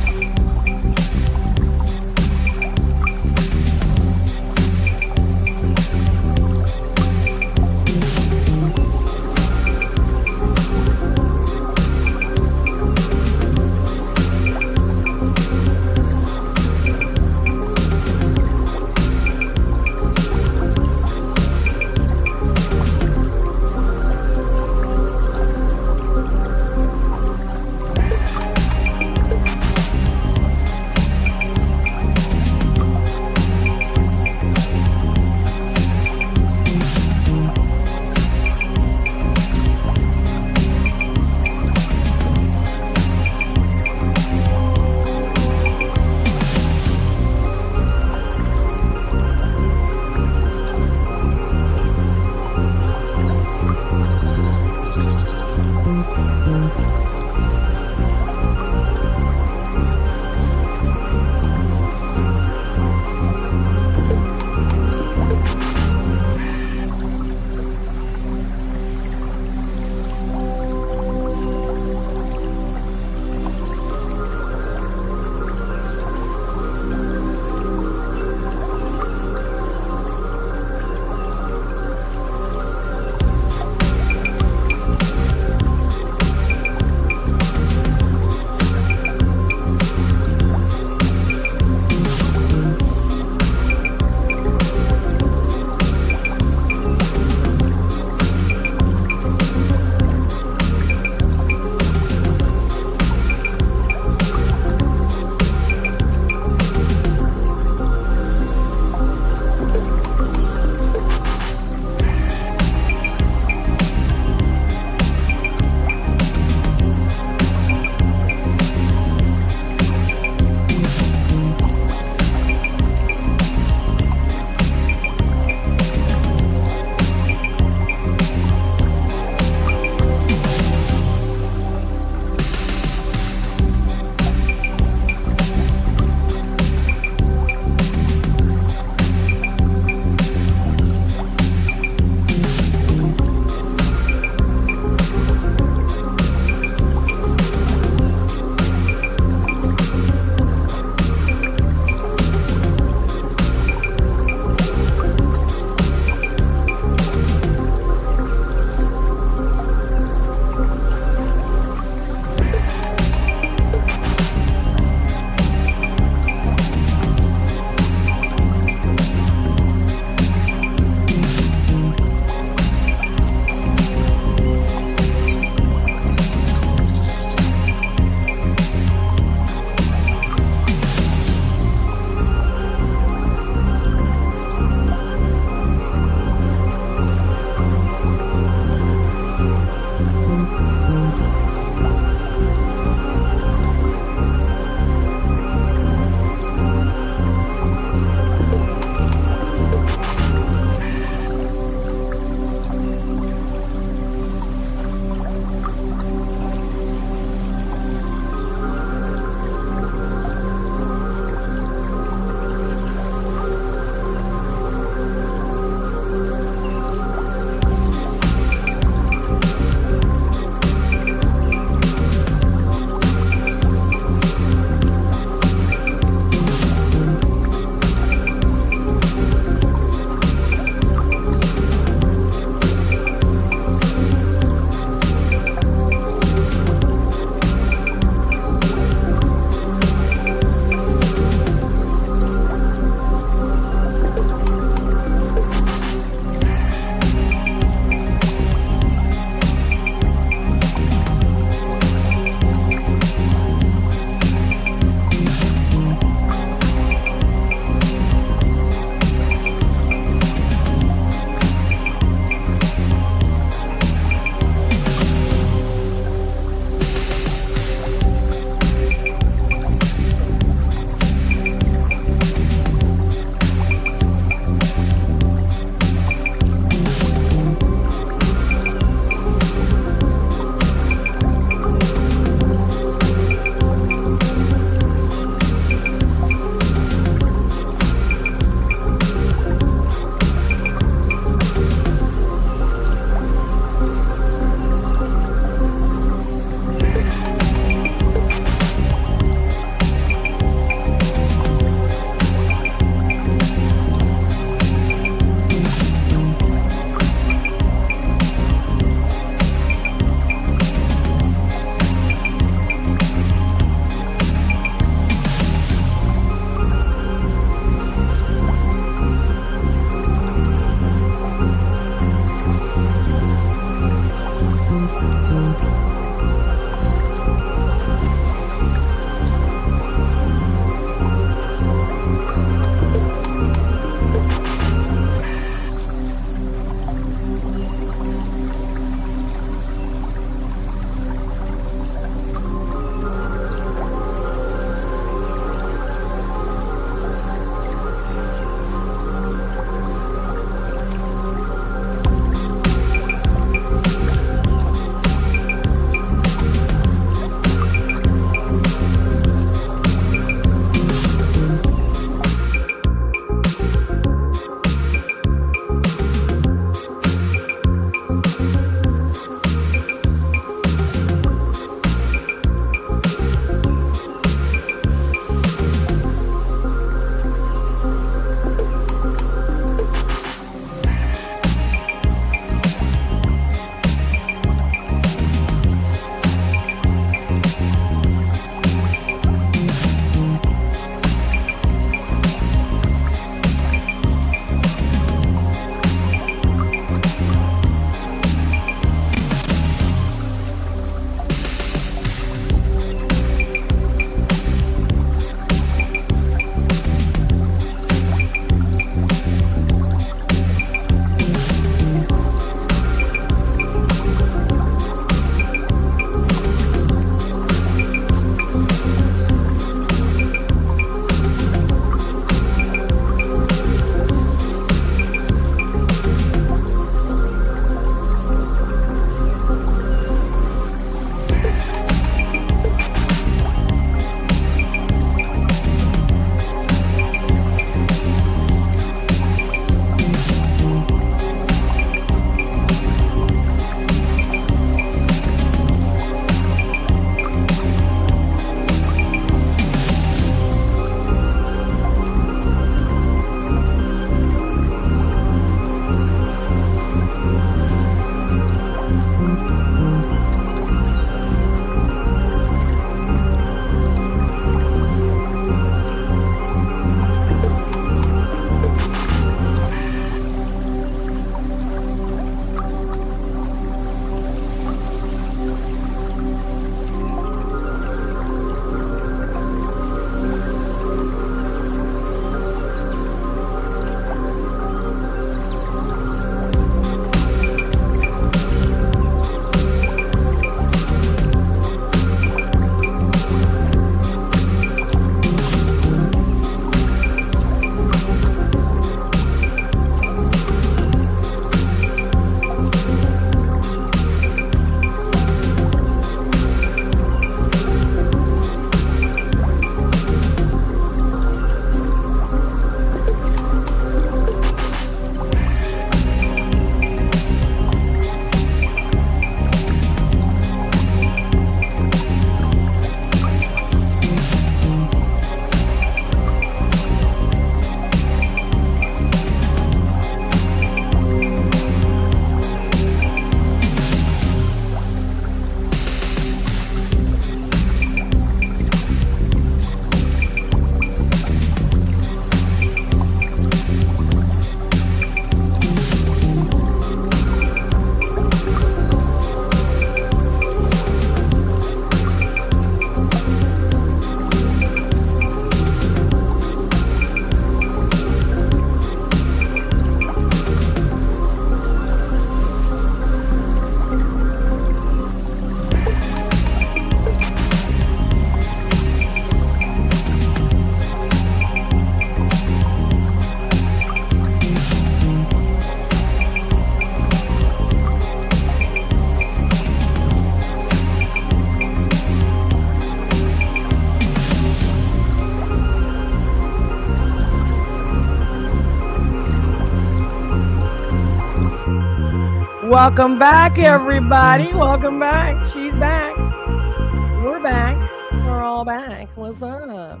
Welcome back, everybody. Welcome back. She's back. We're back. We're all back. What's up?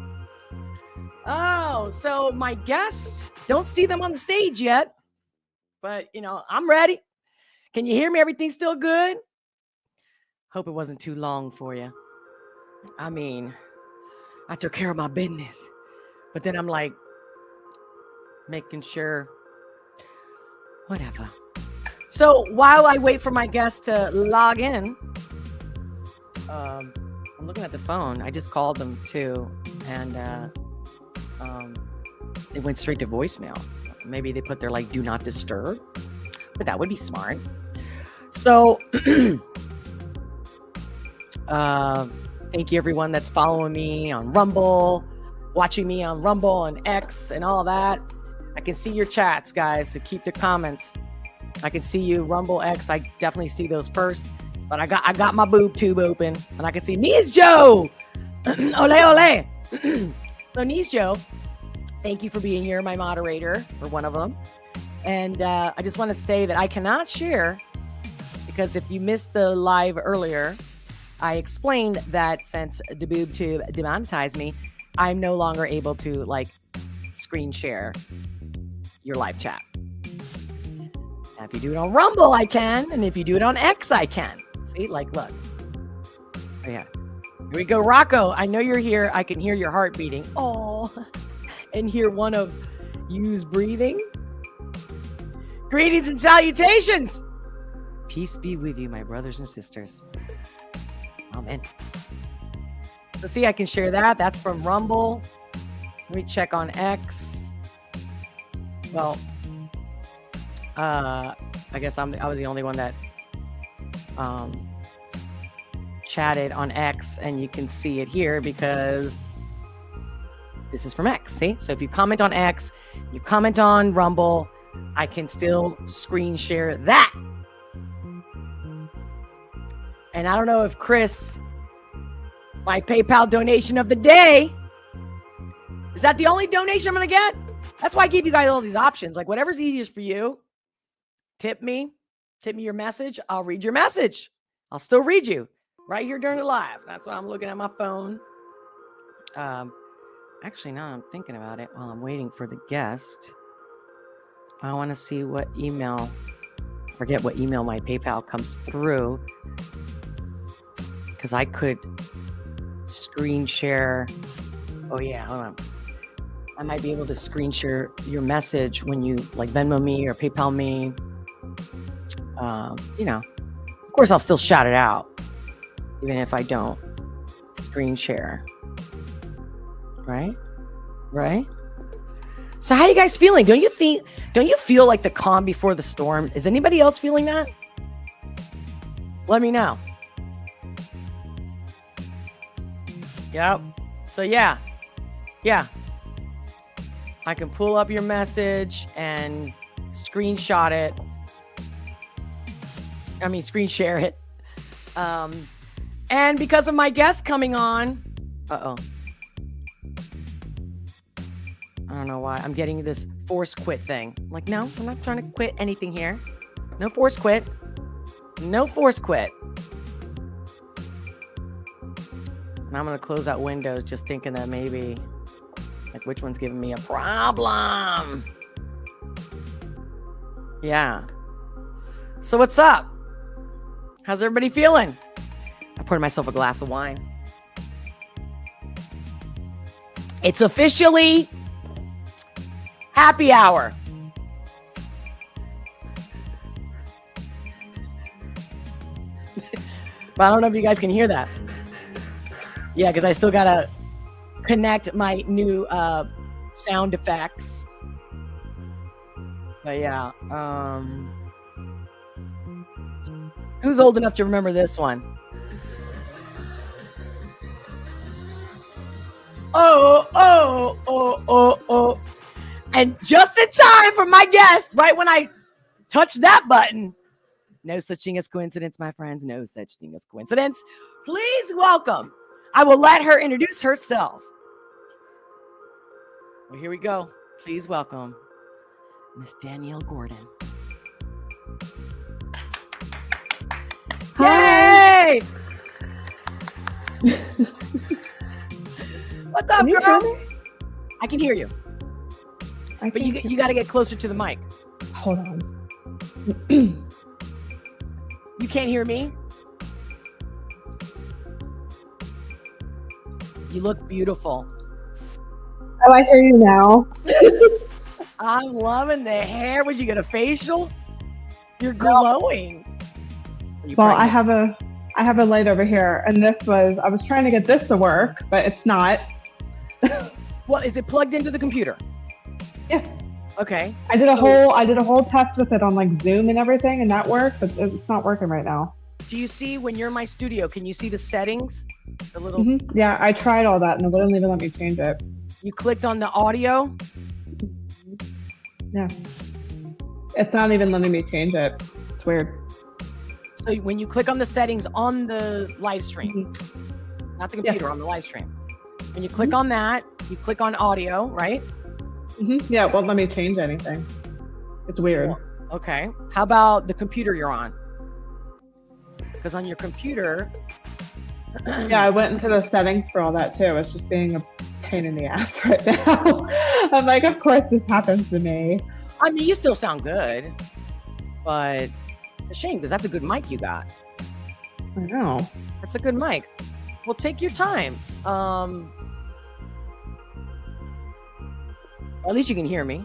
Oh, so my guests, don't see them on the stage yet, but I'm ready. Can you hear me? Everything's still good? Hope it wasn't too long for you. I mean, I took care of my business, but then I'm like making sure, whatever. So while I wait for my guests to log in, I'm looking at the phone. I just called them too, and it went straight to voicemail. Maybe they put their do not disturb, but that would be smart. So thank you everyone that's following me on Rumble, watching me on Rumble and X and all that. I can see your chats, guys, so keep the comments. I can see you, Rumble, X. I definitely see those first, but I got my boob tube open, and I can see Niece Joe. Ole, ole. So Niece Joe, thank you for being here, my moderator, or one of them. And I just want to say that I cannot share, because if you missed the live earlier, I explained that since the boob tube demonetized me, I'm no longer able to screen share your live chat. Now, if you do it on Rumble, I can. And if you do it on X, I can. See, look. Oh, yeah. Here we go, Rocco. I know you're here. I can hear your heart beating. Oh, and hear one of you's breathing. Greetings and salutations. Peace be with you, my brothers and sisters. Amen. So see, I can share that. That's from Rumble. Let me check on X. Well, I guess I was the only one that chatted on X, and you can see it here because this is from X. See, so if you comment on X, you comment on Rumble, I can still screen share that. And I don't know if Chris, my PayPal donation of the day, is that the only donation I'm gonna get? That's why I gave you guys all these options. Whatever's easiest for you. Tip me your message. I'll read your message. I'll still read you right here during the live. That's why I'm looking at my phone. Actually, now I'm thinking about it while I'm waiting for the guest. I want to see what email. Forget what email my PayPal comes through, because I could screen share. Oh yeah, hold on. I might be able to screen share your message when you Venmo me or PayPal me. Of course, I'll still shout it out, even if I don't screen share. Right? So how you guys feeling? Don't you feel like the calm before the storm? Is anybody else feeling that? Let me know. Yep. So yeah. I can pull up your message and screen share it. And because of my guest coming on, I don't know why I'm getting this force quit thing. No, I'm not trying to quit anything here. No force quit. And I'm going to close out Windows, just thinking that maybe, which one's giving me a problem? Yeah. So what's up? How's everybody feeling? I poured myself a glass of wine. It's officially happy hour. But I don't know if you guys can hear that. Yeah, because I still got to connect my new sound effects. But yeah. Who's old enough to remember this one? Oh. And just in time for my guest, right when I touch that button. No such thing as coincidence, my friends. No such thing as coincidence. Please welcome. I will let her introduce herself. Well, here we go. Please welcome Miss Danielle Gordon. right. What's up, Can you girl? hear me? I can hear you, I but you can't you got to get closer to the mic. hold on. You can't hear me? You look beautiful. Oh, I hear you now. I'm loving the hair. Would you get a facial? You're glowing. Are you Well, I pregnant? have a light over here, and I was trying to get this to work, but it's not. Well, is it plugged into the computer? Yeah. Okay. I did a whole test with it on like Zoom and everything, and that worked, but it's not working right now. Do you see when you're in my studio? Can you see the settings? The little. Mm-hmm. Yeah, I tried all that, and it wouldn't even let me change it. You clicked on the audio. Yeah. It's not even letting me change it. It's weird. So when you click on the settings on the live stream, not the computer, on the live stream. When you click on that, you click on audio, right? Yeah, it won't let me change anything. It's weird. Okay. How about the computer you're on? Because on your computer. Yeah, I went into the settings for all that too. It's just being a pain in the ass right now. I'm like, of course this happens to me. I mean, you still sound good, but it's a shame because that's a good mic you got. I know. That's a good mic. Well, take your time. At least you can hear me.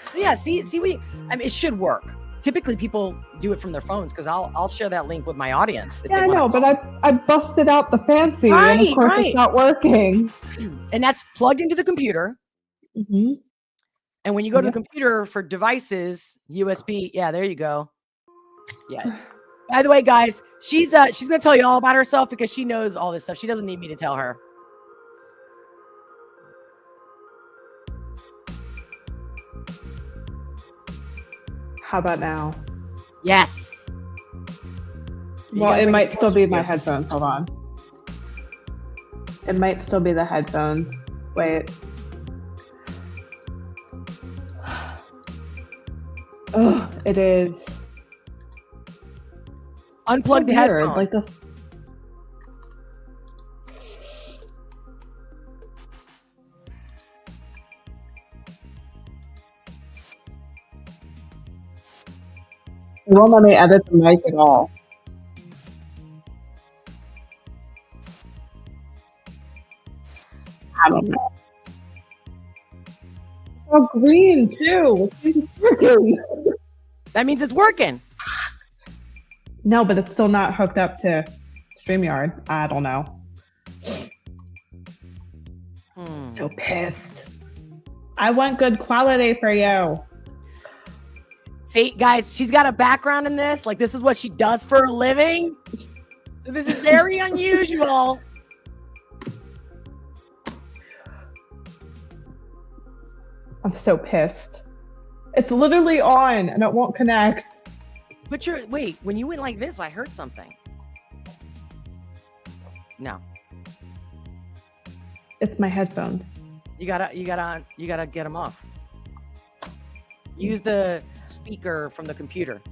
So yeah, see, I mean, it should work. Typically, people do it from their phones because I'll share that link with my audience. Yeah, I know, but I busted out the fancy, and of course it's not working. And that's plugged into the computer. Mm-hmm. And when you go to the computer for devices, USB, yeah, there you go. Yeah. By the way, guys, she's gonna tell you all about herself because she knows all this stuff. She doesn't need me to tell her. How about now? Yes. Well, it might still be my headphones. Hold on. It might still be the headphones. Wait. Oh, it is. Unplug the headphones. Like this. It won't let me edit the mic at all. I don't know. It's all green too. It's working. That means it's working. No, but it's still not hooked up to StreamYard. I don't know. So pissed. I want good quality for you. See, guys, she's got a background in this. Like, this is what she does for a living. So this is very unusual. I'm so pissed. It's literally on and it won't connect. But wait, when you went like this, I heard something. No. It's my headphones. You gotta get them off. Use the speaker from the computer.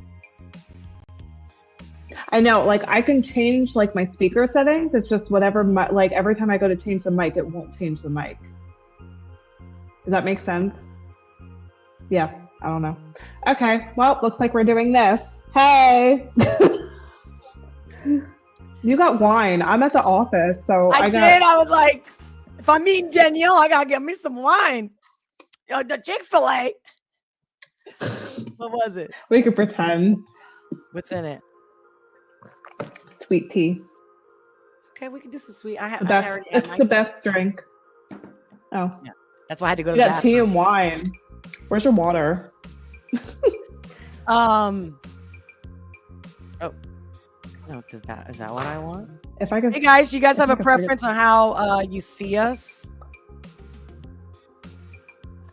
I know, like I can change like my speaker settings. It's just whatever, like every time I go to change the mic, it won't change the mic. Does that make sense? Yeah, I don't know. Okay, well, looks like we're doing this. Hey! You got wine. I'm at the office, so I did. I was like, if I'm meeting Danielle, I gotta get me some wine. The Chick-fil-A. What was it? We could pretend. What's in it? Sweet tea. Okay, we can do some sweet. It's the best drink. Oh. Yeah. That's why I had to go to You the got tea and wine. Where's your water? Oh. No, is that what I want? If I could. Hey guys, you guys have a preference on how you see us?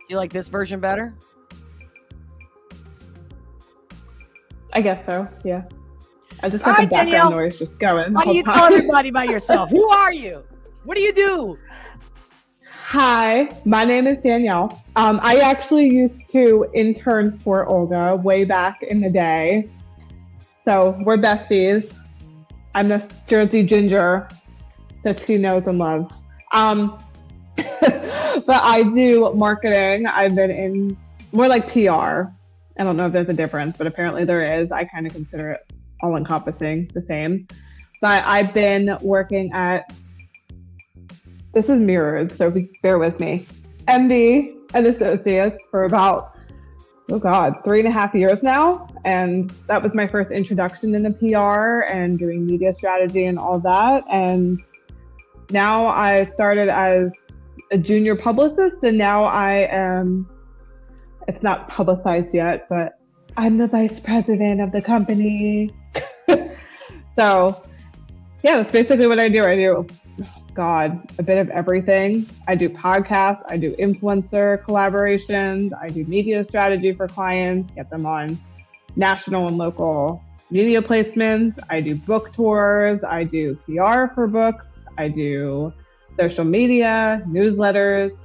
You like this version better? I guess so, yeah. I just got the background Danielle, noise just going. Why do you tell everybody about yourself? Who are you? What do you do? Hi, my name is Danielle. I actually used to intern for Olga way back in the day. So we're besties. I'm the Jersey ginger that she knows and loves. But I do marketing. I've been in more like PR. I don't know if there's a difference, but apparently there is. I kind of consider it all encompassing, the same. But I've been working at, this is mirrored, so bear with me, MD and Associates for about, 3.5 years now. And that was my first introduction into PR and doing media strategy and all that. And now I started as a junior publicist, and now I am, it's not publicized yet, but I'm the vice president of the company. So yeah, that's basically what I do. I do, a bit of everything. I do podcasts, I do influencer collaborations, I do media strategy for clients, get them on national and local media placements. I do book tours, I do PR for books, I do social media, newsletters.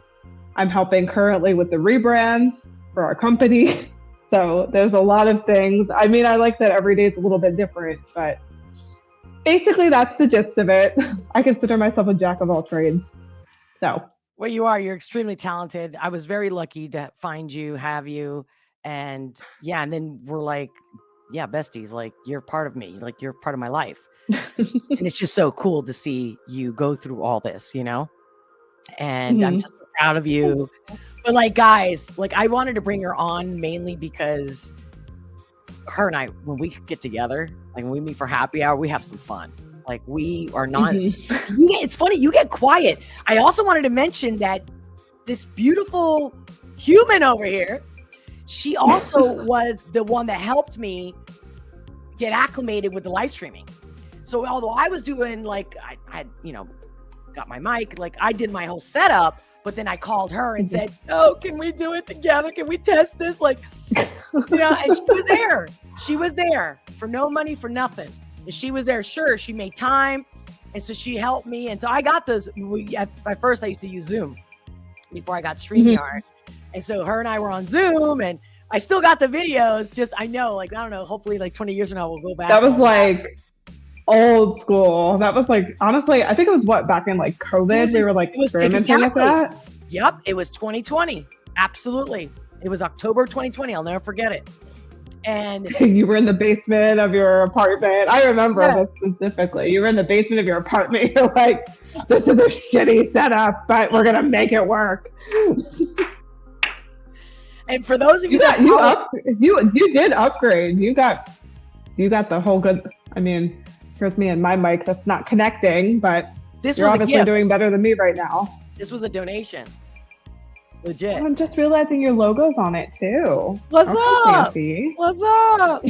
I'm helping currently with the rebrand for our company. So there's a lot of things. I mean, I like that every day is a little bit different, but basically that's the gist of it. I consider myself a jack of all trades. So. Well, you're extremely talented. I was very lucky to find you, have you. And yeah, and then we're like, yeah, besties, like you're part of me, like you're part of my life. And it's just so cool to see you go through all this, you know? And I'm just so proud of you. But like, guys, like I wanted to bring her on mainly because her and I, when we get together, like when we meet for happy hour, we have some fun. Like we are not, it's funny, you get quiet. I also wanted to mention that this beautiful human over here, she also was the one that helped me get acclimated with the live streaming. So although I was doing like, I had, got my mic, like I did my whole setup, but then I called her and said, oh, can we do it together? Can we test this? Like, and she was there. She was there for no money, for nothing. And she was there. Sure, she made time. And so she helped me. And so I got this. At first, I used to use Zoom before I got StreamYard. And so her and I were on Zoom, and I still got the videos. Just, I know, like, I don't know, hopefully like 20 years from now, we'll go back. That was like old school. That was like, honestly, I think it was back in like COVID. We were like experimenting with that. Yep. It was 2020. Absolutely. It was October 2020. I'll never forget it. And you were in the basement of your apartment. I remember this specifically. You were in the basement of your apartment. You're like, this is a shitty setup, but we're gonna make it work. And for those of you you did upgrade. You got the whole good. I mean, here's me and my mic that's not connecting, but you're obviously doing better than me right now. This was a donation. Legit. I'm just realizing your logo's on it too. What's up? What's up?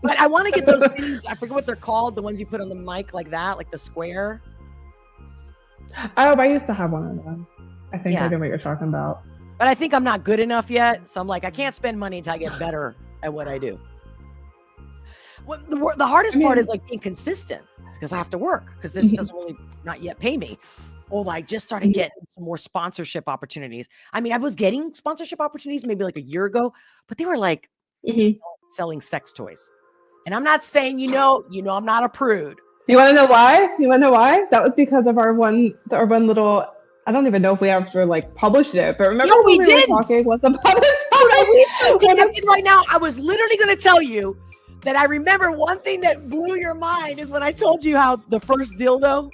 But I want to get those things. I forget what they're called. The ones you put on the mic like that, like the square. Oh, I used to have one of them. I think I know what you're talking about. But I think I'm not good enough yet. So I'm like, I can't spend money until I get better at what I do. Well, the hardest part is like being consistent, because I have to work, because this doesn't really not yet pay me. Or I just started getting some more sponsorship opportunities. I mean, I was getting sponsorship opportunities maybe like a year ago, but they were like selling sex toys. And I'm not saying, I'm not a prude. You want to know why? That was because of our one little, I don't even know if we ever like published it, but remember when we were talking was about it? Oh, no, we so connected right now. I was literally going to tell you that I remember one thing that blew your mind is when I told you how the first dildo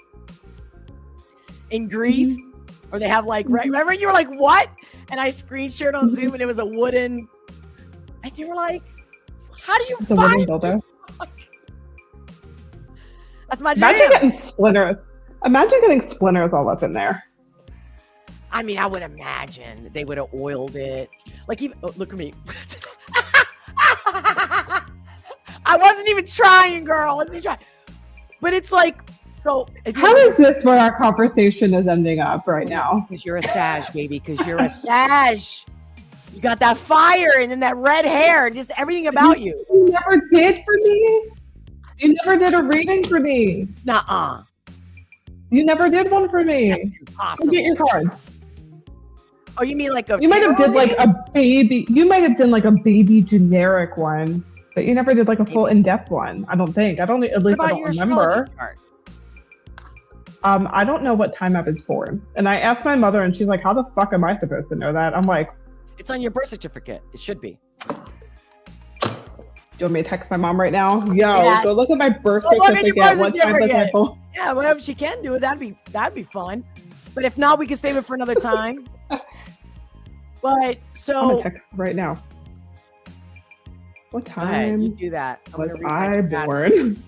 in Greece, or they have like, remember you were like, what? And I screen shared on Zoom, and it was a wooden, and you were like, how do you find this? That's my jam. Imagine getting splinters all up in there. I mean, I would imagine they would have oiled it. Like, even, look at me. I wasn't even trying, girl. I wasn't even trying. But it's like, so. How is this where our conversation is ending up right now? Because you're a Sag, baby. Because you're a Sag. You got that fire and then that red hair. Just everything about you. You never did for me? You never did a reading for me? Nuh-uh. You never did one for me. That's impossible. Get your cards. Oh, you mean like a... You might have did like a baby... You might have done like a baby generic one. But you never did like a full in-depth one. I don't think. At What least I about don't your remember. astrology chart? I don't know what time I was born. And I asked my mother and she's like, how the fuck am I supposed to know that? I'm like, It's on your birth certificate. It should be. do you want me to text my mom right now? Yo, Yes. go look at my birth Go look at your certificate. birth What time was my certificate. full? Yeah, whatever she can do, that'd be fun. But if not, we can save it for another time. But I'm gonna so text right now. What go ahead, you time do that. I'm was gonna read my I chat. born?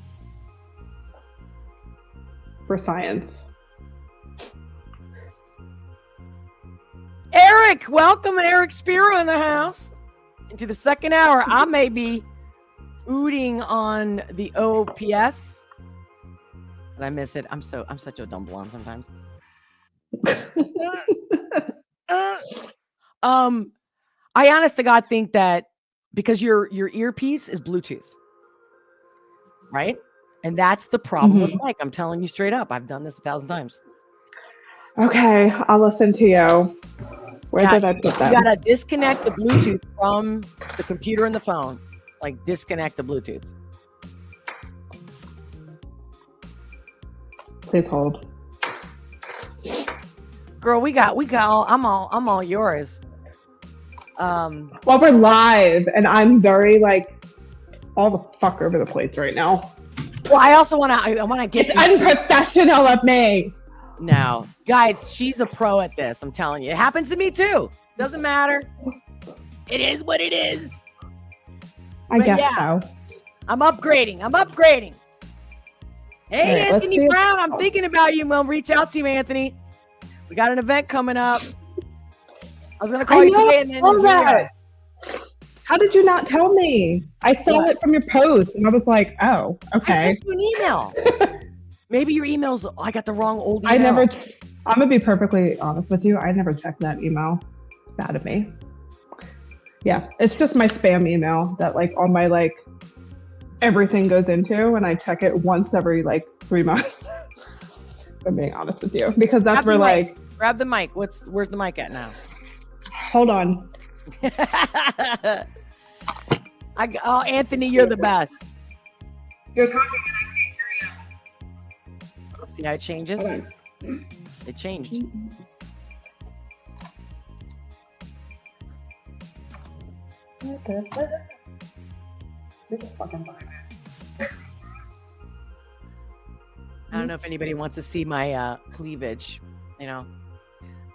For science. Eric, welcome, Eric Spiro in the house. Into the second hour, I may be ooting on the OPS, and I miss it. I'm such a dumb blonde sometimes. I honest to God think that because your earpiece is Bluetooth, right? And that's the problem with Mike. I'm telling you straight up. I've done this 1,000 times. Okay, I'll listen to you. Where did I put You that? gotta disconnect the Bluetooth from the computer and the phone. Like disconnect the Bluetooth. Please hold. Girl, we got all I'm all yours. Well, we're live, and I'm very like all the fuck over the place right now. Well, I also wanna get It's unprofessional of me. now. Guys, she's a pro at this. I'm telling you. It happens to me too. Doesn't matter. It is what it is. I But guess yeah. so. I'm upgrading. Hey, All right, let's Anthony see if- Brown, I'm thinking about you. We'll reach out to you, Anthony. We got an event coming up. I was gonna call you today, and then all here we are. that. How did you not tell me? I saw What? it from your post, and I was like, oh, I okay. sent you an email. Maybe your email's. I got the wrong old email. I never. I'm gonna be perfectly honest with you. I never checked that email. It's bad of me. Yeah, it's just my spam email that like all my like everything goes into, and I check it once every like 3 months. If I'm being honest with you, because that's Grab where the mic. like. Grab the mic. Where's the mic at now? Hold on. Oh, Anthony, you're the best. You're talking and I can't hear you. See how it changes? Hold on. It changed. This is fucking fine. I don't know if anybody wants to see my cleavage. You know,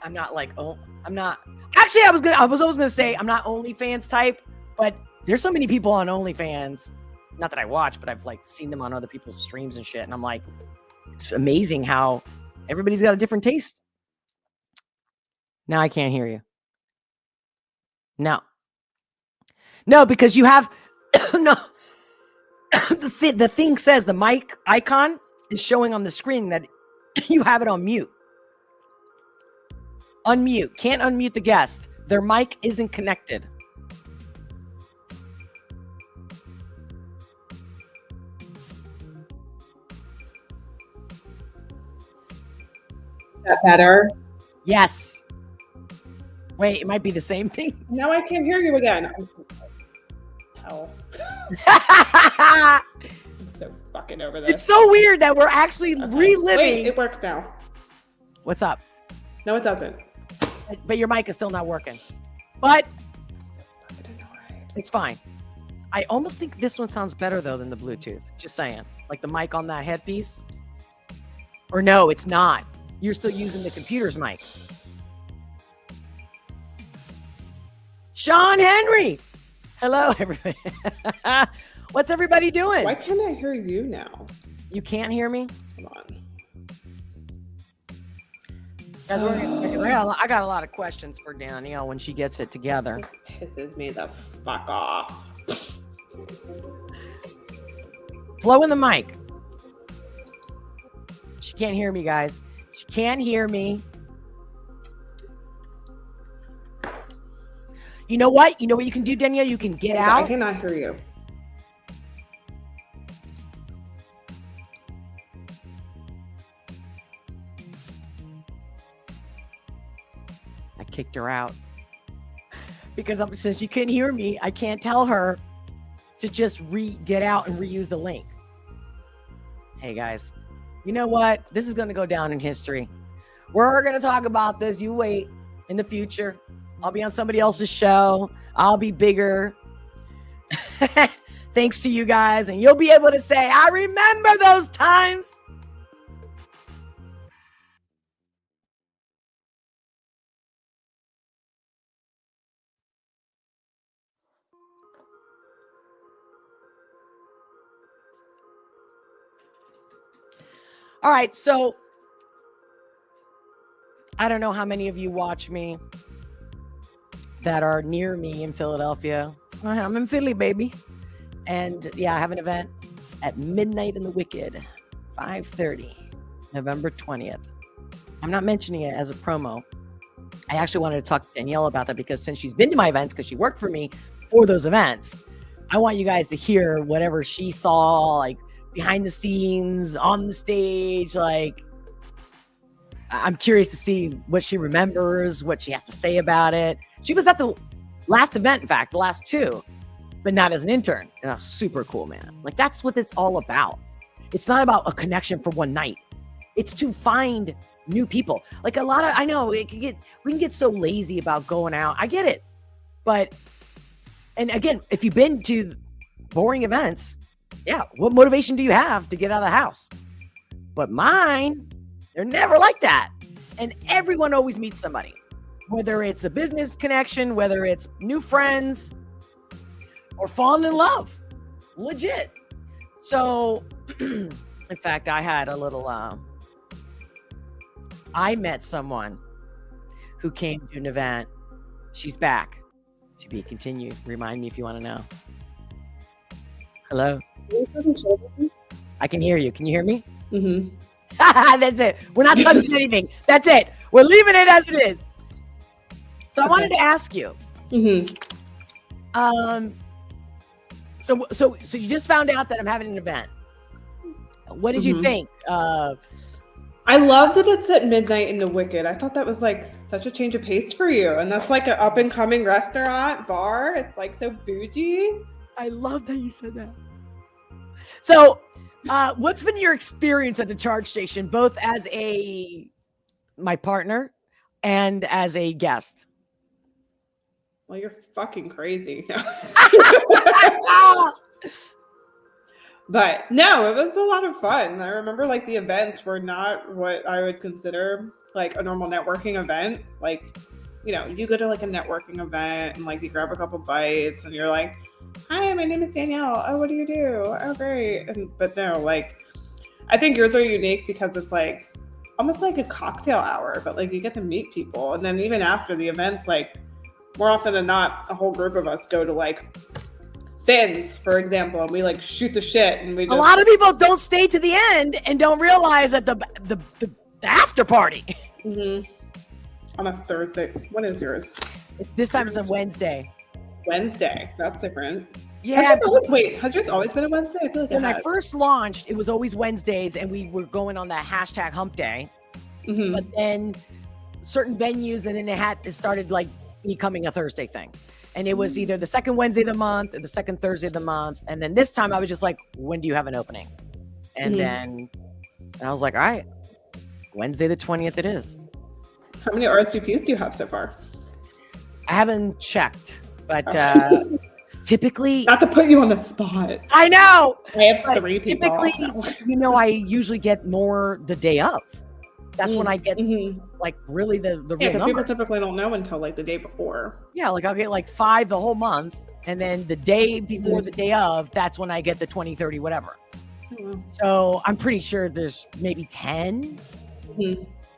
I'm not like I'm not. Actually, I was always gonna say I'm not OnlyFans type, but there's so many people on OnlyFans. Not that I watch, but I've like seen them on other people's streams and shit, and I'm like, it's amazing how everybody's got a different taste. Now I can't hear you. No, because you have no. The thing says the mic icon is showing on the screen that you have it on mute. Unmute. Can't unmute the guest. Their mic isn't connected. Is that better? Yes. Wait, it might be the same thing. Now I can't hear you again. Hell. I'm so fucking over this. It's so weird that we're actually reliving. Wait, it works now. What's up? No, it doesn't. But your mic is still not working. But it's fine. I almost think this one sounds better though than the Bluetooth. Just saying. Like the mic on that headpiece. Or no, it's not. You're still using the computer's mic. Sean Henry. Hello, everybody. What's everybody doing? Why can't I hear you now? You can't hear me? Come on. Guys, I got a lot of questions for Danielle when she gets it together. It pisses me the fuck off. Blow in the mic. She can't hear me, guys. She can't hear me. You know what? You know what you can do, Danielle? You can get out. I cannot hear you. I kicked her out. Because since she couldn't hear me, I can't tell her to just get out and reuse the link. Hey guys, you know what? This is going to go down in history. We're going to talk about this. You wait. In the future, I'll be on somebody else's show. I'll be bigger. Thanks to you guys. And you'll be able to say, I remember those times. All right, so I don't know how many of you watch me that are near me in Philadelphia. I'm in Philly, baby. And yeah, I have an event at Midnight in the Wicked, 5:30, November 20th. I'm not mentioning it as a promo. I actually wanted to talk to Danielle about that because since she's been to my events, because she worked for me for those events, I want you guys to hear whatever she saw, like behind the scenes, on the stage. Like, I'm curious to see what she remembers, what she has to say about it. She was at the last event, in fact, the last two, but not as an intern. Super cool, man. Like, that's what it's all about. It's not about a connection for one night. It's to find new people. Like a lot of, I know we can get so lazy about going out. I get it. But, and again, if you've been to boring events, yeah, what motivation do you have to get out of the house? But mine, they're never like that. And everyone always meets somebody, whether it's a business connection, whether it's new friends, or falling in love. Legit. So, in fact, I had a little, I met someone who came to an event. She's back. To be continued. Remind me if you want to know. Hello? I can hear you. Can you hear me? Mm-hmm. That's it. We're not touching anything. That's it. We're leaving it as it is. So I wanted to ask you. Mm-hmm. So you just found out that I'm having an event. What did you think? I love that it's at Midnight in the Wicked. I thought that was like such a change of pace for you. And that's like an up and coming restaurant, bar. It's like so bougie. I love that you said that. So what's been your experience at the charge station, both as my partner and as a guest? Well, you're fucking crazy. But no, it was a lot of fun. I remember like the events were not what I would consider like a normal networking event. Like, you know, you go to like a networking event and like you grab a couple bites and you're like, hi, my name is Danielle. Oh, what do you do? Oh, great. But no, like, I think yours are unique because it's like almost like a cocktail hour, but like you get to meet people. And then even after the events, like more often than not, a whole group of us go to like Fins, for example, and we like shoot the shit, and we just... A lot of people don't stay to the end and don't realize that the after party. Mm-hmm. On a Thursday. When is yours? This time it's a Wednesday. Wednesday. That's different. Yeah. Has yours always been a Wednesday? I feel like when I first launched, it was always Wednesdays, and we were going on that hashtag hump day. Mm-hmm. But then certain venues, and then it started like becoming a Thursday thing. And it was either the second Wednesday of the month or the second Thursday of the month. And then this time I was just like, when do you have an opening? And then I was like, all right, Wednesday the 20th it is. How many RSVPs do you have so far? I haven't checked, but typically... Not to put you on the spot. I know! I have 3 people. Typically, I usually get more the day of. That's when I get like really the real number. People typically don't know until like the day before. Yeah, like I'll get like 5 the whole month, and then the day before the day of, that's when I get the 20, 30, whatever. So I'm pretty sure there's maybe 10.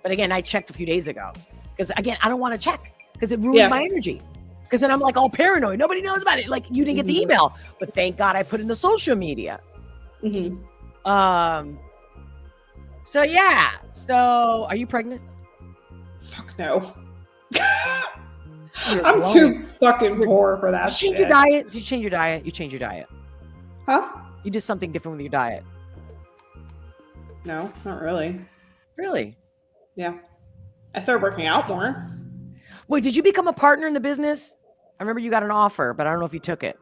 But again, I checked a few days ago because again, I don't want to check because it ruins my energy. Because then I'm like all paranoid. Nobody knows about it. Like you didn't get the email, but thank God I put in the social media. So yeah. So are you pregnant? Fuck no. I'm too fucking poor for that. Did you change your diet? Did you change your diet? You changed your diet. Huh? You did something different with your diet. No, not really. Really? Yeah. I started working out more. Wait, did you become a partner in the business? I remember you got an offer, but I don't know if you took it.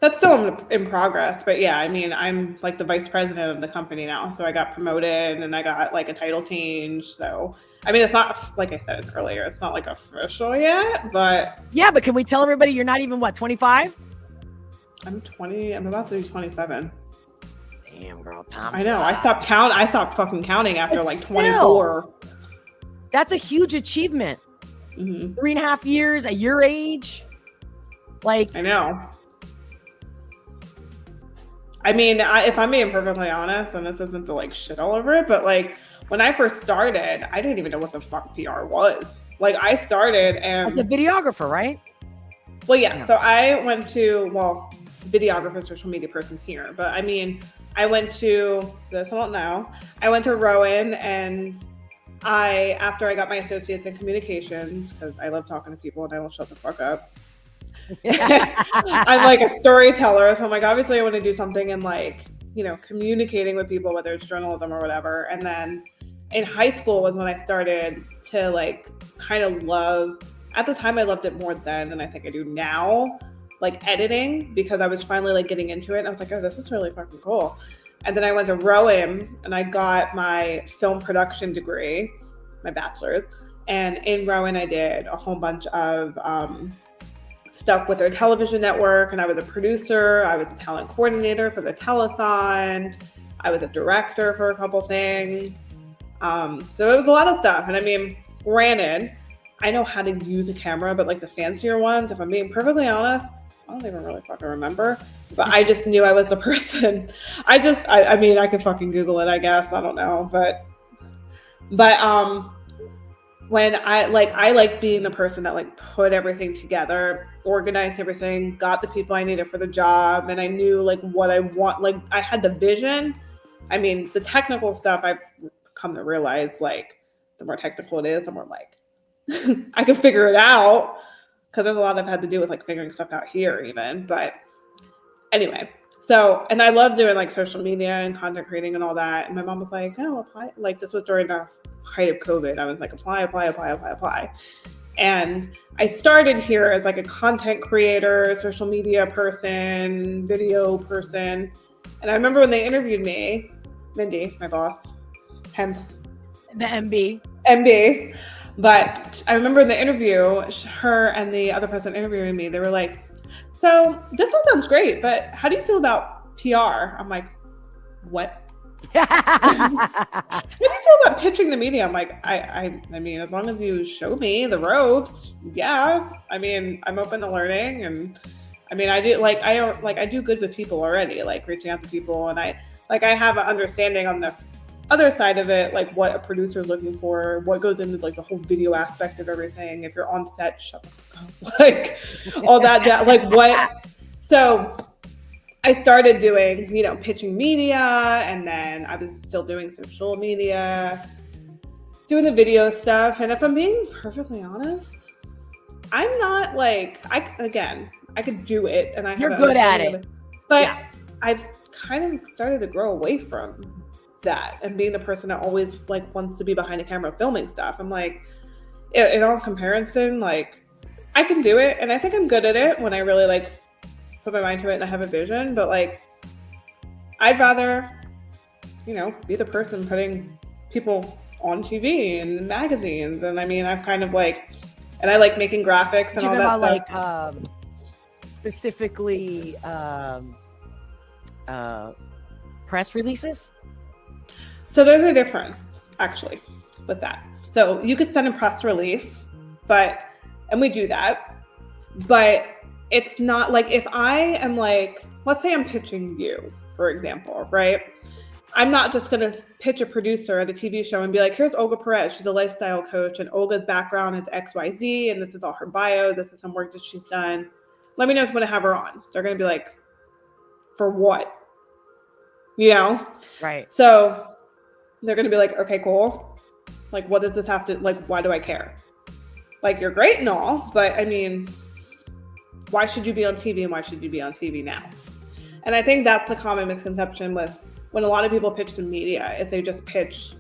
that's still in progress. But yeah, I mean, I'm like the vice president of the company now. So I got promoted and I got like a title change. So, I mean, it's not, like I said earlier, it's not like official yet, but. Yeah, but can we tell everybody you're not even, what, 25? I'm about to be 27. Damn, girl, time I know. flies. I stopped fucking counting after But like still, 24. That's a huge achievement. Mhm. 3.5 years at your age. Like, I know. I mean, if I'm being perfectly honest, and this isn't to like shit all over it, but like when I first started, I didn't even know what the fuck PR was. Like I started and as a videographer, right? well, yeah. So I went to, well, videographer, social media person here, but I mean, I went to this, I don't know. I went to Rowan and after I got my associates in communications, because I love talking to people and I will shut the fuck up. I'm like a storyteller. So I'm like, obviously I want to do something in like, you know, communicating with people, whether it's journalism or whatever. And then in high school was when I started to like kind of love, at the time I loved it more then than I think I do now, like editing, because I was finally like getting into it. And I was like, oh, this is really fucking cool. And then I went to Rowan and I got my film production degree, my bachelor's. And in Rowan, I did a whole bunch of stuff with their television network. And I was a producer. I was a talent coordinator for the telethon. I was a director for a couple things. So it was a lot of stuff. And I mean, granted, I know how to use a camera, but like the fancier ones, if I'm being perfectly honest, I don't even really fucking remember, but I just knew I was the person. I mean, I could fucking Google it, I guess. I don't know. But when I like being the person that like put everything together, organized everything, got the people I needed for the job. And I knew like what I want. Like I had the vision. I mean, the technical stuff I've come to realize, like the more technical it is, the more like I can figure it out. Because there's a lot I've had to do with like figuring stuff out here even. But anyway, so, and I love doing like social media and content creating and all that. And my mom was like, oh, apply. Like this was during the height of COVID. I was like, apply. And I started here as like a content creator, social media person, video person. And I remember when they interviewed me, Mindy, my boss, hence The MB. But I remember in the interview, her and the other person interviewing me, they were like, so this all sounds great, but how do you feel about PR? I'm like, what? How do you feel about pitching the media? I'm like, I mean, as long as you show me the ropes, yeah. I mean, I'm open to learning. And I mean, I do good with people already, like reaching out to people. And I have an understanding on the other side of it, like what a producer is looking for, what goes into like the whole video aspect of everything. If you're on set, shut the fuck up. Like all that, like what? So I started doing, you know, pitching media, and then I was still doing social media, doing the video stuff. And if I'm being perfectly honest, I'm not like, I could do it, and You're good at it. But yeah. I've kind of started to grow away from that and being the person that always like wants to be behind a camera filming stuff. I'm like, in all comparison, like I can do it, and I think I'm good at it when I really like put my mind to it and I have a vision. But like, I'd rather, you know, be the person putting people on TV and magazines. And I mean, I'm kind of like, and I like making graphics and all that stuff. Like specifically press releases. So there's a difference actually with that. So you could send a press release, and we do that, but it's not like if I am like, let's say I'm pitching you, for example, right? I'm not just going to pitch a producer at a TV show and be like, here's Olga Pérez. She's a lifestyle coach, and Olga's background is XYZ, and this is all her bio. This is some work that she's done. Let me know if you want to have her on. They're going to be like, for what? You know? Right. So they're going to be like, okay, cool. Like, what does this have to, like, why do I care? Like, you're great and all, but I mean, why should you be on TV, and why should you be on TV now? And I think that's the common misconception with when a lot of people pitch the media is they just pitch,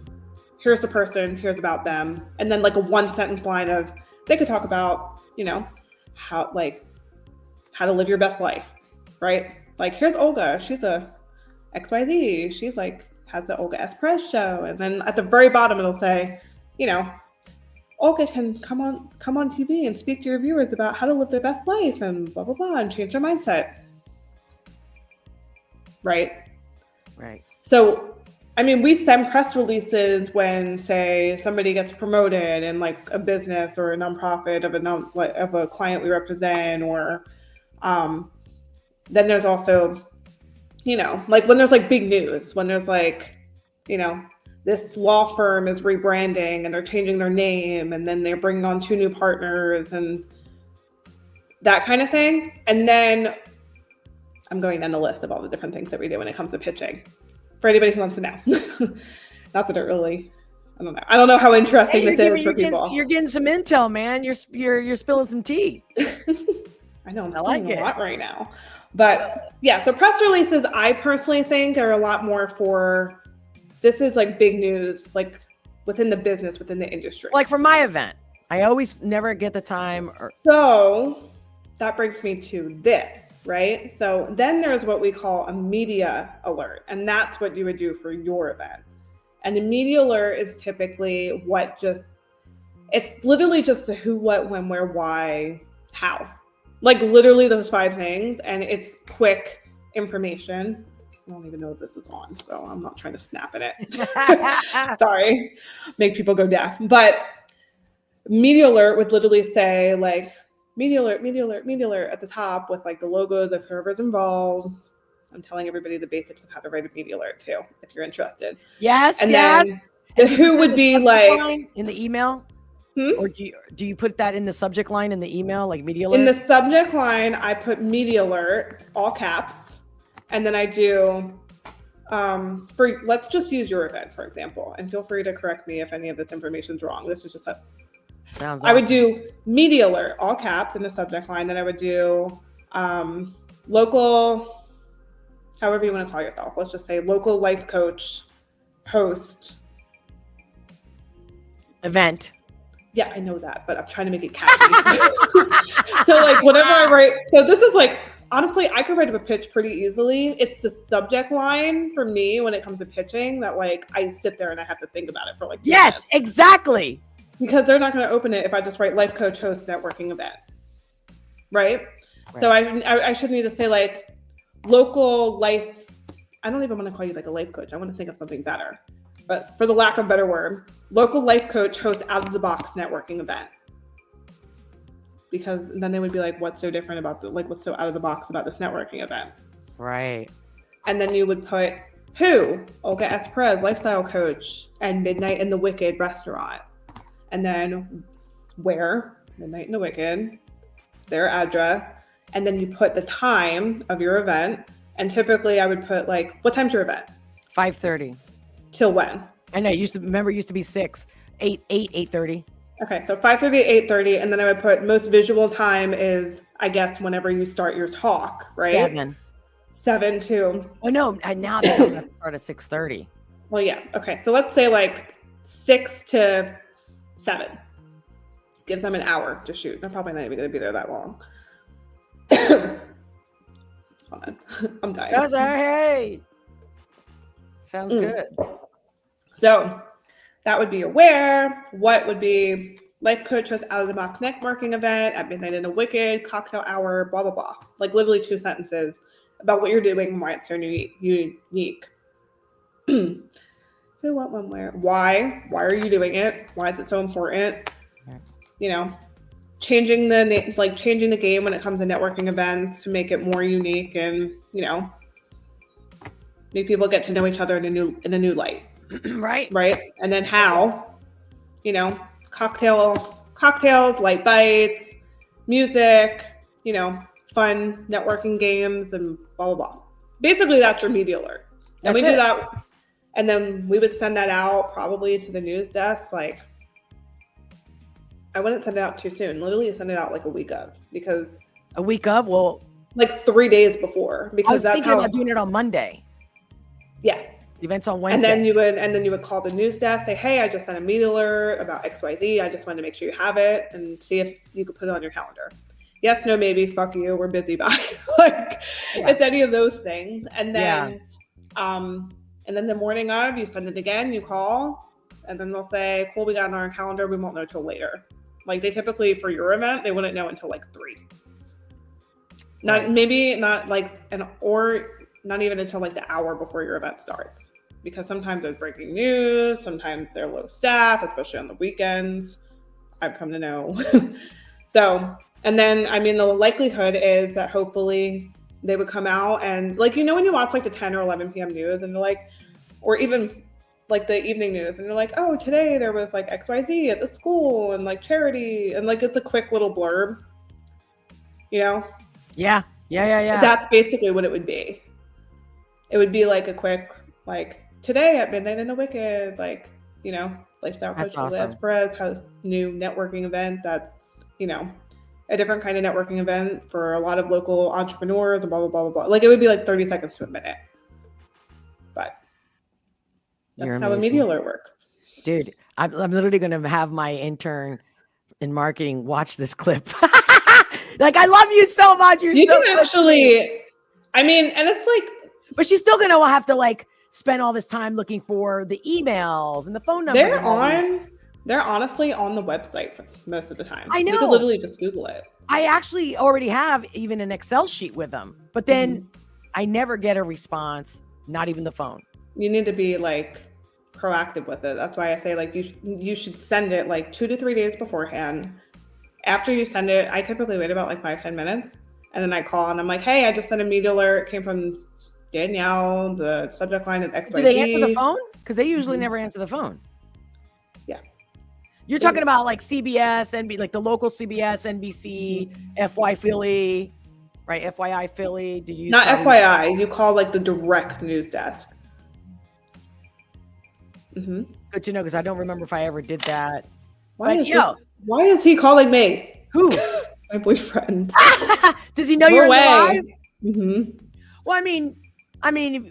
here's the person, here's about them. And then like a 1-sentence line of, they could talk about, you know, how to live your best life. right? Like, here's Olga. She's a XYZ. She's like, has the Olga S Press show. And then at the very bottom, it'll say, you know, Olga can come on TV and speak to your viewers about how to live their best life and blah, blah, blah, and change their mindset. Right? Right. So, I mean, we send press releases when, say, somebody gets promoted in like a business or a nonprofit of a client we represent, or then there's also, you know, like when there's like big news, when there's like, you know, this law firm is rebranding and they're changing their name, and then they're bringing on 2 new partners and that kind of thing. And then I'm going down the list of all the different things that we do when it comes to pitching. For anybody who wants to know. Not that it really, I don't know. I don't know how interesting this is for people. You're getting some intel, man. You're spilling some tea. I know, I'm I like spilling a it. lot right now. But yeah, so press releases, I personally think are a lot more for, this is like big news, like within the business, within the industry. Like for my event, I always never get the time. So that brings me to this. Right? So then there's what we call a media alert, and that's what you would do for your event. And a media alert is typically it's literally just the who, what, when, where, why, how. Like literally those 5 things, and it's quick information. I don't even know if this is on, so I'm not trying to snap at it. Sorry, make people go deaf. But media alert would literally say like, media alert, media alert, media alert at the top with like the logos of whoever's involved. I'm telling everybody the basics of how to write a media alert too, if you're interested. Yes, and yes. then the who would be like in the email, or do you put that in the subject line in the email, like media alert? In the subject line, I put media alert, all caps, and then I do let's just use your event for example, and feel free to correct me if any of this information is wrong. This is just Sounds I would awesome. do media alert, all caps in the subject line. Then I would do local, however you want to call yourself. Let's just say local life coach host event. Yeah, I know that, but I'm trying to make it catchy. So like whenever I write, so this is like, honestly, I could write up a pitch pretty easily. It's the subject line for me when it comes to pitching that like I sit there and I have to think about it for like 2 Yes, minutes. exactly. Because they're not going to open it if I just write life coach host networking event, right? So I should need to say like local life. I don't even want to call you like a life coach. I want to think of something better, but for the lack of a better word, local life coach host out of the box networking event. Because then they would be like, what's so different about what's so out of the box about this networking event? Right. And then you would put who? Olga S. Pérez, lifestyle coach, and Midnight in the Wicked restaurant. And then where? Midnight in the Wicked, their address. And then you put the time of your event. And typically I would put like, what time's your event? 5:30. Till when? I know. It used to be 6, 8:30. Okay, so 5:30 to 8:30, and then I would put most visual time is, I guess, whenever you start your talk, right? 7 to. Oh no! Now they have to start at 6:30. Well, yeah. Okay, so let's say like 6 to 7. Give them an hour to shoot. They're probably not even going to be there that long. Hold on, I'm dying. That's all right. Sounds good. So that would be aware. What would be life coach with out of the box networking event at Midnight in the Wicked, cocktail hour, blah, blah, blah. Like literally 2 sentences about what you're doing and why it's so unique. Who, what, when, where, why are you doing it? Why is it so important? You know, changing the game when it comes to networking events to make it more unique and, you know, make people get to know each other in a new light. Right. And then how, you know, cocktails, light bites, music, you know, fun networking games and blah, blah, blah. Basically, that's your media alert. And we do that. And then we would send that out probably to the news desk. Like, I wouldn't send it out too soon. Literally send it out like a week of, because a week of, well, like 3 days before, because I was that's thinking how about doing it on Monday. Yeah. The event's on Wednesday. And then you would call the news desk, say, hey, I just sent a media alert about XYZ. I just wanted to make sure you have it and see if you could put it on your calendar. Yes, no, maybe, fuck you, we're busy, bye. Like, it's any of those things. And then the morning of, you send it again, you call, and then they'll say, cool, we got it on our calendar. We won't know till later. Like they typically, for your event, they wouldn't know until like 3. Not even until like the hour before your event starts. Because sometimes there's breaking news, sometimes they're low staff, especially on the weekends. I've come to know. So, and then, I mean, the likelihood is that hopefully they would come out and like, you know, when you watch like the 10 or 11 p.m. news and they're like, or even like the evening news and they're like, oh, today there was like XYZ at the school and like charity. And like, it's a quick little blurb, you know? Yeah. That's basically what it would be. It would be like a quick, like, today at Midnight in the Wicked, like, you know, lifestyle coach Olga S. Pérez has new networking event that's, you know, a different kind of networking event for a lot of local entrepreneurs and blah, blah, blah, blah, blah. Like it would be like 30 seconds to a minute. But that's how a media alert works. Dude, I'm literally going to have my intern in marketing watch this clip. Like, I love you so much. You so can actually, I mean, and it's like, but she's still going to have to like spend all this time looking for the emails and the phone numbers. They're honestly on the website most of the time. I know. You can literally just Google it. I actually already have even an Excel sheet with them, but then I never get a response, not even the phone. You need to be like proactive with it. That's why I say like you should send it like 2 to 3 days beforehand. After you send it, I typically wait about like 5-10 minutes. And then I call and I'm like, hey, I just sent a media alert. It came from Danielle. The subject line is XYZ. Do they answer the phone? Because they usually never answer the phone. Yeah. You're talking about like CBS, like the local CBS, NBC, FY Philly, right? FYI Philly. Do you? Not FYI. You call like the direct news desk. Good to know because I don't remember if I ever did that. Why is he calling me? Who? My boyfriend. Does he know you're live? Well, I mean,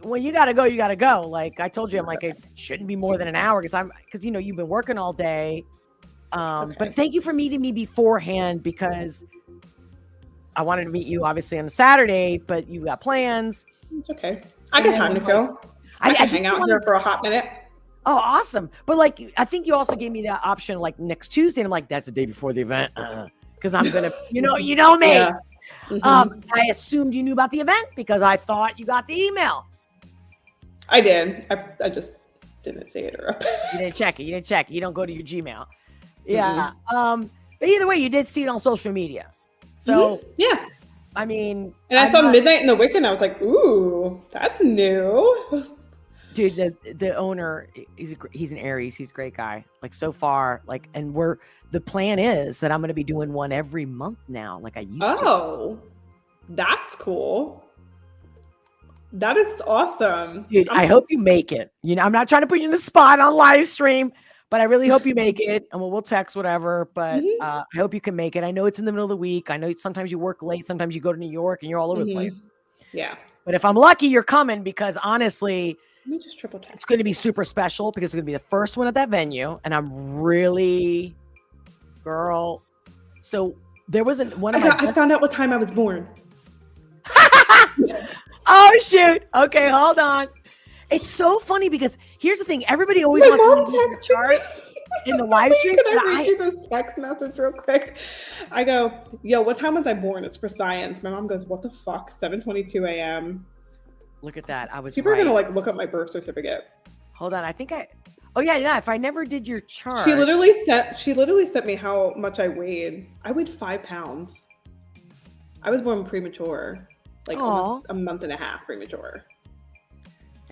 when you gotta go, you gotta go. Like I told you, I'm like, it shouldn't be more than an hour because you know you've been working all day. But thank you for meeting me beforehand because I wanted to meet you obviously on a Saturday, but you got plans. It's okay. I got time to kill. I can hang out here for a hot minute. Oh, awesome. But like, I think you also gave me that option like next Tuesday. And I'm like, that's the day before the event. Cause I'm going to, you know me. Yeah. I assumed you knew about the event because I thought you got the email. I did. I just didn't say it or up. You didn't check it. You don't go to your Gmail. Yeah. But either way, you did see it on social media. So yeah. I mean, and I saw Midnight in the Wicked and I was like, ooh, that's new. Dude, the owner, he's an Aries. He's a great guy. Like so far, like, and the plan is that I'm going to be doing one every month now. Like I used to. Oh, that's cool. That is awesome. Dude, I hope you make it. You know, I'm not trying to put you in the spot on live stream, but I really hope you make it. And we'll text whatever, but I hope you can make it. I know it's in the middle of the week. I know sometimes you work late. Sometimes you go to New York and you're all over the place. Yeah. But if I'm lucky, you're coming because honestly, let me just triple check. It's going to be super special because it's going to be the first one at that venue. And I'm really, girl. So there wasn't one of I found out what time I was born. Oh, shoot. Okay, hold on. It's so funny because here's the thing. Everybody always wants to leave your chart in the live stream. Can I read you this text message real quick? I go, yo, what time was I born? It's for science. My mom goes, what the fuck? 7:22 a.m. Look at that. I was People are going to like look up my birth certificate. Hold on. Oh yeah. If I never did your chart. She literally sent me how much I weighed. I weighed 5 pounds. I was born premature. Like almost a month and a half premature.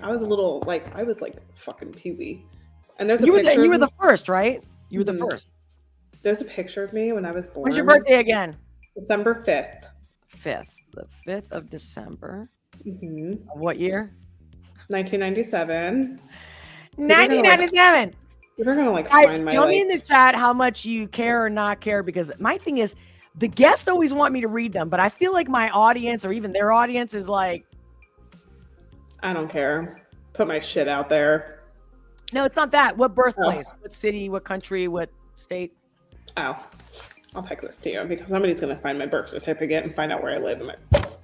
I was like fucking peewee. And there's a picture. You were the first, right? You were the first. There's a picture of me when I was born. When's your birthday again? December 5th. The 5th of December. Of what year? 1997. 1997. You're gonna like guys, find my, tell me in the chat how much you care or not care because my thing is the guests always want me to read them, but I feel like my audience or even their audience is like, I don't care. Put my shit out there. No, it's not that. What birthplace? What city? What country? What state? Oh, I'll text this to you because somebody's gonna find my birth certificate and find out where I live.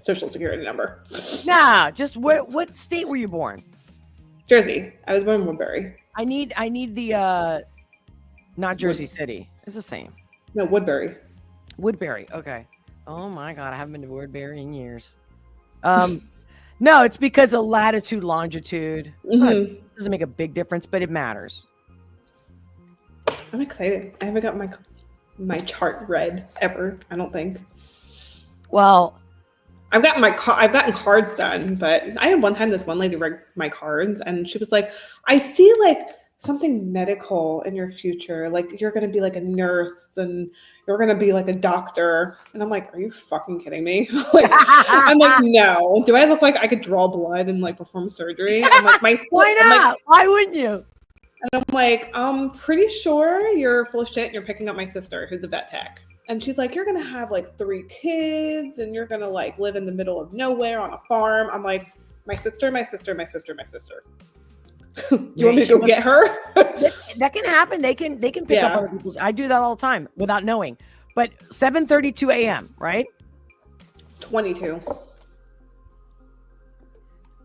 social security number. Nah, just what state were you born? Jersey. I was born in Woodbury. I need the not Jersey City. It's the same. No, Woodbury. Woodbury. Okay. Oh my God, I haven't been to Woodbury in years. No, it's because of latitude, longitude. It doesn't make a big difference, but it matters. I'm excited. I haven't got my chart read ever, I don't think. Well, I've gotten cards done, but I had one time this one lady read my cards and she was like, I see like something medical in your future. Like you're going to be like a nurse and you're going to be like a doctor. And I'm like, are you fucking kidding me? Like, I'm like, no. Do I look like I could draw blood and like perform surgery? I'm like, why not? Like, why wouldn't you? and I'm like, I'm pretty sure you're full of shit and you're picking up my sister who's a vet tech. And she's like, you're going to have like 3 kids and you're going to like live in the middle of nowhere on a farm. I'm like, my sister. You want me to go get her? That can happen. They can pick up other people's. I do that all the time without knowing. But 7:32 a.m., right? 22.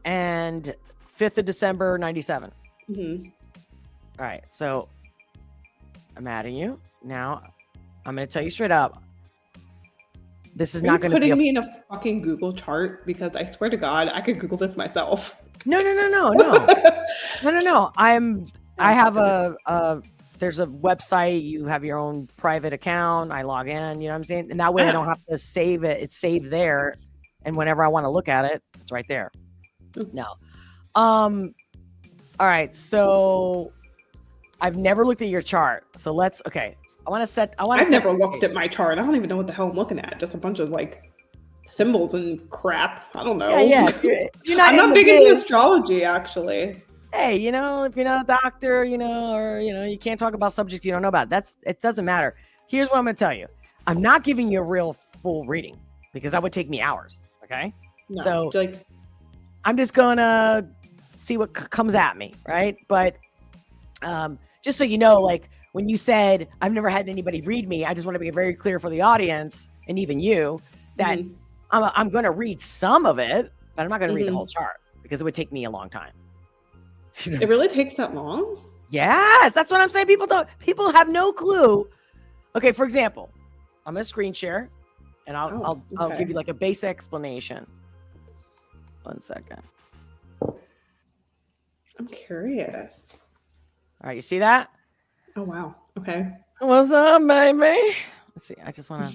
And 5th of December, 97. Mm-hmm. All right. So I'm adding you. Now I'm going to tell you straight up. This is not going to be putting me in a fucking Google chart, because I swear to God, I could Google this myself. No. I have there's a website. You have your own private account. I log in, you know what I'm saying? And that way I don't have to save it. It's saved there. And whenever I want to look at it, it's right there. No. All right. So I've never looked at your chart. So I've never looked at my chart. I don't even know what the hell I'm looking at. Just a bunch of like symbols and crap. I don't know. Yeah. I'm not big into astrology, actually. Hey, if you're not a doctor, or you can't talk about subjects you don't know about. It doesn't matter. Here's what I'm going to tell you. I'm not giving you a real full reading because that would take me hours. Okay. No, so I'm just going to see what comes at me. Right. But just so you know, like when you said, I've never had anybody read me, I just want to be very clear for the audience and even you that I'm going to read some of it, but I'm not going to read the whole chart because it would take me a long time. It really takes that long? Yes, that's what I'm saying. People have no clue. Okay, for example, I'm gonna screen share and I'll give you like a basic explanation. 1 second. I'm curious. All right, you see that? Oh wow. Okay. What's up, baby? Let's see. I just wanna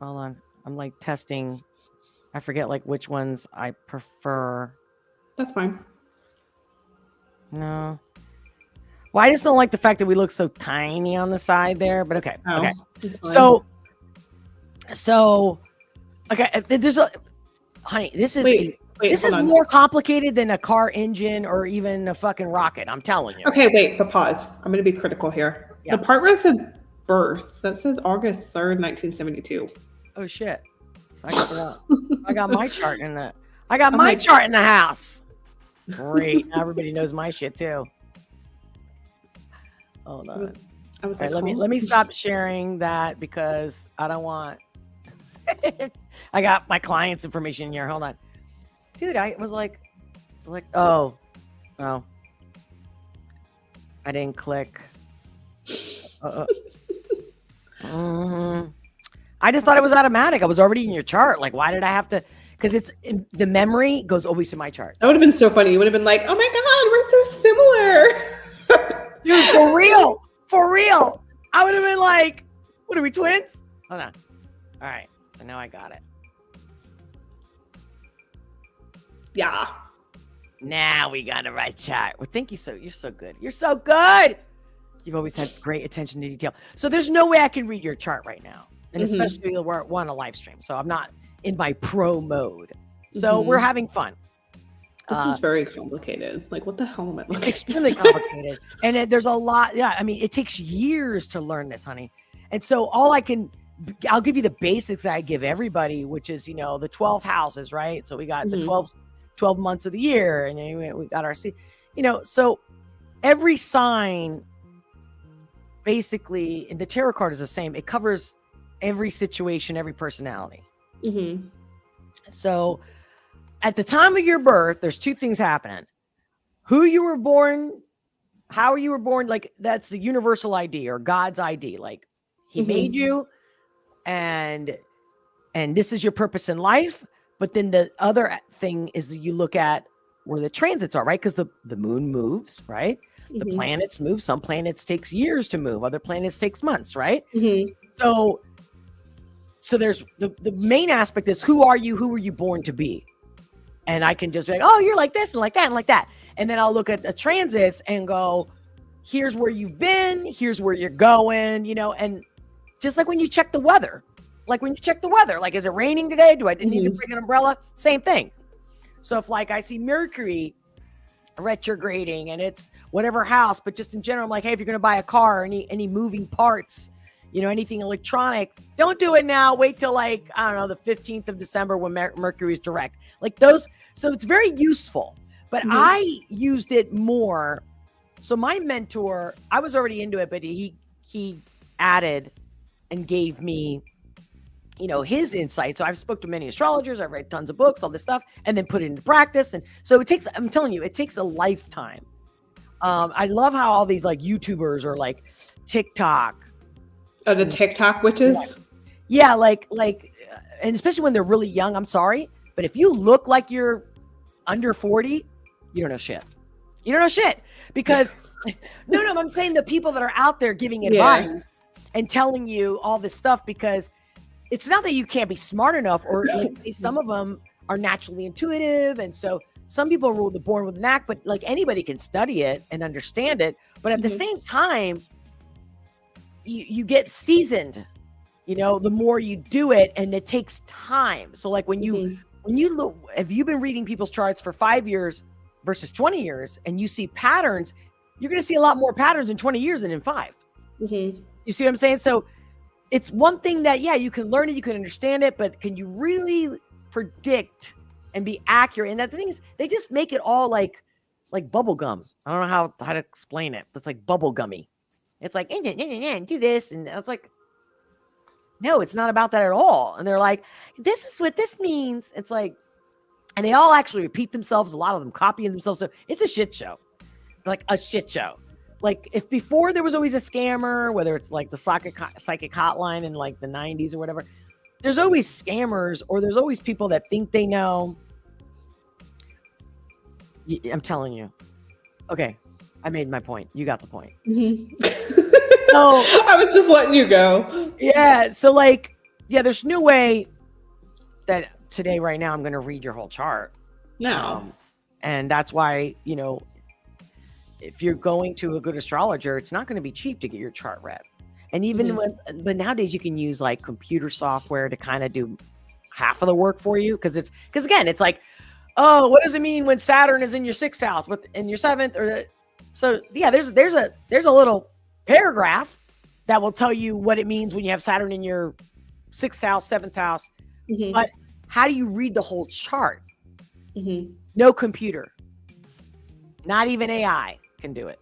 hold on. I'm like testing. I forget like which ones I prefer. That's fine. No. Well, I just don't like the fact that we look so tiny on the side there, but okay. Oh, okay. So okay, there's honey, this is this is on. more complicated than a car engine or even a fucking rocket, I'm telling you. Okay, wait, but pause. I'm going to be critical here. Yeah. The part where it said birth, that says August 3rd, 1972. Oh shit. So I got my chart in the chart in the house. Great. Now everybody knows my shit too. Hold on. I was All like, right, let me stop sharing that because I don't want I got my client's information here. Hold on. Dude, I was like oh. I didn't click. I just thought it was automatic. I was already in your chart. Like, why did I have to? Because the memory goes always to my chart. That would have been so funny. You would have been like, oh my God, we're so similar. Dude, for real. I would have been like, what are we, twins? Hold on. All right. So now I got it. Yeah. Now we got the right chart. Well, thank you. You're so good. You're so good. You've always had great attention to detail. So there's no way I can read your chart right now. And especially we're on a live stream. So I'm not in my pro mode. So we're having fun. This is very complicated. Like, what the hell am I looking at? It's extremely complicated. And there's a lot. Yeah, I mean, it takes years to learn this, honey. And so I'll give you the basics that I give everybody, which is, the 12 houses, right? So we got the 12 months of the year, and we got our, so every sign, basically, and the tarot card is the same. It covers every situation, every personality. So at the time of your birth, there's two things happening. Who you were born, how you were born, like that's the universal ID or God's ID. Like he made you and this is your purpose in life. But then the other thing is that you look at where the transits are, right? Because the moon moves, right? The planets move. Some planets takes years to move. Other planets takes months, right? So there's the main aspect is who are you? Who were you born to be? And I can just be like, oh, you're like this and like that and like that. And then I'll look at the transits and go, here's where you've been. Here's where you're going, you know, and just like when you check the weather, like, is it raining today? Do I need to bring an umbrella? Same thing. So if like I see Mercury retrograding and it's whatever house, but just in general, I'm like, hey, if you're going to buy a car, any moving parts, you know, anything electronic, don't do it now. Wait till like, I don't know, the 15th of December when Mercury's direct. Like those. So it's very useful, but I used it more. So my mentor, I was already into it, but he added and gave me, you know, his insight. So I've spoke to many astrologers, I've read tons of books, all this stuff, and then put it into practice. And so it takes, I'm telling you, it takes a lifetime. I love how all these like YouTubers or like TikTok. Oh, the TikTok witches? Yeah, like, and especially when they're really young, I'm sorry, but if you look like you're under 40, you don't know shit. You don't know shit because no, I'm saying the people that are out there giving advice and telling you all this stuff, because it's not that you can't be smart enough, or like some of them are naturally intuitive. And so some people are born with a knack, but like anybody can study it and understand it. But at the same time, you get seasoned, you know, the more you do it, and it takes time. So like when you look, if you've been reading people's charts for 5 years versus 20 years and you see patterns, you're going to see a lot more patterns in 20 years than in 5. You see what I'm saying? So it's one thing that, yeah, you can learn it, you can understand it, but can you really predict and be accurate? And the thing is, they just make it all like bubble gum. I don't know how to explain it, but it's like bubble gummy. It's like, do this. And it's like, no, it's not about that at all. And they're like, this is what this means. It's like, and they all actually repeat themselves. A lot of them copying themselves. So it's a shit show, like a shit show. Like if before there was always a scammer, whether it's like the psychic hotline in like the 90s or whatever, there's always scammers, or there's always people that think they know. I'm telling you. Okay. I made my point. You got the point. So I was just letting you go. Yeah. So like, yeah, there's no way that today, right now, I'm going to read your whole chart. No. And that's why, you know, if you're going to a good astrologer, it's not going to be cheap to get your chart read. And even but nowadays you can use like computer software to kind of do half of the work for you. Because again, it's like, oh, what does it mean when Saturn is in your 6th house, in your 7th? Or so yeah, there's a little paragraph that will tell you what it means when you have Saturn in your 6th house, 7th house. But how do you read the whole chart? No computer, not even AI can do it.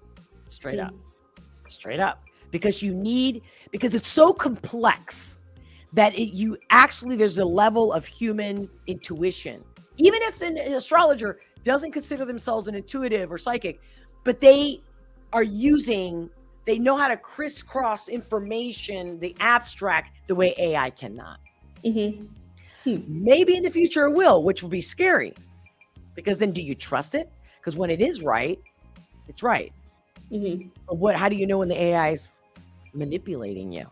Straight up, because it's so complex that there's a level of human intuition. Even if the astrologer doesn't consider themselves an intuitive or psychic, but they know how to crisscross information, the abstract, the way AI cannot. Maybe in the future it will, which will be scary, because then do you trust it? Because when it is right, it's right. But how do you know when the AI is manipulating you?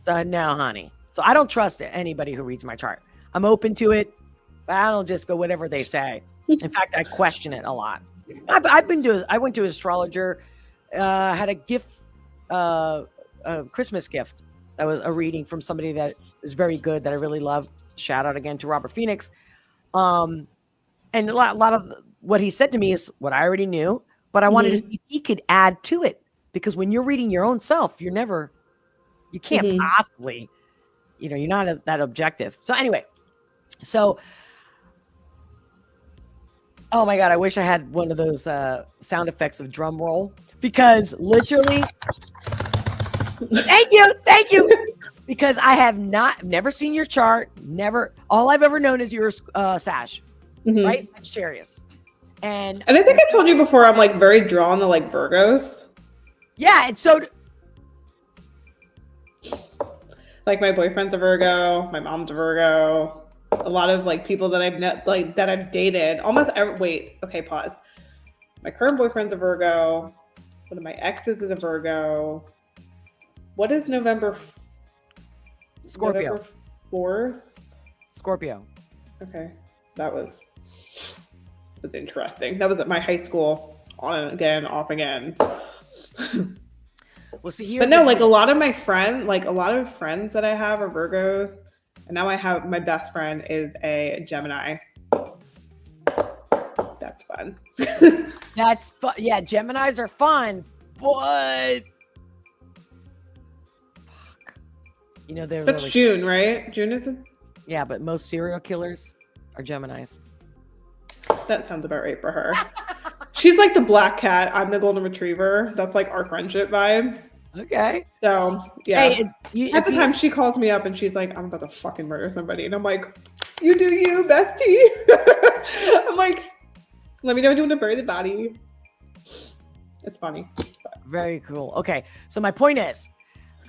So no, honey. So I don't trust anybody who reads my chart. I'm open to it, but I don't just go whatever they say. In fact, I question it a lot. I went to an astrologer, had a gift, a Christmas gift. That was a reading from somebody that is very good, that I really love. Shout out again to Robert Phoenix. And a lot of what he said to me is what I already knew, but I wanted to see if he could add to it, because when you're reading your own self, you can't possibly, you're not that objective. So anyway, oh my God, I wish I had one of those sound effects of drum roll, because literally, thank you. because I have never seen your chart. Never. All I've ever known is your Sash, right? Sagittarius. And I think I told you before, I'm like very drawn to like Virgos. Yeah, and so like my boyfriend's a Virgo, my mom's a Virgo. A lot of like people that I've met, like that I've dated, almost okay, pause. My current boyfriend's a Virgo. One of my exes is a Virgo. What is November Scorpio. 4th? Scorpio. Okay, that was interesting. That was at my high school, on and again, off again. Well, see here. But no, like a lot of my friends, like a lot of friends that I have are Virgos, and now I have my best friend is a Gemini. That's fun. That's fun. Yeah, Geminis are fun, but fuck. You know they're. That's really... June, right? June is. Yeah, but most serial killers are Geminis. That sounds about right for her. She's like the black cat. I'm the golden retriever. That's like our friendship vibe. Okay. So yeah. Hey, at the time she calls me up and she's like, "I'm about to fucking murder somebody," and I'm like, "You do you, bestie." I'm like, "Let me know when you want to bury the body." It's funny. But. Very cool. Okay, so my point is,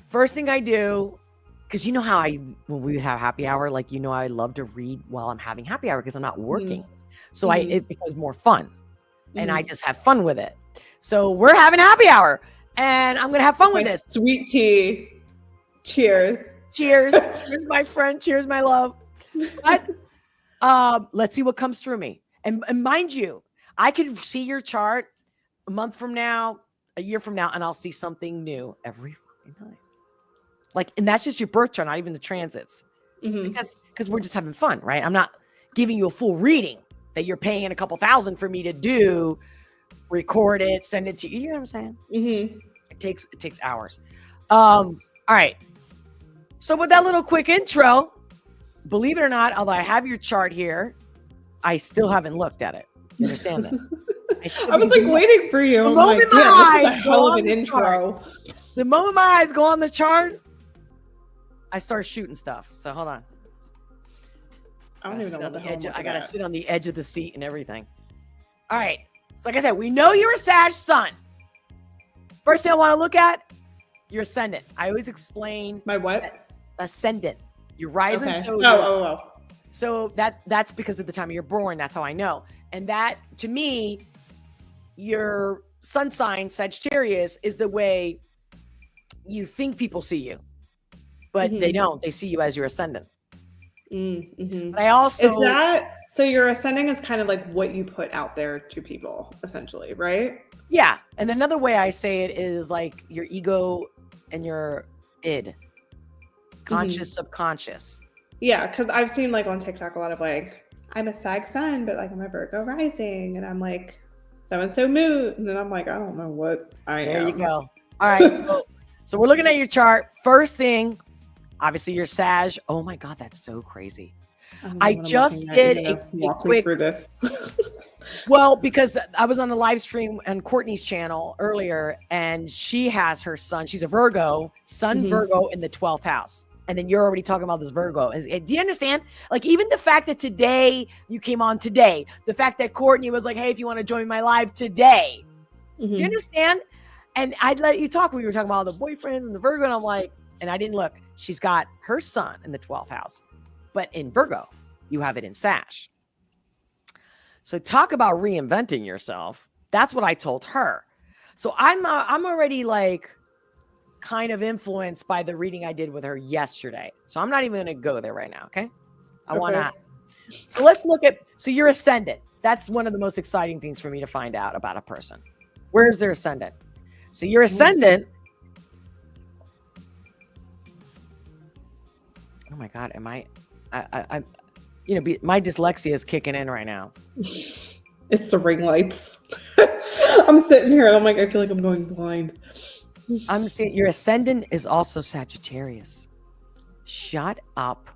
first thing I do, because you know how when we would have happy hour, like I love to read while I'm having happy hour because I'm not working, so it becomes more fun, and I just have fun with it. So we're having happy hour, and I'm gonna have fun with this. Sweet tea. Cheers. Cheers. Cheers, my friend. Cheers, my love. But let's see what comes through me. And mind you, I could see your chart a month from now, a year from now, and I'll see something new every fucking time. Like, and that's just your birth chart, not even the transits. Because we're just having fun, right? I'm not giving you a full reading that you're paying a couple thousand for me to do, record it, send it to you. You know what I'm saying? It takes hours. All right. So with that little quick intro, believe it or not, although I have your chart here, I still haven't looked at it. You understand this? I was like waiting for you. The moment my eyes go on the intro. The moment my eyes go on the chart, I start shooting stuff. So hold on. I don't even know what the hell. I gotta sit on the edge of the seat and everything. All right. So like I said, we know you're a Sag sun. First thing I want to look at, your ascendant. I always explain my what? Ascendant. You're rising. Okay. So so that's because of the time you're born. That's how I know. And that, to me, your sun sign, Sagittarius, is the way you think people see you. But they don't. They see you as your ascendant. But I also... Is that... So your ascending is kind of like what you put out there to people, essentially, right? Yeah. And another way I say it is like your ego and your id. Conscious, subconscious. Yeah, because I've seen like on TikTok a lot of like, I'm a Sag sun, but like I'm a Virgo rising. And I'm like, so-and-so moon. And then I'm like, I don't know what I am. There you go. All right. So we're looking at your chart. First thing, obviously your Sag. Oh my God, that's so crazy. I just did a quick through this. Well, because I was on a live stream on Courtney's channel earlier, and she has her son. She's a Virgo, sun Virgo in the 12th house. And then you're already talking about this Virgo. Do you understand? Like, even the fact that today you came on today, the fact that Courtney was like, hey, if you want to join my live today, do you understand? And I'd let you talk when we were talking about all the boyfriends and the Virgo. And I'm like, and I didn't look. She's got her son in the 12th house, but in Virgo, you have it in Sash. So talk about reinventing yourself. That's what I told her. So I'm already like kind of influenced by the reading I did with her yesterday. So I'm not even going to go there right now. Okay. I want to. So let's look at, so your ascendant. That's one of the most exciting things for me to find out about a person. Where's their ascendant? So your ascendant. Oh my God. Am I my dyslexia is kicking in right now. It's the ring lights. I'm sitting here and I'm like, I feel like I'm going blind. I'm saying your ascendant is also Sagittarius. Shut up.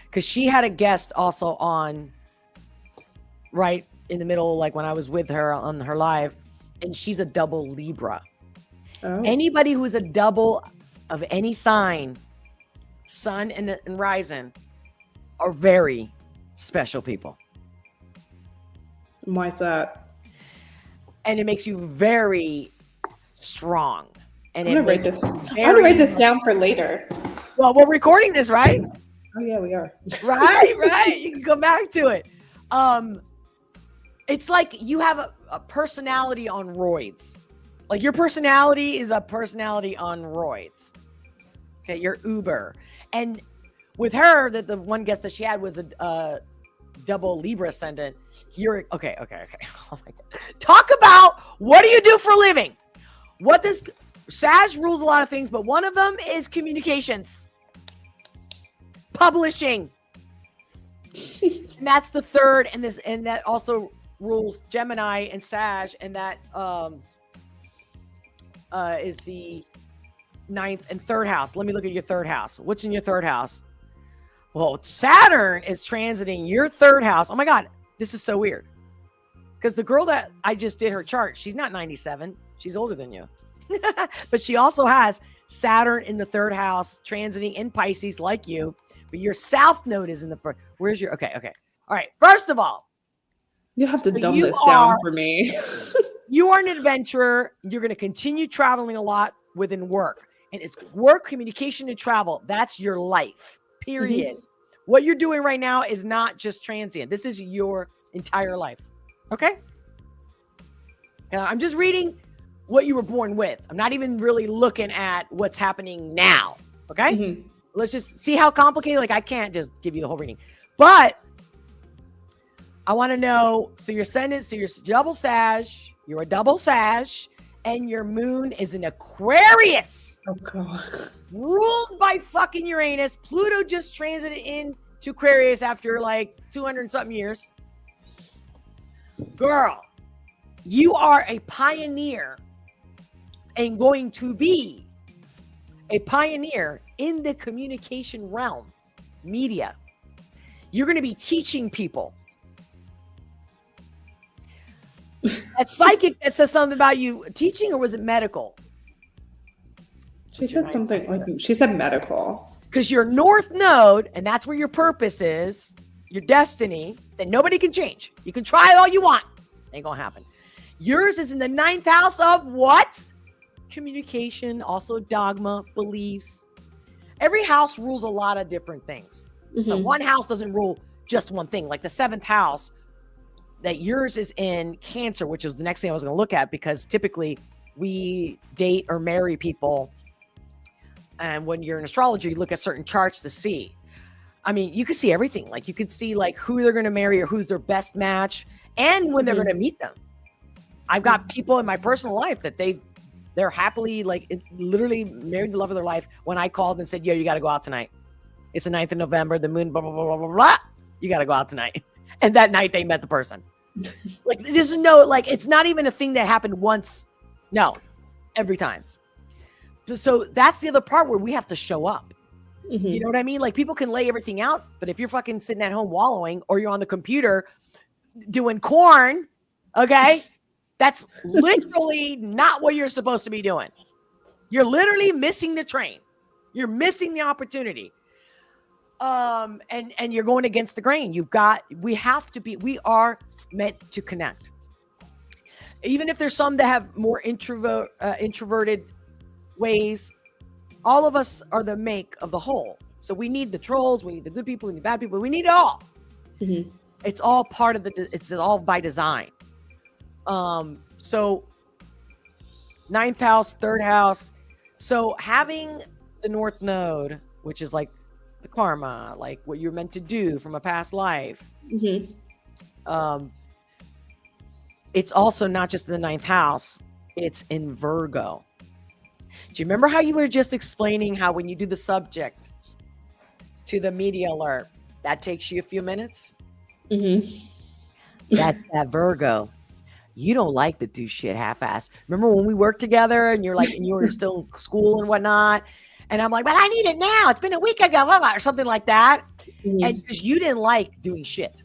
Because she had a guest also on right in the middle, like when I was with her on her live, and she's a double Libra. Anybody who's a double of any sign Sun and rising are very special people. Why's that? And it makes you very strong. And I'm gonna write makes this. you I'm gonna write very- this down for later. Well, we're recording this, right? Oh yeah, we are. Right. You can go back to it. It's like you have a personality on roids. Like your personality is a personality on roids. Okay, you're Uber. And with her, the one guest that she had was a double Libra ascendant. You're okay. Oh my God. Talk about what do you do for a living? What this Sag rules a lot of things, but one of them is communications, publishing. And that's the third, and that also rules Gemini and Sag, and that is the 9th and 3rd house. Let me look at your 3rd house. What's in your 3rd house? Well, Saturn is transiting your 3rd house. Oh my God, this is so weird. Because the girl that I just did her chart, she's not 97. She's older than you. But she also has Saturn in the 3rd house, transiting in Pisces like you. But your South node is in the first. Where's your, okay. All right. First of all, You have to So dumb you this down are- for me. you are an adventurer. You're going to continue traveling a lot within work. And it's work, communication, and travel. That's your life, period. What you're doing right now is not just transient. This is your entire life. Okay? Now, I'm just reading what you were born with. I'm not even really looking at what's happening now. Okay? Let's just see how complicated. Like, I can't just give you the whole reading. But I want to know, so your ascendant, so you're double Sag, you're a double Sag, and your moon is in Aquarius. Oh God. Ruled by fucking Uranus. Pluto just transited into Aquarius after like 200 and something years. Girl, you are a pioneer and going to be a pioneer in the communication realm, media. You're going to be teaching people. That psychic that says something about you teaching, or was it medical? She said something like she said medical. Because your North Node, and that's where your purpose is, your destiny, that nobody can change. You can try it all you want. Ain't gonna happen. Yours is in the 9th house of what? Communication, also dogma, beliefs. Every house rules a lot of different things. So one house doesn't rule just one thing. Like the 7th house, that yours is in Cancer, which is the next thing I was going to look at, because typically we date or marry people. And when you're in astrology, you look at certain charts to see. I mean, you can see everything. Like you could see like who they're going to marry or who's their best match and when they're going to meet them. I've got people in my personal life that they're happily like literally married the love of their life when I called and said, yo, you got to go out tonight. It's the 9th of November, the moon, blah, blah, blah, blah, blah, blah. You got to go out tonight. And that night they met the person. Like this is it's not even a thing that happened once. No, every time. So that's the other part where we have to show up. You know what I mean? Like people can lay everything out, but if you're fucking sitting at home wallowing or you're on the computer doing corn, okay, that's literally not what you're supposed to be doing. You're literally missing the train. You're missing the opportunity. And you're going against the grain. We are meant to connect. Even if there's some that have more introverted ways, all of us are the make of the whole. So we need the trolls, we need the good people, we need the bad people, we need it all. It's all part of it's all by design. So 9th house, 3rd house. So having the North Node, which is like the karma, like what you're meant to do from a past life. It's also not just in the 9th house, it's in Virgo. Do you remember how you were just explaining how when you do the subject to the media alert, that takes you a few minutes? That's that Virgo. You don't like to do shit half-assed. Remember when we worked together and you're like, and you were still in school and whatnot? And I'm like, but I need it now. It's been a week ago, blah, blah, or something like that. And because you didn't like doing shit.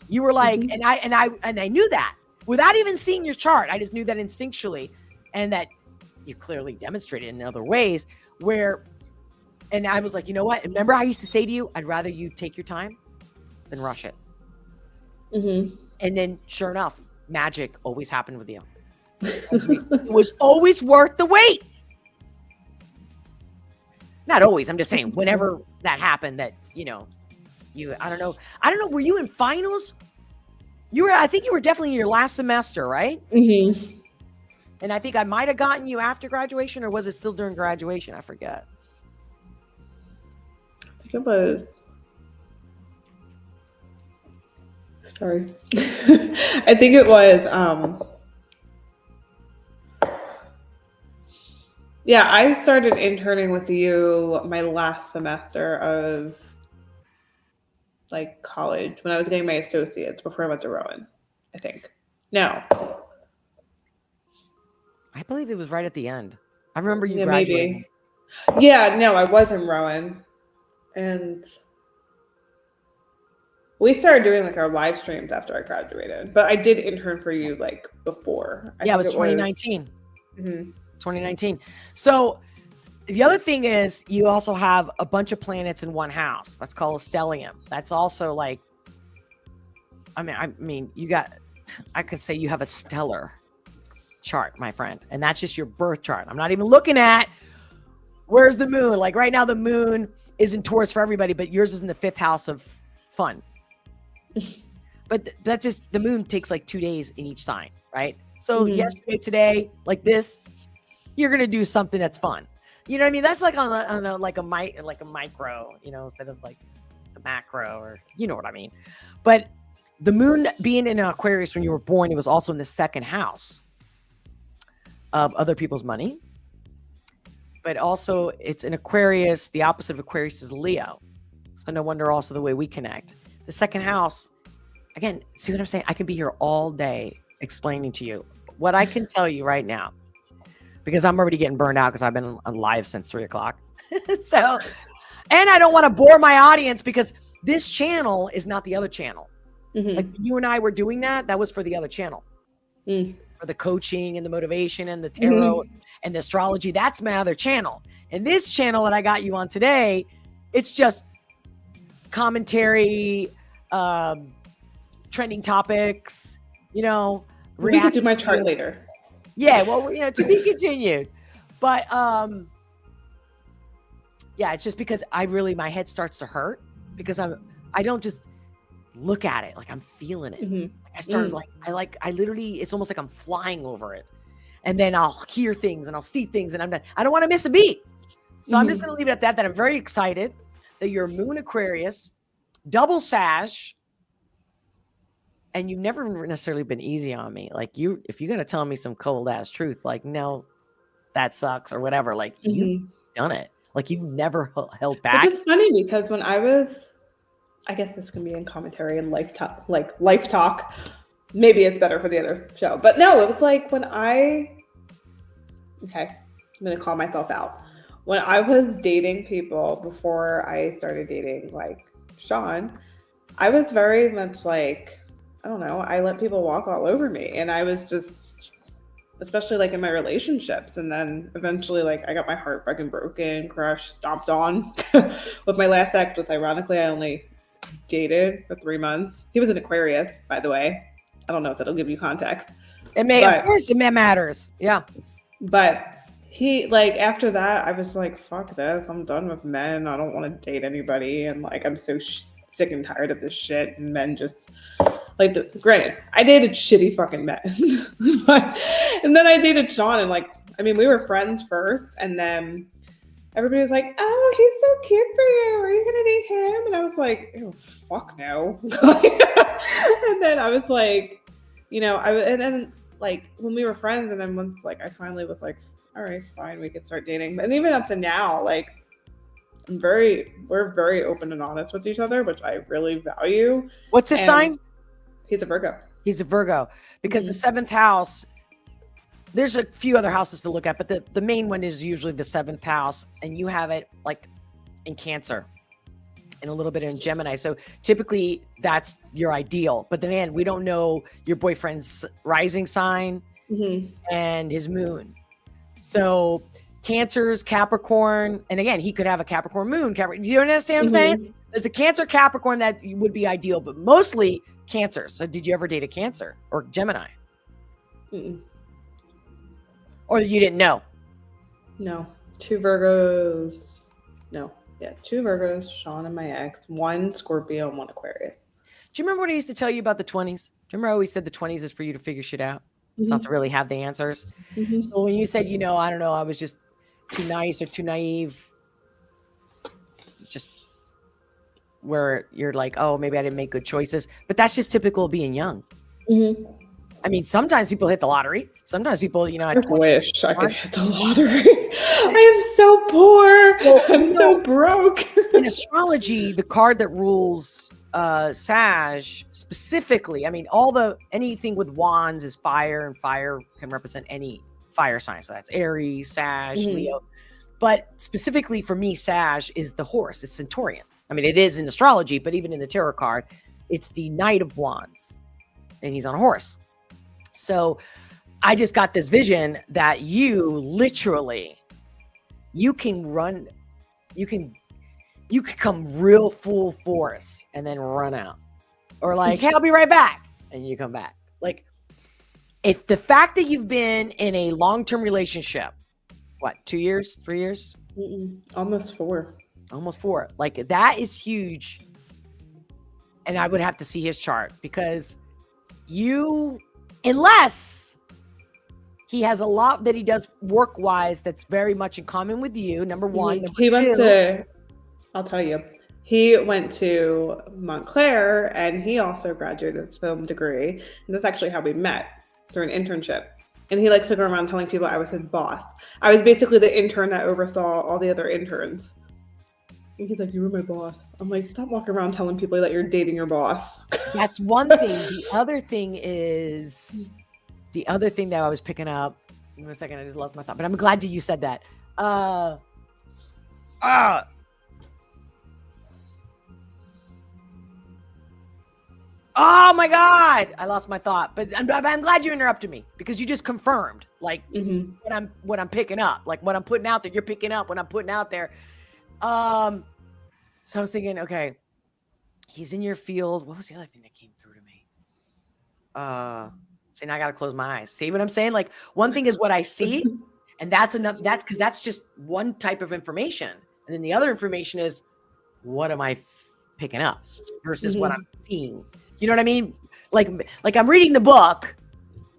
You were like, and I knew that without even seeing your chart. I just knew that instinctually, and that you clearly demonstrated in other ways where And I was like, you know what? Remember I used to say to you, I'd rather you take your time than rush it. Mm-hmm. And then sure enough, magic always happened with you. It was always worth the wait. Not always. I'm just saying whenever that happened that, you know, I don't know. Were you in finals? I think you were definitely in your last semester, right? Mm-hmm. And I think I might have gotten you after graduation, or was it still during graduation? I forget. I think it was. Sorry. I think it was. Yeah, I started interning with you my last semester of like college when I was getting my associates before I went to Rowan, I think. No. I believe it was right at the end. I remember you Yeah, graduating. maybe. Yeah, no, I was in Rowan. And we started doing like our live streams after I graduated. But I did intern for you like before. Yeah, it was 2019. Mm-hmm. 2019. So the other thing is you also have a bunch of planets in one house. That's called a stellium. That's also like, I mean, I could say you have a stellar chart, my friend. And that's just your birth chart. I'm not even looking at where's the moon. Like right now, the moon is in Taurus for everybody, but yours is in the 5th house of fun. But that's just, the moon takes like 2 days in each sign, right? So yesterday, today, like this, you're going to do something that's fun. You know what I mean? That's like on a micro, you know, instead of like the macro, or you know what I mean. But the moon being in Aquarius when you were born, it was also in the 2nd house of other people's money. But also it's in Aquarius. The opposite of Aquarius is Leo. So no wonder also the way we connect. The 2nd house, again, see what I'm saying? I can be here all day explaining to you what I can tell you right now, because I'm already getting burned out because I've been on live since 3 o'clock. So, and I don't want to bore my audience because this channel is not the other channel. Mm-hmm. Like you and I were doing that was for the other channel. Mm. For the coaching and the motivation and the tarot and the astrology. That's my other channel. And this channel that I got you on today, it's just commentary, trending topics, you know. We can do my chart later. Yeah, well, you know, to be continued. But yeah, it's just because my head starts to hurt because I don't just look at it, like I'm feeling it. Mm-hmm. I started I literally, it's almost like I'm flying over it. And then I'll hear things and I'll see things and I don't want to miss a beat. So I'm just going to leave it at that I'm very excited that you're Moon Aquarius, double sash, and you've never necessarily been easy on me. Like if you're going to tell me some cold ass truth, like, no, that sucks or whatever, like you've done it. Like you've never held back. Which is funny because when I guess this can be in commentary and life talk. Maybe it's better for the other show. But no, it was like when I'm going to call myself out. When I was dating people before I started dating like Sean, I was very much like, I don't know, I let people walk all over me. And I was just, especially like in my relationships. And then eventually like I got my heart fucking broken, crushed, stomped on with my last ex, which ironically I only dated for 3 months. He was an Aquarius, by the way. I don't know if that'll give you context. Of course it matters. Yeah. But he, like, after that, I was like, fuck this. I'm done with men. I don't want to date anybody. And like, I'm so sick and tired of this shit. And men just, like, granted, I dated shitty fucking men. And then I dated Sean. And like, I mean, we were friends first. And then everybody was like, oh, he's so cute for you. Are you going to date him? And I was like, ew, fuck no. And then I was like, you know, and then like when we were friends, and then once like I finally was like, all right, fine, we could start dating. And even up to now, like we're very open and honest with each other, which I really value. What's his sign? He's a Virgo. He's a Virgo because the 7th house, there's a few other houses to look at, but the main one is usually the 7th house, and you have it like in Cancer and a little bit in Gemini. So typically that's your ideal, but then we don't know your boyfriend's rising sign and his moon. So Cancer's Capricorn, and again, he could have a Capricorn moon. Do you understand what I'm saying? There's a Cancer Capricorn that would be ideal, but mostly Cancer. So did you ever date a Cancer or Gemini? Or you didn't know? No. 2 Virgos. No. Yeah, 2 Virgos, Sean and my ex, 1 Scorpio and 1 Aquarius. Do you remember what I used to tell you about the 20s? Do you remember I always said the 20s is for you to figure shit out? It's not to really have the answers. So when you said, I don't know, I was just too nice or too naive, just where you're like, oh, maybe I didn't make good choices. But that's just typical of being young. I mean, sometimes people hit the lottery. Sometimes people, I wish I could hit the lottery. I am so poor. I'm so broke. In astrology, the card that rules Sag specifically, I mean, anything with wands is fire, and fire can represent any fire sign. So that's Aries, Sag, Leo. But specifically for me, Sag is the horse. It's Centaurian. I mean, it is in astrology, but even in the tarot card, it's the Knight of Wands, and he's on a horse. So I just got this vision that you literally, you can come real full force and then run out, or like, hey, I'll be right back, and you come back. Like, if the fact that you've been in a long-term relationship, what, 2 years, 3 years? Almost 4. Almost 4. Like, that is huge. And I would have to see his chart, because unless he has a lot that he does work-wise that's very much in common with you, number one. I'll tell you, he went to Montclair, and he also graduated with a film degree. And that's actually how we met, through an internship. And he likes to go around telling people I was his boss. I was basically the intern that oversaw all the other interns. And he's like, you were my boss. I'm like, stop walking around telling people that you're dating your boss. That's one thing. The other thing that I was picking up, give me a second, I just lost my thought, but I'm glad you said that. Oh my God, I lost my thought, but I'm glad you interrupted me, because you just confirmed like what I'm picking up, like what I'm putting out there. You're picking up what I'm putting out there. So I was thinking, okay, he's in your field. What was the other thing that came through to me? See, now I got to close my eyes. See what I'm saying? Like, one thing is what I see, and that's enough. That's because that's just one type of information. And then the other information is, what am I picking up versus what I'm seeing? You know what I mean? Like I'm reading the book,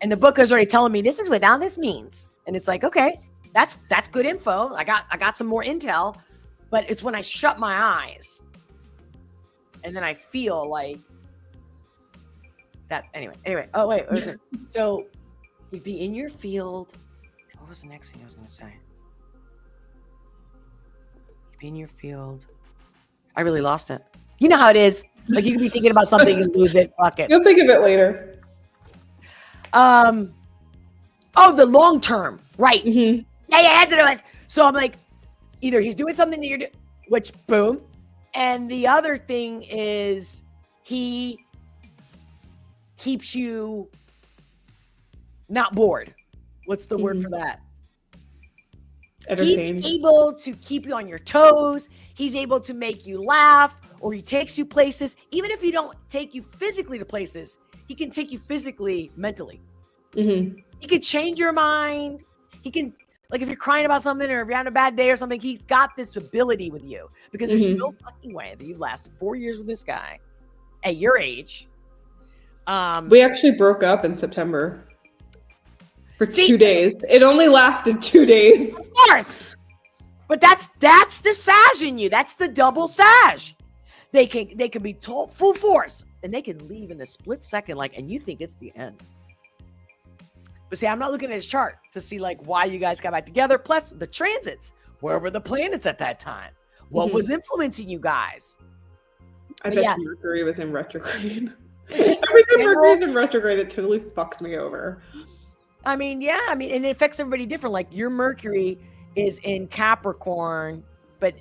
and the book is already telling me this is what all this means. And it's like, okay, that's good info. I got some more intel, but it's when I shut my eyes and then I feel like that. Anyway. Oh wait, what was it? So you'd be in your field. What was the next thing I was going to say? You'd be in your field. I really lost it. You know how it is. Like, you could be thinking about something and lose it. Fuck it. You'll think of it later. Oh, the long term, right? Yeah, that's what it was. So I'm like, either he's doing something that you're doing, which boom, and the other thing is he keeps you not bored. What's the word for that? He's able to keep you on your toes. He's able to make you laugh, or he takes you places. Even if he don't take you physically to places, he can take you physically, mentally. He can change your mind. He can, like, if you're crying about something, or if you're having a bad day or something, he's got this ability with you, because there's no fucking way that you lasted 4 years with this guy at your age. We actually broke up in September for 2 days. It only lasted 2 days. Of course. But that's the Sag in you. That's the double Sag. They can be told full force, and they can leave in a split second, like, and you think it's the end. But see, I'm not looking at his chart to see like why you guys got back together. Plus the transits. Where were the planets at that time? What was influencing you guys? I bet Mercury was in retrograde. Just every time Mercury's in retrograde, it totally fucks me over. I mean, yeah. I mean, and it affects everybody different. Like, your Mercury is in Capricorn, but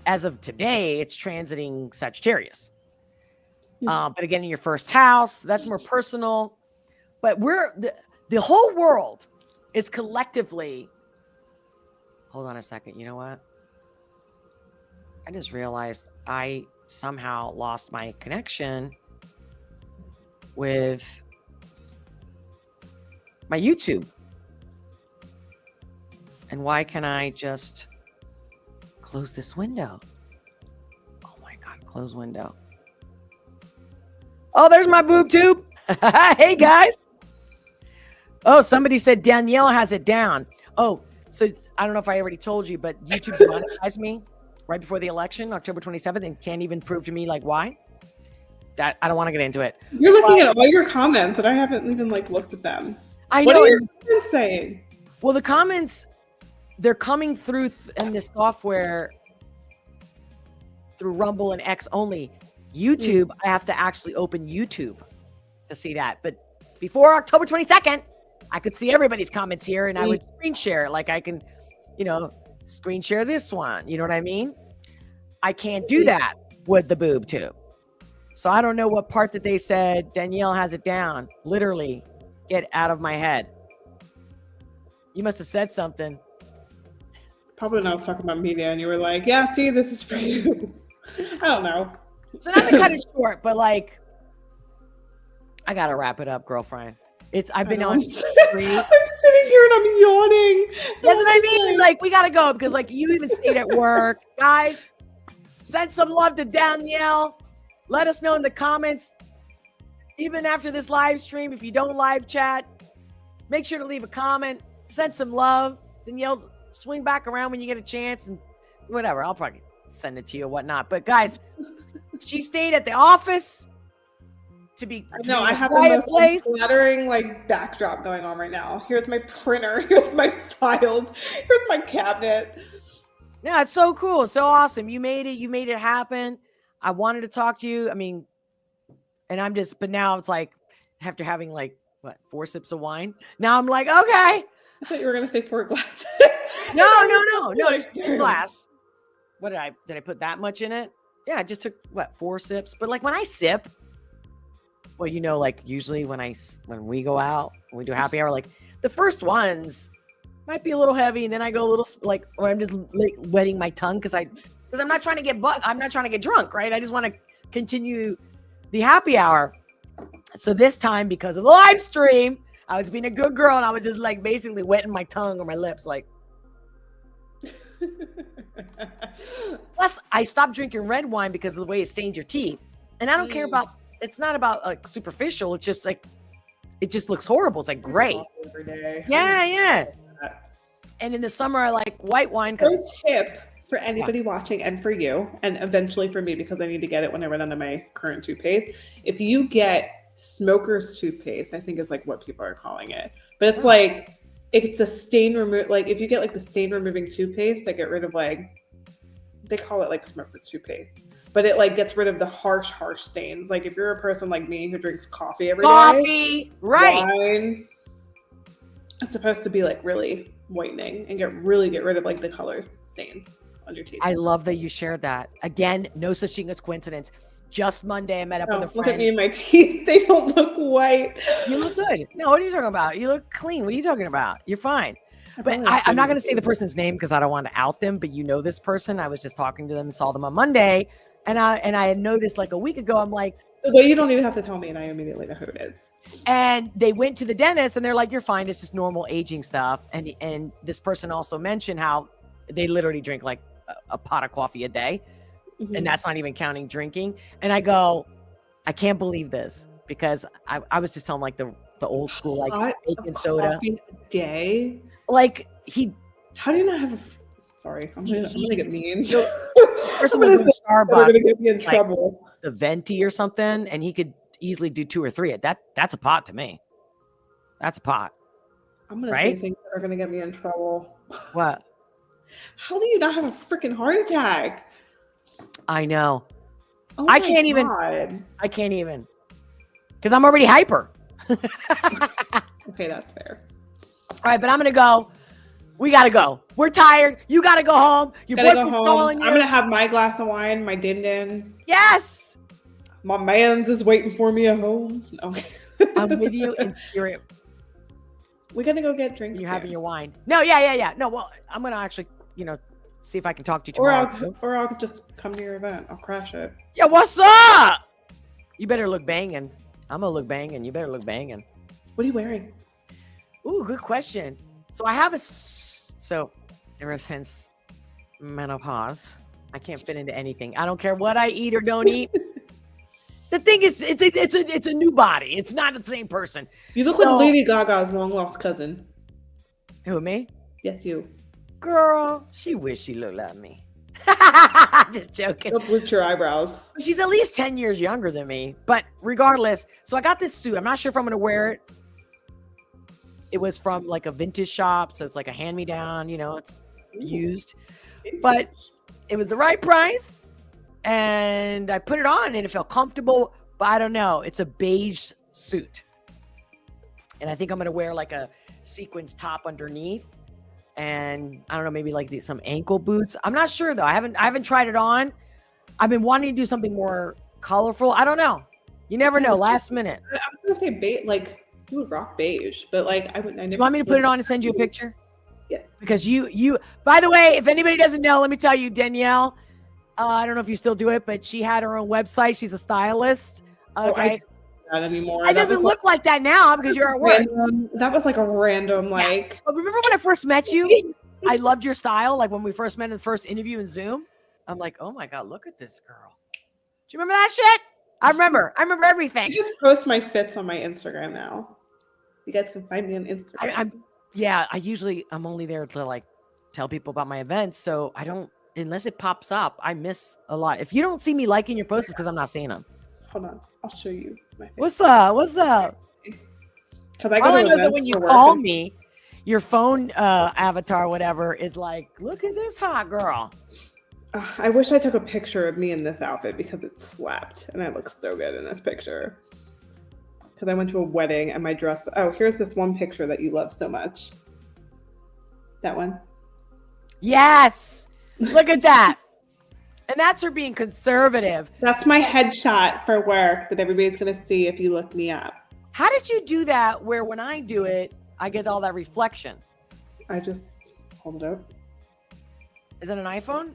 as of today, it's transiting Sagittarius. But again, in your first house, that's more personal. But the whole world is collectively Hold on a second. You know what? I just realized I somehow lost my connection with my YouTube. And why can I just close this window? Oh my God, close window. Oh, there's my boob tube. Hey guys. Oh, somebody said Danielle has it down. Oh, so I don't know if I already told you, but YouTube demonetized me right before the election, October 27th, and can't even prove to me like why. That I don't want to get into it. You're looking at all your comments, and I haven't even like looked at them. I What know. are your comments saying? Well, the comments, they're coming through in this software through Rumble and X only. YouTube, I have to actually open YouTube to see that. But before October 22nd, I could see everybody's comments here, and I would screen share. Like I can, screen share this one. You know what I mean? I can't do that with the boob tube. So I don't know what part that they said Danielle has it down. Literally, get out of my head. You must have said something. Probably when I was talking about media, and you were like, "Yeah, see, this is for you." I don't know. So not to cut it short, but like, I gotta wrap it up, girlfriend. I've been on stream. I'm sitting here and I'm yawning. That's what I mean. Like, we gotta go because like you even stayed at work. Guys, send some love to Danielle. Let us know in the comments. Even after this live stream, if you don't live chat, make sure to leave a comment. Send some love. Danielle, swing back around when you get a chance and whatever. I'll probably send it to you or whatnot. But guys, she stayed at the office to be. No, I have the most flattering like backdrop going on right now. Here's my printer. Here's my files. Here's my cabinet. Yeah, it's so cool, so awesome. You made it. You made it happen. I wanted to talk to you. I mean, and but now it's like after having like 4 sips of wine. Now I'm like, okay. I thought you were gonna say 4 glasses. No. Just 1 glass. What did I put that much in it? Yeah, I just took 4 sips. But like when I sip, well, like usually when we go out, when we do happy hour, like the first ones might be a little heavy, and then I go a little like, or I'm just like wetting my tongue because I'm not trying to get drunk, right? I just want to continue the happy hour. So this time, because of the live stream, I was being a good girl, and I was just like basically wetting my tongue or my lips, like. Plus, I stopped drinking red wine because of the way it stains your teeth, and I don't care about. It's not about like superficial. It's just like it just looks horrible. It's like gray. Every day. Yeah. And in the summer, I like white wine because Pro tip for anybody watching and for you, and eventually for me because I need to get it when I run out of my current toothpaste. If you get smoker's toothpaste, I think is like what people are calling it, but it's like it's a stain remove. Like if you get like the stain removing toothpaste, they get rid of like they call it like smoker's toothpaste, but it like gets rid of the harsh stains. Like if you're a person like me who drinks coffee every day, right? Wine, it's supposed to be like really whitening and get rid of like the color stains on your teeth. I love that you shared that. Again, no such thing as coincidence. Just Monday, I met up with a friend. Look at me and my teeth. They don't look white. You look good. No, what are you talking about? You look clean. What are you talking about? You're fine. But I'm not going to say the person's name because I don't want to out them, but you know this person. I was just talking to them and saw them on Monday. And I had noticed like a week ago, I'm like. Well, you don't even have to tell me, and I immediately know who it is. And they went to the dentist and they're like, you're fine. It's just normal aging stuff. And this person also mentioned how they literally drink like a pot of coffee a day. Mm-hmm. And that's not even counting drinking. And I go, I can't believe this because I was just telling like the old school, like bacon soda. A day? Like how do you not have sorry, I'm gonna get mean. First of all, Starbucks, gonna get me in trouble. The venti or something, and he could easily do 2 or 3. That's a pot to me. That's a pot. I'm gonna say things that are gonna get me in trouble. What? How do you not have a freaking heart attack? I know. Oh I can't even because I'm already hyper. Okay, that's fair. All right, but I'm gonna go. We gotta go. We're tired. You gotta go home. Your boyfriend's calling you. I'm gonna have my glass of wine, my din. Yes. My man's is waiting for me at home. No. I'm with you in spirit. We gotta go get drinks. You're having your wine. No, yeah. No, well, I'm gonna actually see if I can talk to you Or tomorrow. I'll just come to your event. I'll crash it. Yeah, what's up? You better look banging. I'm gonna look banging. You better look banging. What are you wearing? Ooh, good question. So I have so ever since menopause, I can't fit into anything. I don't care what I eat or don't eat. The thing is, it's a new body. It's not the same person. You look like Lady Gaga's long lost cousin. Who, me? Yes, you. Girl, she wish she looked like me. Just joking. Don't bleach your eyebrows. She's at least 10 years younger than me. But regardless, so I got this suit. I'm not sure if I'm going to wear it. It was from like a vintage shop. So it's like a hand-me-down, it's used. But it was the right price. And I put it on and it felt comfortable. But I don't know. It's a beige suit. And I think I'm going to wear like a sequins top underneath. And I don't know, maybe like some ankle boots. I'm not sure though. I haven't tried it on. I've been wanting to do something more colorful. I don't know. You never know. Last minute. I was gonna say beige, like you would rock beige, but like I would. Do you want me to put it on and send you a picture? Yeah. Because you. By the way, if anybody doesn't know, let me tell you, Danielle. I don't know if you still do it, but she had her own website. She's a stylist. Okay. Not anymore. It doesn't look like that now because you're at work. That was like a random like. But remember when I first met you? I loved your style. Like when we first met in the first interview in Zoom. I'm like, oh my God, look at this girl. Do you remember that shit? I remember everything. I just post my fits on my Instagram now. You guys can find me on Instagram. I'm only there to like tell people about my events. So I don't, unless it pops up, I miss a lot. If you don't see me liking your posts, it's because I'm not seeing them. Hold on, I'll show you my face. What's up? Because I All I go know to is that when you call me, your phone avatar, whatever, is like, look at this hot girl. I wish I took a picture of me in this outfit because it slapped and I look so good in this picture. Because I went to a wedding and my dress. Oh, here's this one picture that you love so much. That one. Yes. Look at that. And that's her being conservative. That's my headshot for work that everybody's going to see if you look me up. How did you do that where when I do it, I get all that reflection? I just hold it up. Is it an iPhone?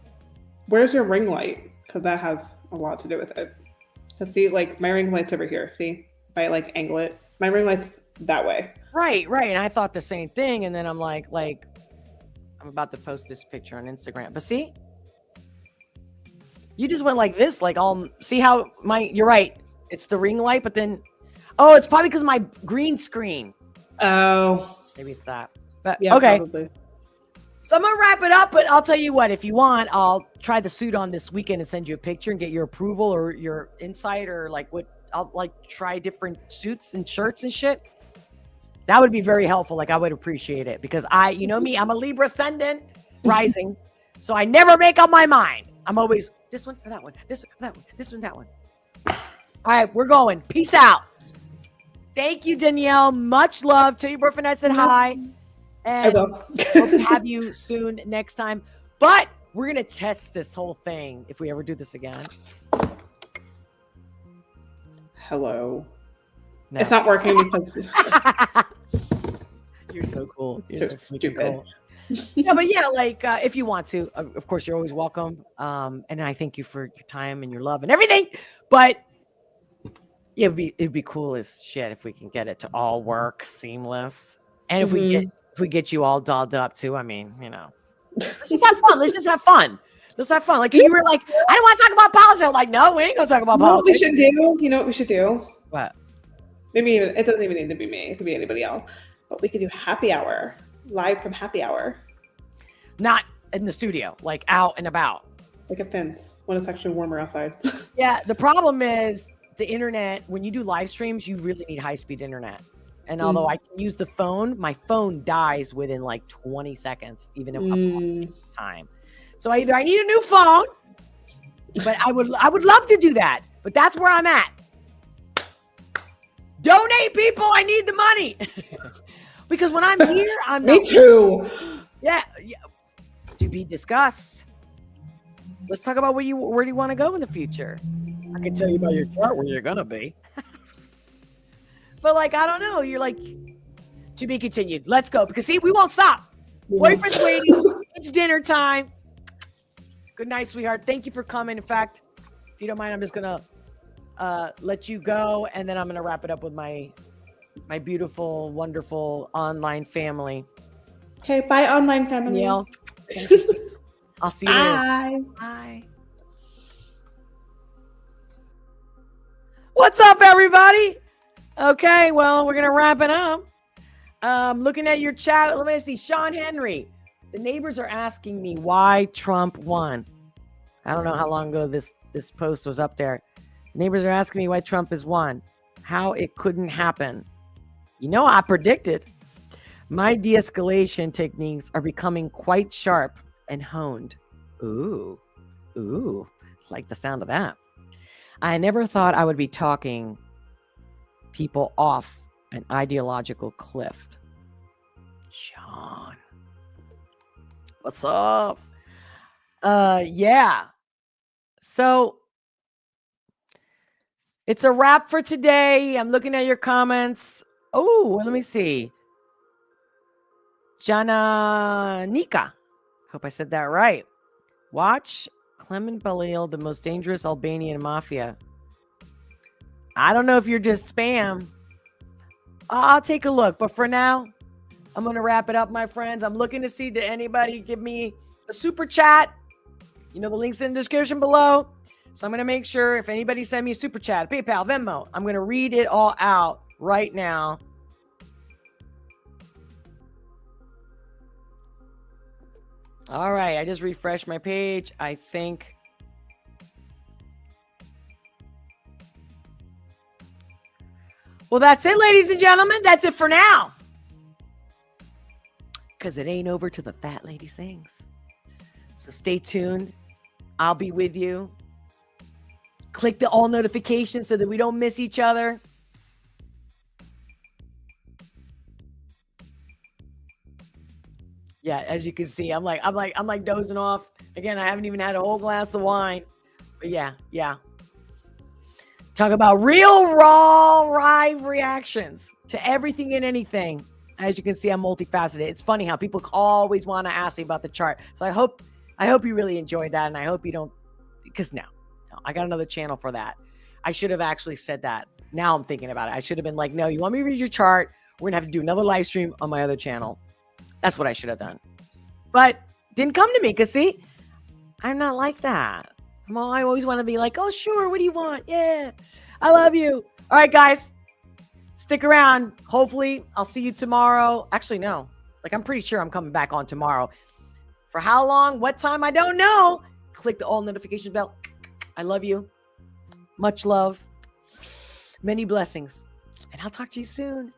Where's your ring light? Because that has a lot to do with it. Let's see, like my ring light's over here. See, if I like angle it, my ring light's that way. Right. And I thought the same thing. And then I'm like, I'm about to post this picture on Instagram. But see? You just went like this, like see how you're right. It's the ring light, but then, it's probably because my green screen. Oh. Maybe it's that. But yeah, okay. Probably. So I'm going to wrap it up, but I'll tell you what, if you want, I'll try the suit on this weekend and send you a picture and get your approval or your insight or I'll try different suits and shirts and shit. That would be very helpful. Like I would appreciate it because me, I'm a Libra ascendant rising. So I never make up my mind. I'm always this one or that one, this one, that one, this one, that one. All right, we're going. Peace out. Thank you, Danielle. Much love. Tell your boyfriend I said hi. And I will. hope to have you soon next time. But we're going to test this whole thing if we ever do this again. Hello. No. It's not working because You're so cool. You're so stupid. Cool. Yeah, but yeah, if you want to, of course, you're always welcome. And I thank you for your time and your love and everything. But it'd be cool as shit if we can get it to all work seamless. And if we get you all dolled up too, I mean, let's just have fun. Let's have fun. Like you were like, I don't want to talk about politics. I'm like, no, we ain't gonna talk about politics. What we should do? You know what we should do? What? Maybe it doesn't even need to be me. It could be anybody else. But we could do happy hour. Live from happy hour. Not in the studio, like out and about. Like a fence when it's actually warmer outside. Yeah, the problem is the internet, when you do live streams, you really need high-speed internet. And although I can use the phone, my phone dies within like 20 seconds, even if time. So either I need a new phone, but I would love to do that. But that's where I'm at. Donate, people. I need the money. Because when I'm here, I'm Me too. Yeah. To be discussed. Let's talk about where do you want to go in the future? I can tell you about your chart where you're gonna be. But I don't know. You're like, to be continued. Let's go. Because see, we won't stop. Boyfriend's waiting. It's dinner time. Good night, sweetheart. Thank you for coming. In fact, if you don't mind, I'm just gonna let you go, and then I'm gonna wrap it up with my beautiful, wonderful online family. Okay, bye, online family. Danielle, thank you. Sweet. I'll see you later. Bye. Bye. What's up, everybody? Okay, well, we're gonna wrap it up. Looking at your chat, let me see. Sean Henry, the neighbors are asking me why Trump won. I don't know how long ago this post was up there. The neighbors are asking me why Trump has won, how it couldn't happen. You know, I predicted. My de-escalation techniques are becoming quite sharp and honed. Ooh, like the sound of that. I never thought I would be talking people off an ideological cliff. Sean, what's up? Yeah. So it's a wrap for today. I'm looking at your comments. Oh, let me see. Jana Nika. Hope I said that right. Watch Clement Balil, the most dangerous Albanian mafia. I don't know if you're just spam. I'll take a look. But for now, I'm going to wrap it up, my friends. I'm looking to see, did anybody give me a super chat? You know, the link's in the description below. So I'm going to make sure if anybody send me a super chat, PayPal, Venmo, I'm going to read it all out right now. All right. I just refreshed my page. I think. Well, that's it, ladies and gentlemen. That's it for now. Because it ain't over till the fat lady sings. So stay tuned. I'll be with you. Click the all notifications so that we don't miss each other. Yeah, as you can see, I'm like dozing off. Again, I haven't even had a whole glass of wine. But yeah. Talk about real, raw, live reactions to everything and anything. As you can see, I'm multifaceted. It's funny how people always want to ask me about the chart. So I hope you really enjoyed that, and I hope you don't, because no, I got another channel for that. I should have actually said that. Now I'm thinking about it. I should have been like, no, you want me to read your chart? We're gonna have to do another live stream on my other channel. That's what I should have done. But didn't come to me, because see, I'm not like that. I always want to be like, oh, sure, what do you want? Yeah, I love you. All right, guys, stick around. Hopefully, I'll see you tomorrow. Actually, no. Like, I'm pretty sure I'm coming back on tomorrow. For how long? What time? I don't know. Click the all notification bell. I love you. Much love. Many blessings. And I'll talk to you soon.